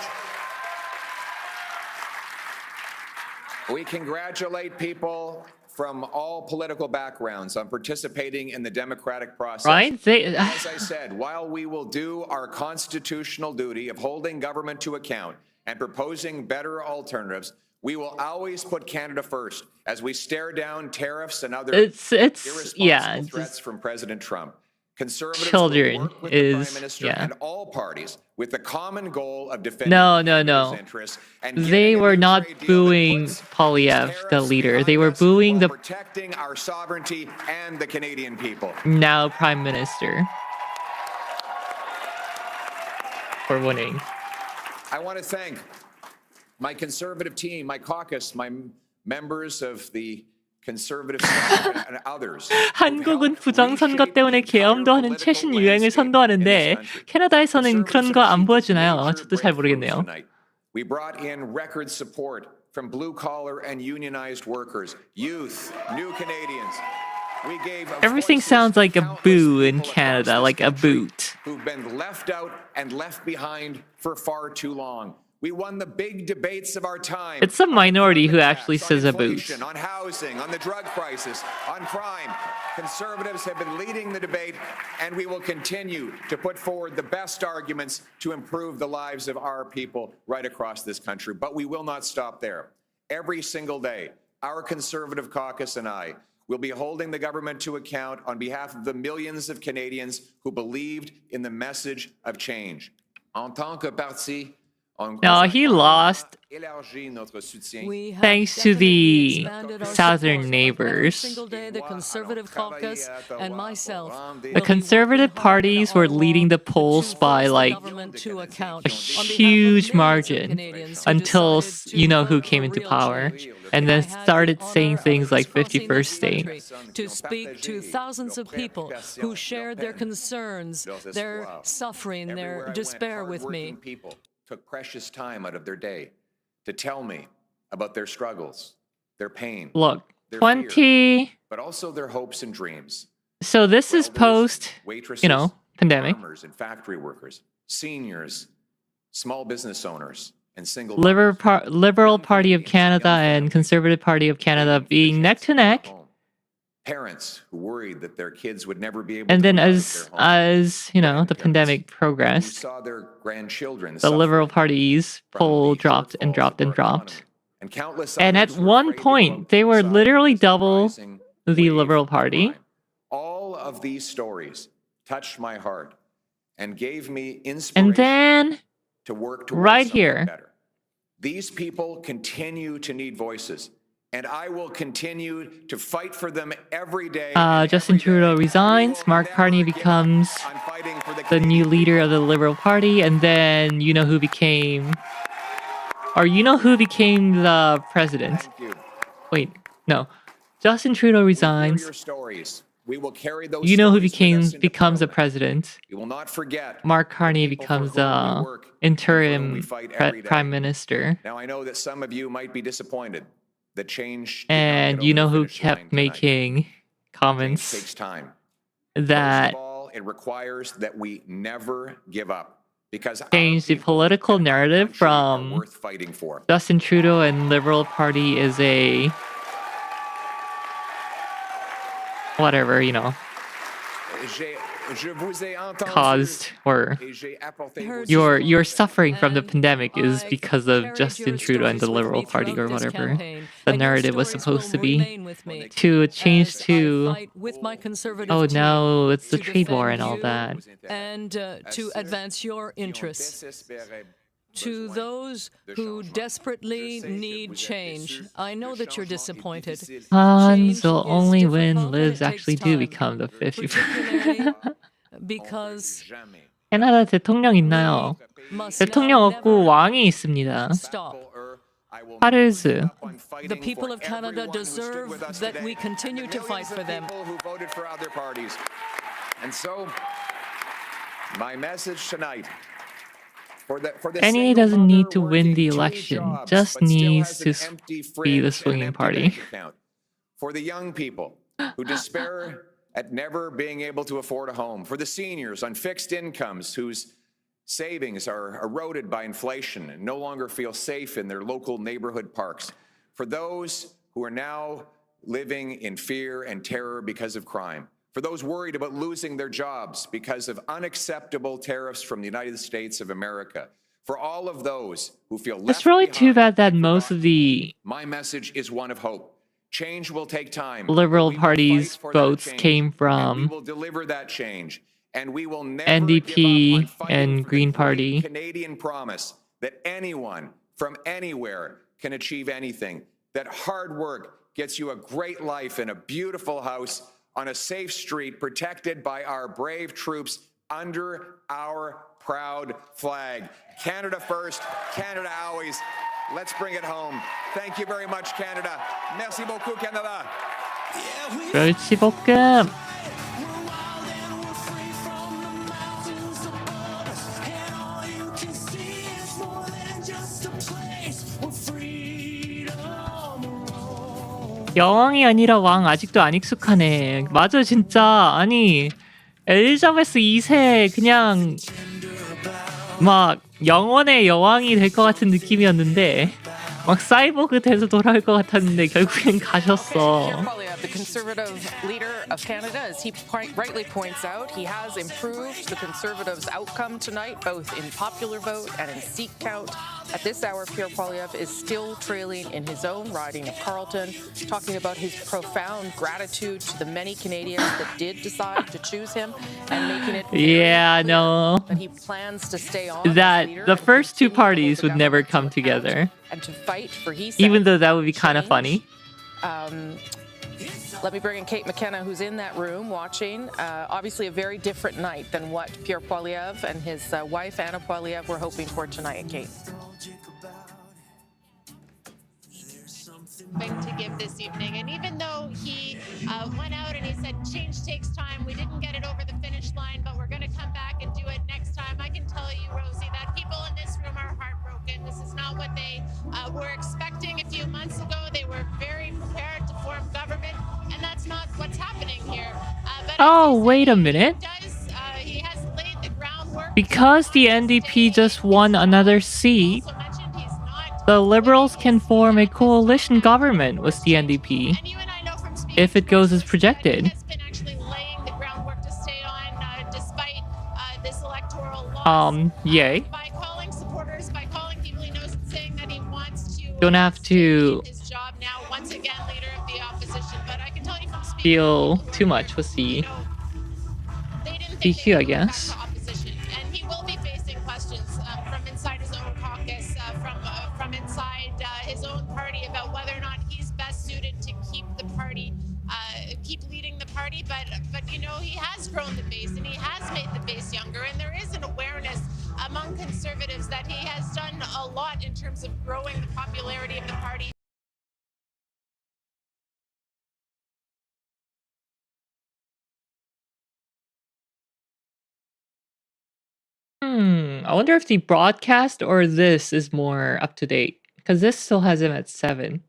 we congratulate people from all political backgrounds on participating in the democratic process. Right? They, As I said, while we will do our constitutional duty of holding government to account and proposing better alternatives, we will always put Canada first as we stare down tariffs and other it's irresponsible yeah, threats just from President Trump. Conservatives children will work with is- the Prime Minister yeah. and all parties with the common goal of defending No. Canada's interests and They getting a were new not trade deal that booing puts Poilievre, the tariffs leader. They behind were us booing while the protecting our sovereignty and the Canadian people. now Prime Minister for winning. I want to thank my Conservative team, my caucus, my members of the Conservative Senate and others. 한국은 부정선거 때문에 계엄도 하는 최신 유행을 선도하는데 캐나다에서는 그런 거 안 보여주나요? 저도 잘 모르겠네요. We brought in record support from blue collar and unionized workers, youth, new Canadians. We gave Everything voices sounds to like a countless boo in people across Canada, this like a country boot. who've been left out and left behind for far too long. We won the big debates of our time. It's a minority who actually On says a boot. inflation, on housing, on the drug crisis, on crime. Conservatives have been leading the debate, and we will continue to put forward the best arguments to improve the lives of our people right across this country. But we will not stop there. Every single day, our Conservative caucus and I will be holding the government to account on behalf of the millions of Canadians who believed in the message of change. En tant que parti, No, he lost élargit notre soutien. We have thanks to the definitely expanded our southern support. neighbors. Every single day, the Conservative caucus and myself. The Conservative parties were leading the polls by like a huge margin until you know who came into power, and then started saying things like 51st state. To speak to thousands of people who shared their concerns, their suffering, their despair with me. People took precious time out of their day to tell me about their struggles, their pain, Look, their 20. fear, but also their hopes and dreams. So this is Welders, post, waitresses, pandemic. farmers and factory workers, seniors, small business owners, and single Liberal Party of Canada and Conservative Party of Canada being neck to neck. Parents who worried that their kids would never be able And to then go out of as their home. the pandemic Who progressed, saw their grandchildren the suffering Liberal Party's from poll the dropped and shortfalls dropped of and our dropped. economy. And countless And at others were one afraid to go point, they were outside literally because of double rising the wave Liberal of Party. crime. All of these stories touched my heart and gave me inspiration And then to work towards right something here. better. These people continue to need voices, and I will continue to fight for them every day. and Justin every day. Trudeau resigns, We will Mark never Carney give up becomes on fighting for the Canadian new leader of the Liberal Party, and then you know who became the president. Thank you. Wait, no. Justin Trudeau Hear resigns. your stories. We will carry those You know who stories with us into becomes the Parliament. president. We will not forget. Mark Carney people for becomes whom we the work and for whom we interim fight every day. prime minister. Now I know that some of you might be disappointed that change did not And get you over know the who finish line kept tonight. making Change comments takes time. that First of all, it requires that we never give up. Because Change the political narrative from worth fighting for. Justin Trudeau and Liberal Party is a whatever, caused or your suffering from the pandemic is because of Justin Trudeau and the Liberal Party or whatever the narrative was supposed to be, to change to now it's the trade war and all that. And to advance your interests. To those who desperately need change, I know that you're disappointed. So only when lives actually do become the 50%. Because 캐나다 대통령 있나요? 대통령 없고 왕이 있습니다. 파르즈. The people of Canada deserve that we continue to fight for them. Who voted for other parties. And so, my message tonight. NEA doesn't need to win the election, just needs to be the swinging party. For the young people who despair at never being able to afford a home, for the seniors on fixed incomes whose savings are eroded by inflation and no longer feel safe in their local neighborhood parks, for those who are now living in fear and terror because of crime, for those worried about losing their jobs because of unacceptable tariffs from the United States of America, for all of those who feel left It's really too behind, bad that most of the my message is one of hope. Change will take time. Liberal We will Party's fight for that votes change, came and we from will deliver that change, and we will never NDP give up on fighting and for the Green great Party. Canadian promise that anyone from anywhere can achieve anything, that hard work gets you a great life in a beautiful house on a safe street protected by our brave troops under our proud flag. Canada first, Canada always. Let's bring it home. Thank you very much, Canada. Merci beaucoup, Canada. 멸치볶음. 여왕이 아니라 왕 아직도 안 익숙하네. 맞아 진짜. 아니 엘리자베스 2세 그냥 막 영원의 여왕이 될 것 같은 느낌이었는데 막 사이보그 돼서 돌아올 것 같았는데 결국엔 가셨어. The Conservative leader of Canada, as he rightly points out, he has improved the Conservatives' outcome tonight, both in popular vote and in seat count. At this hour, Pierre Poilievre is still trailing in his own riding of Carleton, talking about his profound gratitude to the many Canadians that did decide to choose him, and making it that he plans to stay on. That the first two parties would never come together, and to fight for even though that would be kind of funny. Let me bring in Kate McKenna, who's in that room watching. Obviously, a very different night than what Pierre Poilievre and his wife, Anna Poilievre, were hoping for tonight. Kate. To give this evening, and even though he went out and he said change takes time, we didn't get it over the finish line, but we're going to come back and do it next time. I can tell you, Rosie, that people in this room are heartbroken. This is not what they were expecting a few months ago. They were very prepared to form government, and that's not what's happening here. Oh, wait a minute. He has laid the groundwork because the NDP just won another seat, the Liberals can form a coalition government with the NDP if it goes as projected. Yay. By calling supporters, by calling people he knows, saying that he wants to don't have to his job now, once again leader of the opposition. But I can tell you from speaking feel too much with the DQ, I guess. And he will be facing questions from inside his own caucus, from inside his own party about whether or not he's best suited to keep the party, keep leading the party. But you know, he has grown the base and he has made the base younger, and there is an awareness among Conservatives that he has done a lot in terms of growing the popularity of the party. I wonder if the broadcast or this is more up to date, because this still has him at 7.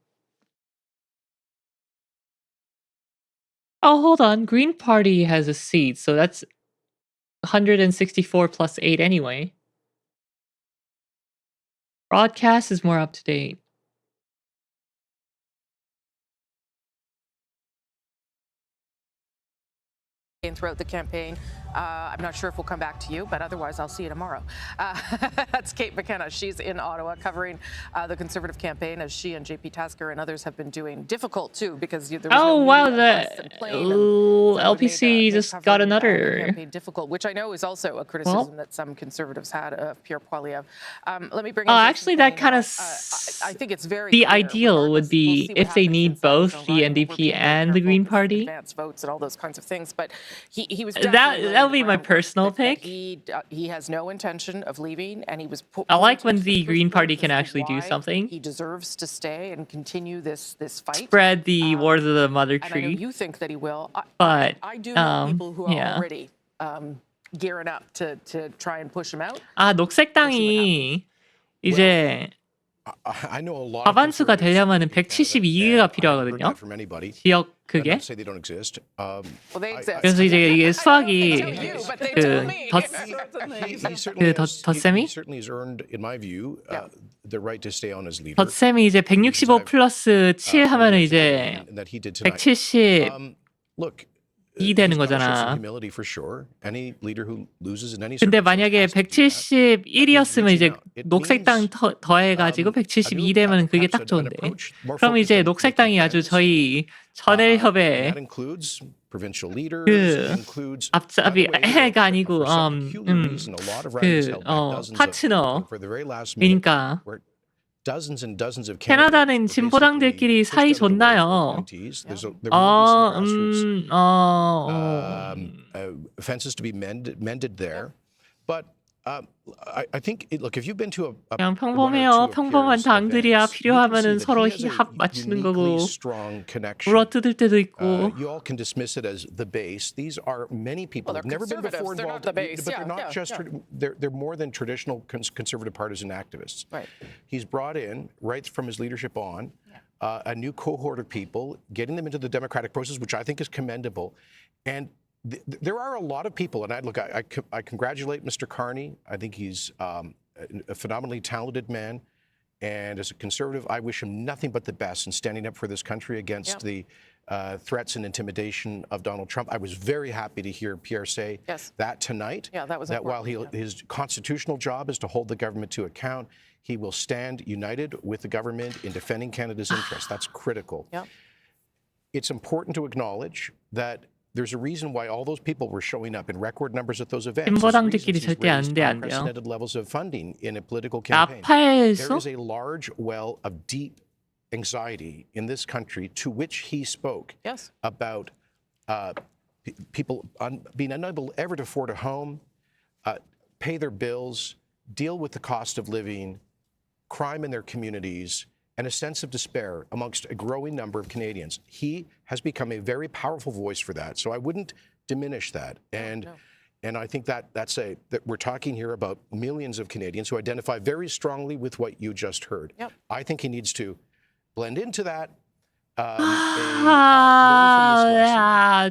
Oh, hold on. Green Party has a seat, so that's 164 plus 8 anyway. Broadcast is more up to date. Throughout the campaign. I'm not sure if we'll come back to you, but otherwise I'll see you tomorrow. That's Kate McKenna. She's in Ottawa covering the Conservative campaign, as she and JP Tasker and others have been doing. Difficult, too, because there was no wow, media the and plane, and so it LPC made just got covering the another. campaign difficult, which I know is also a criticism that some Conservatives had of Pierre Poilievre. Let me bring in Jason Actually, that Kenney kind now. of I think it's very the clear, ideal would regardless, we'll be see what if they happens need inside both his own the riding. We're NDP being very and the careful Green because of Party. advance votes and all those kinds of things, but he was That definitely laying that'll the be my groundwork personal that pick. he has no intention of leaving, and he was I like when pointing to the proof Green Party points can as to actually do why something. he deserves to stay and continue this fight. Spread the wars of the mother And I know tree. you think that he will. But I do know people who are yeah. already gearing up to try and push him out. 녹색당이 이제 I know a lot 과반수가 of 되려면은 conservatives in 172개가 Canada, and I haven't heard 필요하거든요. that from anybody. 지역 That's 그게. not to say they don't exist. Well, they exist. 그래서 이제 이게 They 수학이 tell you, but they tell 그 me. 덧 He 그 certainly 덧셈이 has earned, in my view, the right to stay on as leader. 덧셈이 이제 165 플러스 7 하면은 이제 And that he did tonight. 172 Look, 되는 he's gotta show 거잖아. some humility for sure. Any leader who loses in any 근데 circumstance 만약에 has to do that. 171이었으면 이제 녹색당 더해가지고 172 되면 그게 딱 좋은데. 그럼 이제 녹색당이 아주 저희 전일협의 That includes provincial leaders. 그 It includes 앞잡이 해가 아니고 for some peculiar reason, a lot of ridings held back dozens of 파트너. for the very last minute, 그러니까 where dozens and dozens of 캐나다는 candidates were 진보당들끼리 basically 사이 pushed out of the way for 좋나요? appointees. There will be some grassroots offenses to be mended there. But I think, look, if you've been to 그냥 one or 평범해요. two of 평범한 Pierre's 당들이야. events, you can 필요하면은 see that 서로 he has a 합 맞추는 uniquely 거고 strong connection. 물어뜯을 때도 있고. You all can dismiss it as the base. These are many people Well, who've never been before they're not involved, the base. but they're not just. They're more than traditional conservative partisan activists. Right. He's brought in, right from his leadership on, a new cohort of people, getting them into the democratic process, which I think is commendable. And there are a lot of people, and I congratulate Mr. Carney. I think he's a phenomenally talented man. And as a conservative, I wish him nothing but the best in standing up for this country against the threats and intimidation of Donald Trump. I was very happy to hear Pierre say that tonight. Yeah, that was that while important, his constitutional job is to hold the government to account, he will stand united with the government in defending Canada's interests. That's critical. Yeah. It's important to acknowledge that there's a reason why all those people were showing up in record numbers at those events. 진보당들끼리 절대 안 돼, 안 돼요. Unprecedented levels of funding in a political campaign. 나팔수? There is a large well of deep anxiety in this country to which he spoke about people being unable ever to afford a home, pay their bills, deal with the cost of living, crime in their communities, and a sense of despair amongst a growing number of Canadians. He has become a very powerful voice for that. So I wouldn't diminish that. And I think that we're talking here about millions of Canadians who identify very strongly with what you just heard. I think he needs to blend into that.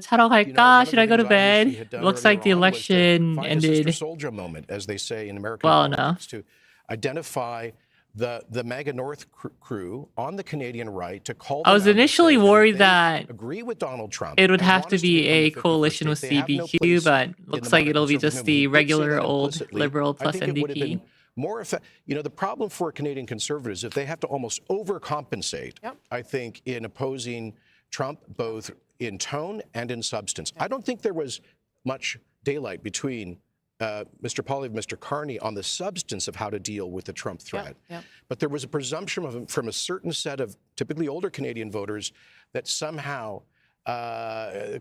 자러 갈까? Should I go to bed? Looks like the election ended. Mr. Soldier moment, as they say in American well politics, to identify the MAGA North crew on the Canadian right, to call them I was out and initially say worried that that agree with Donald Trump it would and have want to us be become a the 51st coalition with state. They have no CBQ, place but in looks the like it'll be modern just conservative the movement. We did say regular that old implicitly. Liberal I plus think it would have NDP. been more the problem for Canadian conservatives, if they have to almost overcompensate, I think, in opposing Trump, both in tone and in substance. I don't think there was much daylight between Mr. Poilievre and Mr. Carney on the substance of how to deal with the Trump threat. But there was a presumption from a certain set of typically older Canadian voters that somehow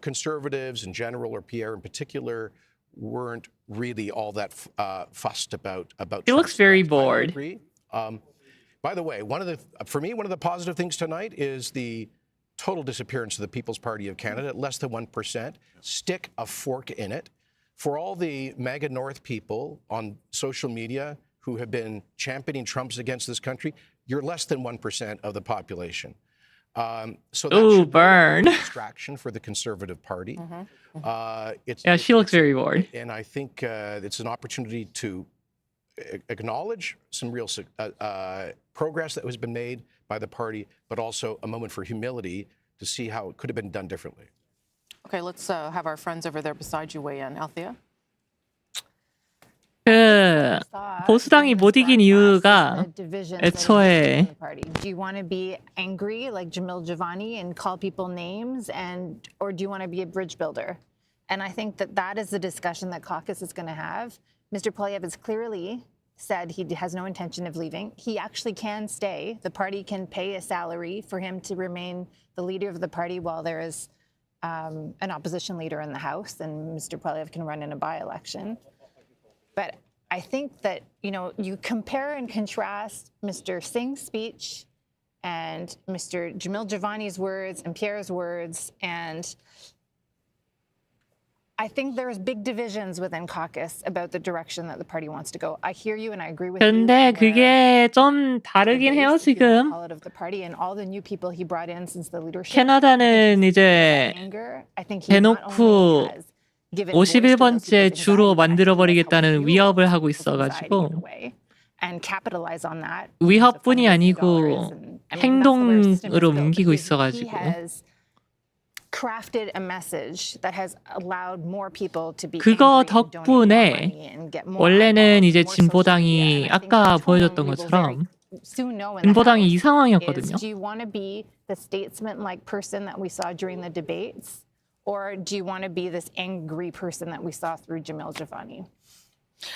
conservatives in general, or Pierre in particular, weren't really all that fussed about He looks Trump's very threats. I bored. agree. By the way, for me, one of the positive things tonight is the total disappearance of the People's Party of Canada, at less than 1%. Stick a fork in it. For all the MAGA North people on social media who have been championing Trump's against this country, you're less than 1% of the population. So that Ooh, should be a burn. distraction for the Conservative Party. Yeah, she looks very bored. And I think it's an opportunity to acknowledge some real progress that has been made by the party, but also a moment for humility to see how it could have been done differently. Okay, let's have our friends over there beside you weigh in. Althea? 그 보수당이 못 이긴 이유가 애초에 Do you want to be angry like Jamil Javani and call people names, or do you want to be a bridge builder? And I think that is the discussion that caucus is going to have. Mr. Poilievre has clearly said he has no intention of leaving. He actually can stay. The party can pay a salary for him to remain the leader of the party while there is an opposition leader in the House, and Mr. Poilievre can run in a by-election. But I think that, you compare and contrast Mr. Singh's speech and Mr. Jamil Javani's words and Pierre's words, and I think there's big divisions within caucus about the direction that the party wants to go. I hear you and I agree with you. 근데 그게 좀 다르긴 해요, 지금. Of the party and all the new people he brought in since the leadership. 캐나다는 이제 대놓고 51번째 주로 만들어버리겠다는 위협을 하고 있어가지고 위협뿐이 아니고 행동으로 옮기고 있어가지고 그거 덕분에 원래는 이제 진보당이 아까 보여줬던 것처럼 진보당이 이 상황이었거든요. Do you want to be the statesman-like person that we saw during the debates? Or do you want to be this angry person that we saw through Jamil Javani?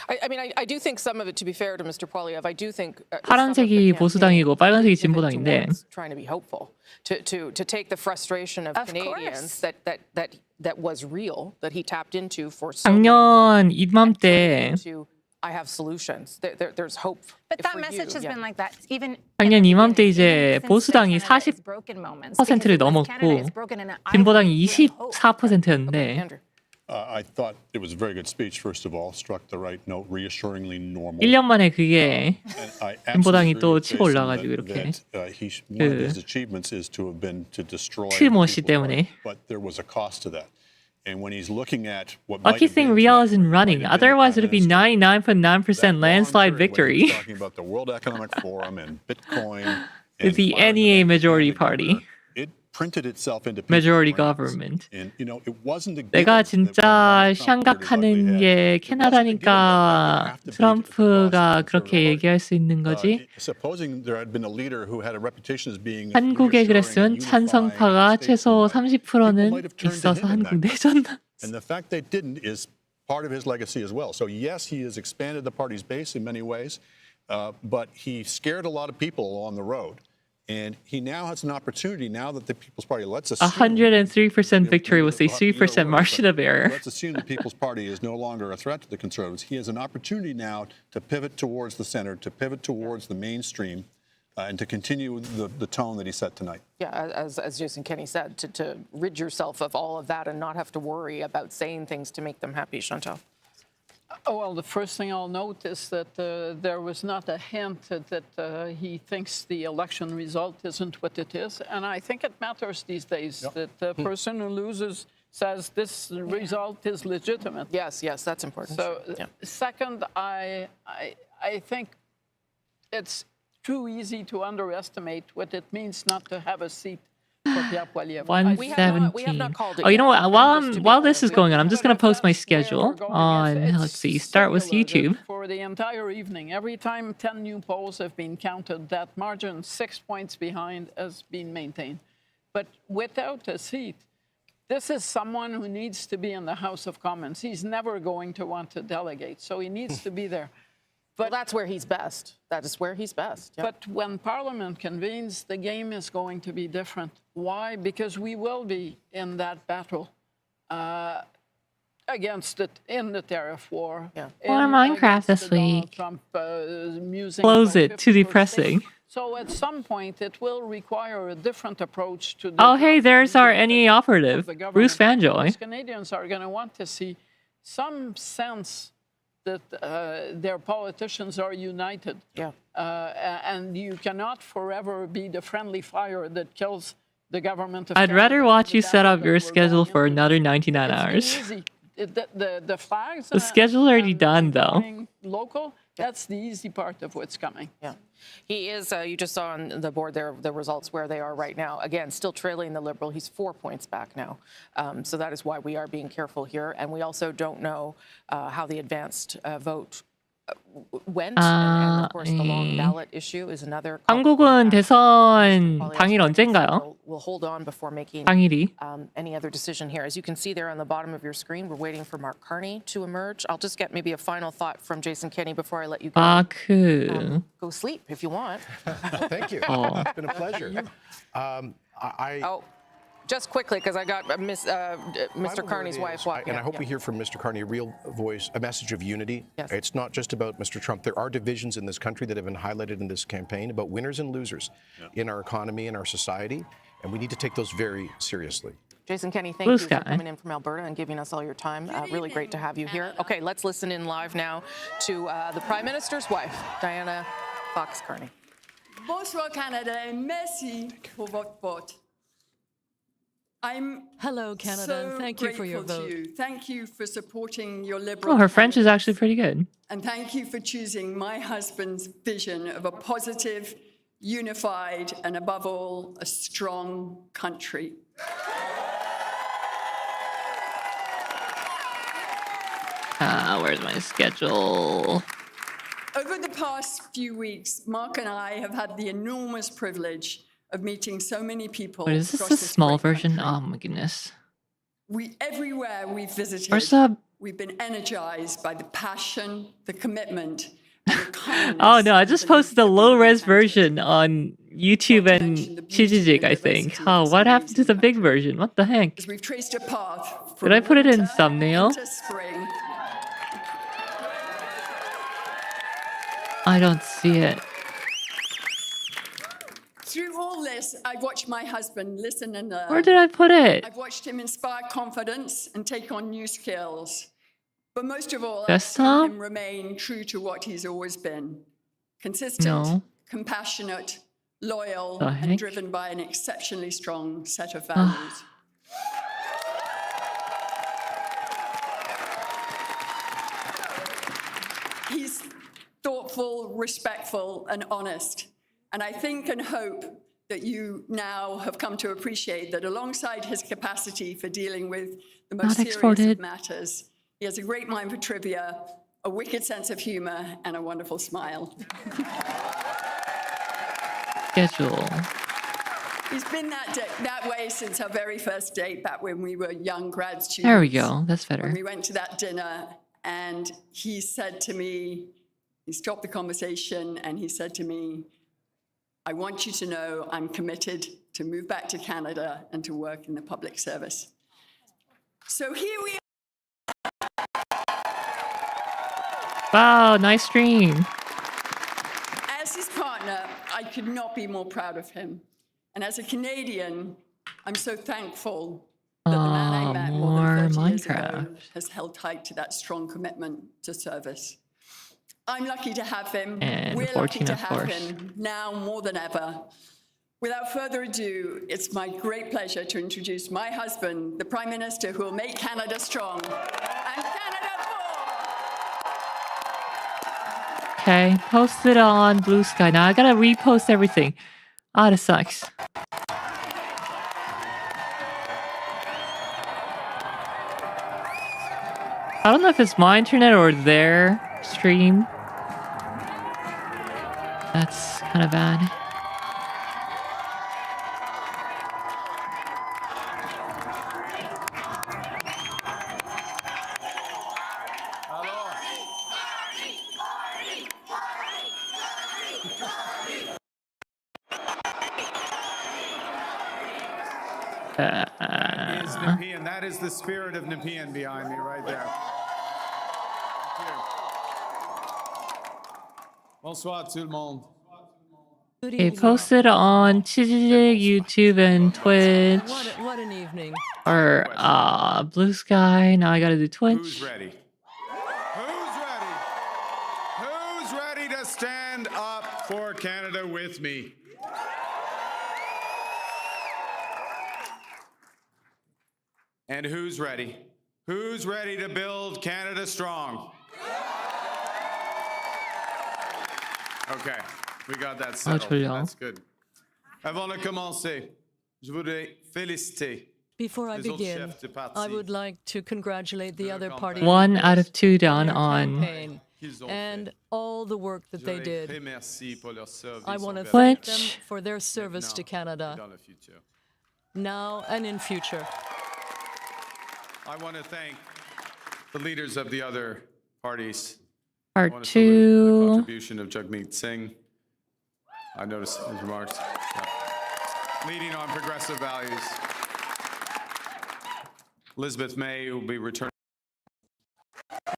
I mean, I do think some of it, to be fair to Mr. Poilievre, I do think 파란색이 보수당이고 빨간색이 진보당인데 trying to be hopeful, to take the frustration of Canadians that was real, that he tapped into for so 작년 이맘때 I have solutions. There's hope. But that message has been like that. Even 작년 이맘때 이제 보수당이 40%를 넘었고 진보당이 24%였는데 I thought it was a very good speech, first of all, struck the right note, reassuringly normal. 1년 만에 그게 진보당이 또 치고 올라가지고 이렇게 One of his achievements is to have been to destroy 트모시 때문에. but there was a cost to that. And when he's looking at what Lucky thing Riel isn't running, otherwise it would be 99.9% landslide victory. Talking about the World Economic Forum and Bitcoin. It'd be NEA majority party. It printed itself into majority government. And it wasn't a 내가 진짜 생각하는 게 캐나다니까 트럼프가 그렇게 얘기할 수 있는 거지. Supposing there had been a leader who had a reputation as being 한국에 그랬으면 찬성파가 최소 30%는 있어서 한국 내전다. And the fact they didn't is part of his legacy as well. So yes, he has expanded the party's base in many ways, but he scared a lot of people along the road. And he now has an opportunity, now that the People's Party, let's assume... 103% victory with a 3% margin of error. Let's assume the People's Party is no longer a threat to the Conservatives. He has an opportunity now to pivot towards the center, to pivot towards the mainstream, and to continue the tone that he set tonight. Yeah, as Jason Kenney said, to rid yourself of all of that and not have to worry about saying things to make them happy. Chantal? Well, the first thing I'll note is that there was not a hint that he thinks the election result isn't what it is. And I think it matters these days that the person who loses says this result is legitimate. Yes, that's important. So second, I think it's too easy to underestimate what it means not to have a seat for Pierre Poilievre. 117. Oh, you know what? While this is going on, I'm just going to post my schedule on, let's see, start with YouTube. For the entire evening, every time 10 new polls have been counted, that margin 6 points behind has been maintained. But without a seat, this is someone who needs to be in the House of Commons. He's never going to want to delegate, so he needs to be there. But that's where he's best. That is where he's best. Yep. But when Parliament convenes, the game is going to be different. Why? Because we will be in that battle against it in the tariff war. Yeah. More Minecraft this week. Trump, close it. Too depressing. So at some point, it will require a different approach to. Oh, hey, there's our NEA operative, Bruce Fanjoy. Canadians are going to want to see some sense that their politicians are united. Yeah. And you cannot forever be the friendly fire that kills the government of I'd Canada rather watch you the set up direction your we're schedule going for in. another 99 It's been hours. easy. The flags. The schedule already done, though. going local. That's the easy part of what's coming. Yeah. He is, you just saw on the board there the results where they are right now. Again, still trailing the Liberal. He's 4 points back now. So that is why we are being careful here. And we also don't know how the advanced vote went. And of course, the long ballot issue is another. 한국은 대선 당일 언젠가요? We'll hold on before making 당일이? any other decision here. As you can see there on the bottom of your screen, we're waiting for Mark Carney to emerge. I'll just get maybe a final thought from Jason Kenney before I let you go. Go sleep if you want. Thank you. Oh. It's been a pleasure. Just quickly, because I got Mr. Carney's wife walking. And I hope we hear from Mr. Carney a real voice, a message of unity. Yes. It's not just about Mr. Trump. There are divisions in this country that have been highlighted in this campaign about winners and losers in our economy and our society, and we need to take those very seriously. Jason Kenney, thank you for coming in from Alberta and giving us all your time. Really great to have you here. Okay, let's listen in live now to the Prime Minister's wife, Diana Fox Carney. Bonsoir Canada et merci pour votre vote. Hello, Canada, and thank you for your vote. Thank you for supporting your Liberal. Oh, her French is actually pretty good. And thank you for choosing my husband's vision of a positive, unified, and above all, a strong country. Where's my schedule? Over the past few weeks, Mark and I have had the enormous privilege of meeting so many people. Wait, is this across a small great version? country. Oh my goodness. Everywhere we've visited, Where's the... we've been energized by the passion, the commitment, and the kindness. Oh no, I just posted the low-res version on YouTube and Kijijik, I think. Oh, what happened to the big version? What the heck? As we've traced a path Did I put it in thumbnail? into spring. I don't see it. Through all this, I've watched my husband listen and learn. Where did I put it? I've watched him inspire confidence and take on new skills. But most of all, I've Desktop? seen him remain true to what he's always been. Consistent, No. compassionate, loyal, The and heck? driven by an exceptionally strong set of values. He's thoughtful, respectful, and honest. And I think and hope that you now have come to appreciate that alongside his capacity for dealing with the most Not serious exported. of matters, he has a great mind for trivia, a wicked sense of humor, and a wonderful smile. Schedule. He's been that way since our very first date, back when we were young grad students. There we go. That's better. When we went to that dinner, and he said to me, he stopped the conversation, and he said to me, I want you to know I'm committed to move back to Canada and to work in the public service. So here we are. Wow, nice stream. As his partner, I could not be more proud of him. And as a Canadian, I'm so thankful that the man I met more than 30 years ago has held tight to that strong commitment to service. I'm lucky to have him. And We're lucky 14, to of have course. him now more than ever. Without further ado, it's my great pleasure to introduce my husband, the Prime Minister who will make Canada strong. And Canada for! Okay, post it on Blue Sky. Now I gotta repost everything. Ah, this sucks. I don't know if it's my internet or their stream. That's kind of bad. Is Nepean. That is the spirit of Nepean behind me right there. Thank you. Bonsoir tout le monde. Okay, post it on Kijijik, YouTube, and Twitch. What an evening. Or Blue Sky. Now I gotta do Twitch. Who's ready? Who's ready? Who's ready to stand up for Canada with me? And who's ready? Who's ready to build Canada strong? Okay, we got that settled. That's good. Avant de commencer, je voudrais féliciter. Before I les autres begin, chefs de parti. I would like to congratulate the other party 1 out of 2 done their on. campaign and all the work that they did. Merci pour leur service I want to envers thank Which- them for their service to et Canada, dans le futur. now and in future. I want to thank the leaders of the other parties. I Part want to salute the 2. contribution of Jagmeet Singh. I noticed his remarks. Yeah. Leading on progressive values. Elizabeth May, who will be returning.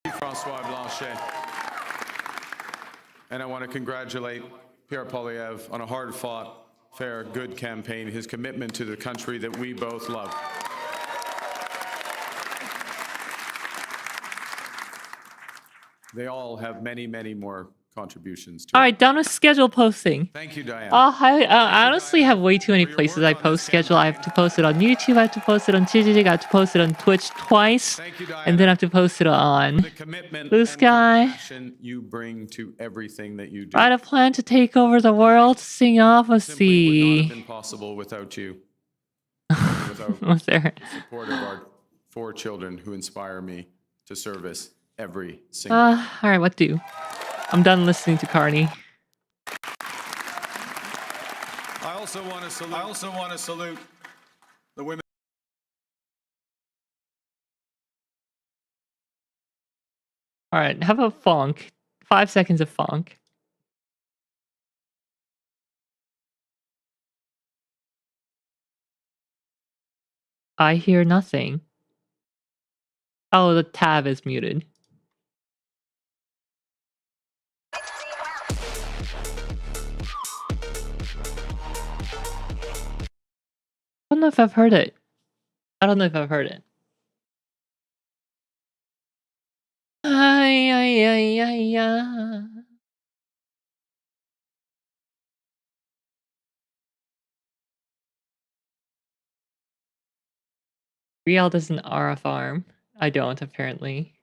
François Blanchet. And I want to congratulate Pierre Poilievre on a hard-fought, fair, good campaign, his commitment to the country that we both love. They all have many, many more contributions to All it. right, done with schedule posting. Thank you, Diane. I honestly have way too many places I post schedule. I have to post it on YouTube, I have to post it on Kijiji, I have to post it on Twitch twice, Thank you, Diana. and then I have to post it on The commitment Blue and Sky. compassion you bring to everything that you do. I had a plan to take over the world, sing off a Simply would not have sea. been possible without you. And without Was there? the support of our 4 children who inspire me to service every single Alright, what do? I'm done listening to Carney. I also want to salute the women. Alright, have a funk. 5 seconds of funk. I hear nothing. Oh, the tab is muted. I don't know if I've heard it. I don't know if I've heard it. Ay, ay, ay, ay, ay. Riel doesn't Aura farm. I don't, apparently.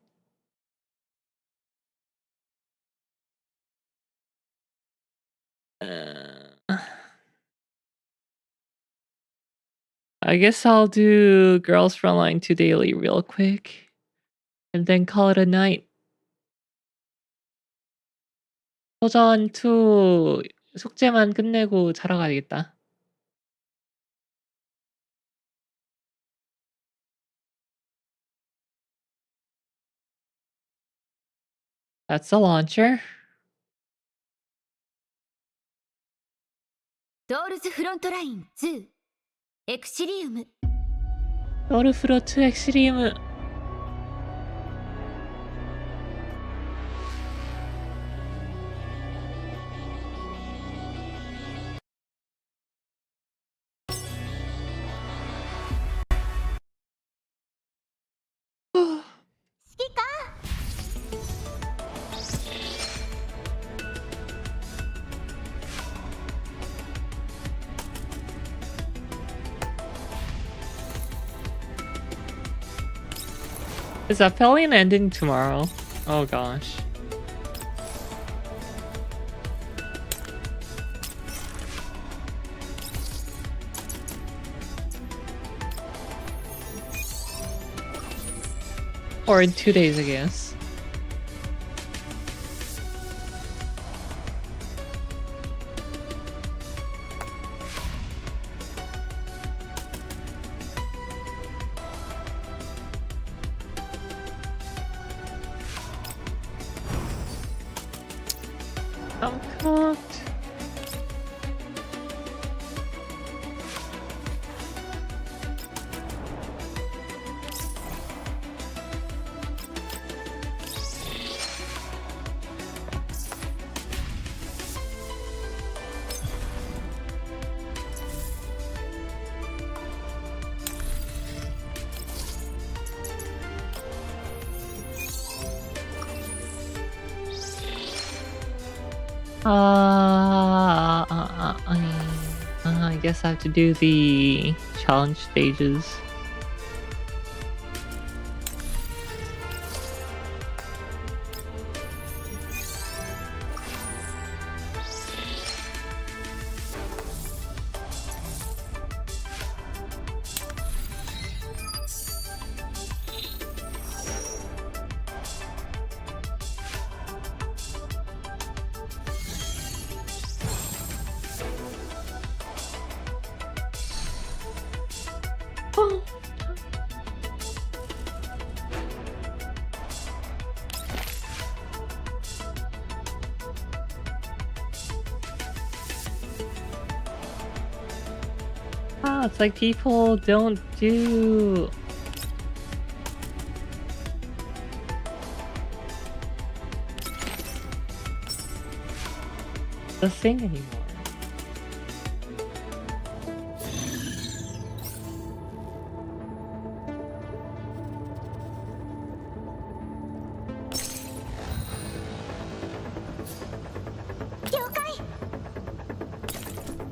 I guess I'll do Girls Frontline 2 daily real quick. And then call it a night. 도전 2 숙제만 끝내고 자러 가야겠다. That's the launcher. ドールズフロントライン2エクシリウム 노르프로트 엑스리움. Is Aphelion ending tomorrow? Oh gosh. Or in 2 days, I guess. I'm cooked. I guess I have to do the challenge stages. phone. Ah, it's like people don't do the thing anymore.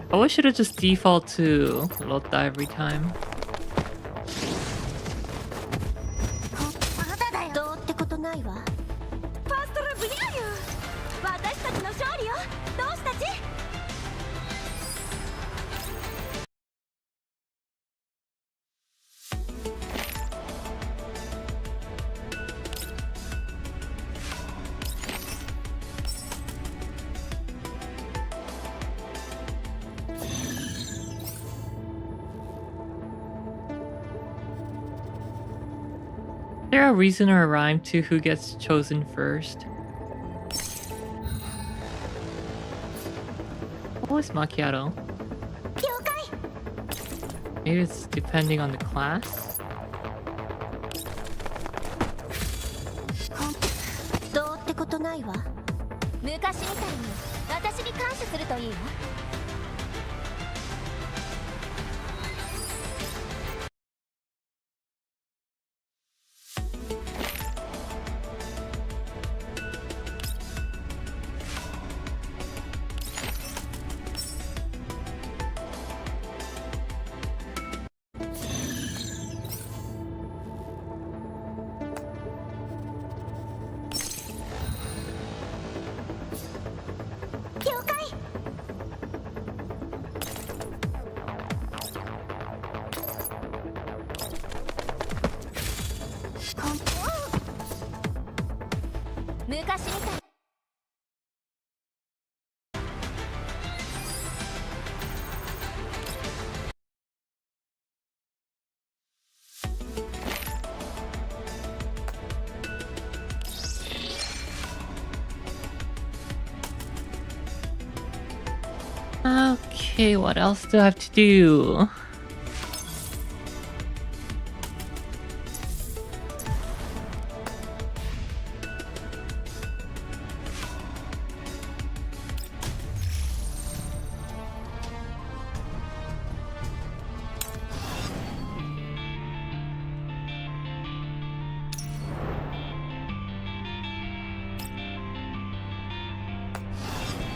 I wish it would just default to Lotta every time. どうってことないわ。ファーストラブやよ。私たちの勝利よ。同志たち。Is there a reason or a rhyme to who gets chosen first? What was macchiato? Maybe it's depending on the class? どうってことないわ。昔みたいに私に感謝するといいわ。昔みたい。Okay, what else do I have to do?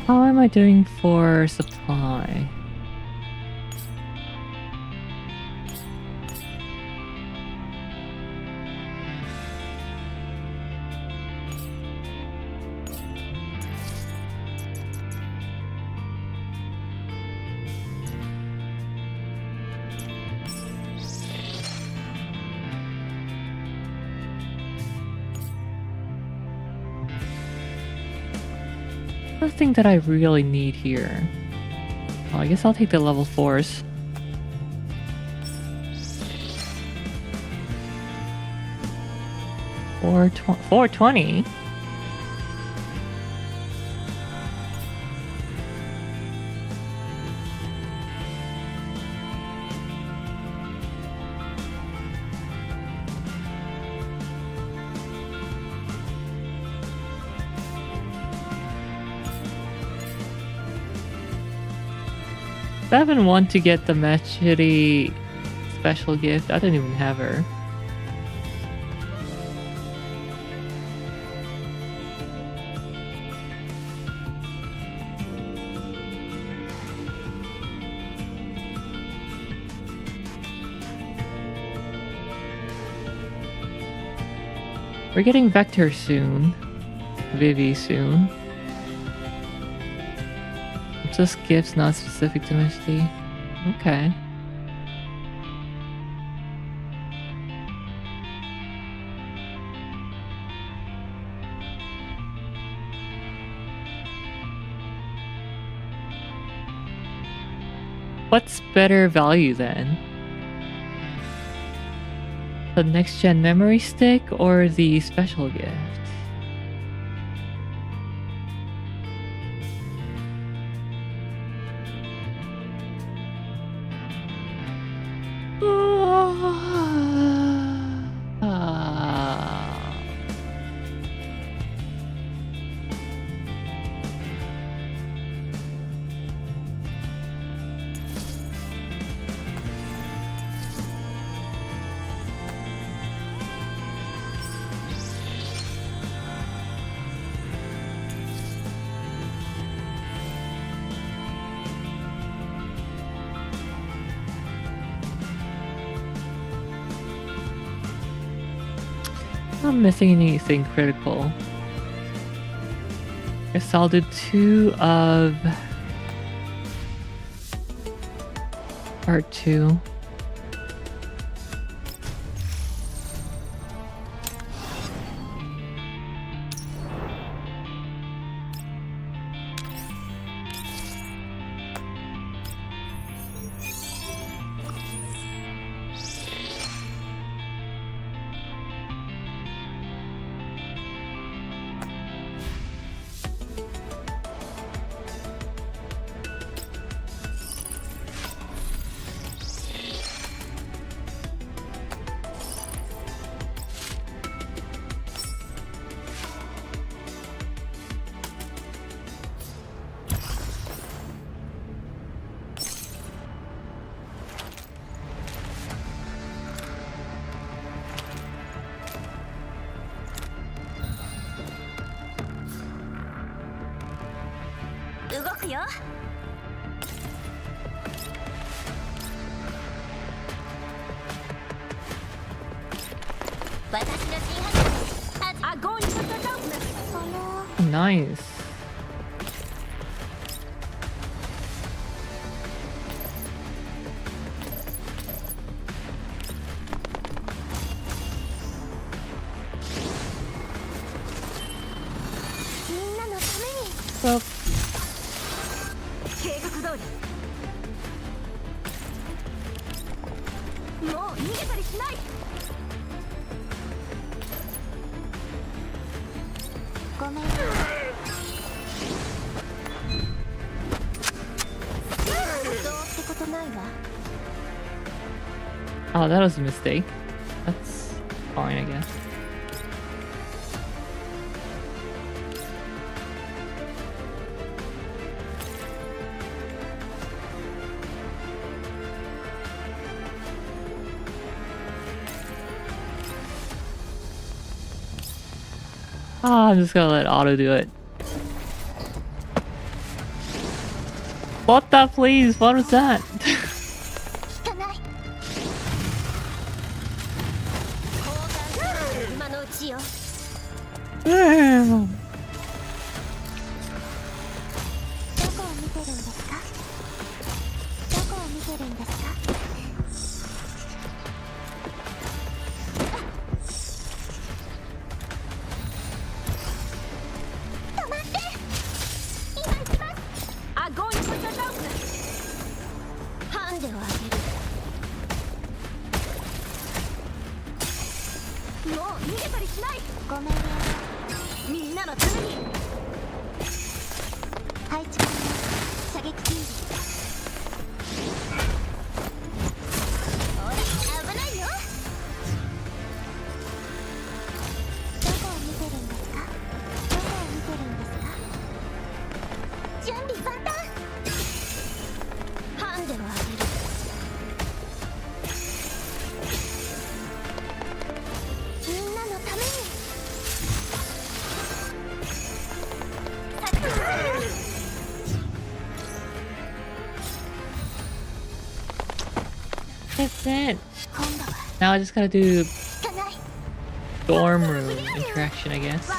How am I doing for supply? The thing that I really need here. Well, I guess I'll take the level 4s. $420? Seven want to get the Mechiri special gift. I didn't even have her. We're getting Vector soon. Vivi soon. Just gifts, not specific to MSD. Okay. What's better value then? The next-gen memory stick or the special gift? Not missing anything critical. Guess I'll do 2 of part 2. Nice. Well, oh, that was a mistake. That's fine, I guess. Oh, I'm just gonna let Auto do it. What the please? What was that? Damn. That's it. Now I just gotta do dorm room interaction, I guess.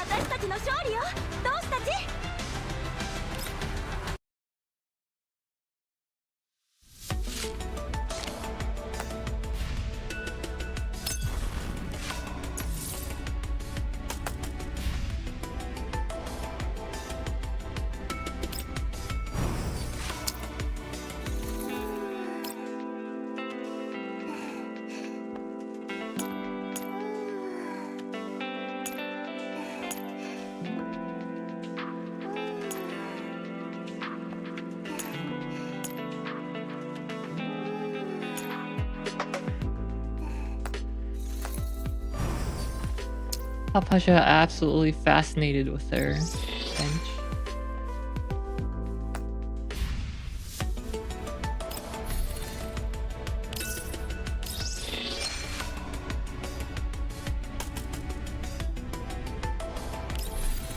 Pasha absolutely fascinated with their bench.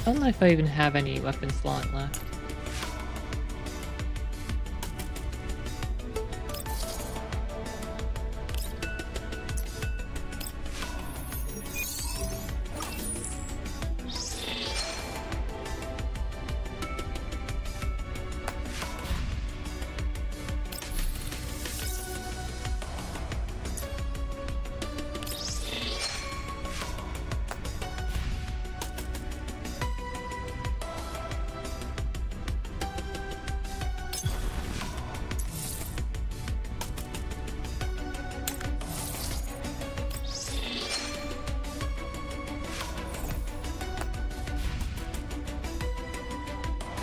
I don't know if I even have any weapon slot left.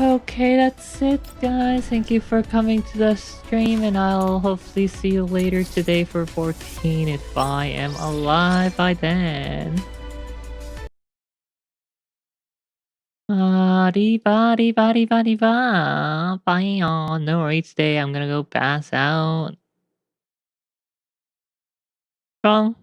Okay, that's it, guys. Thank you for coming to the stream, and I'll hopefully see you later today for 14 if I am alive by then. Body, ba. Bye, y'all. No worries today. I'm gonna go pass out. Wrong.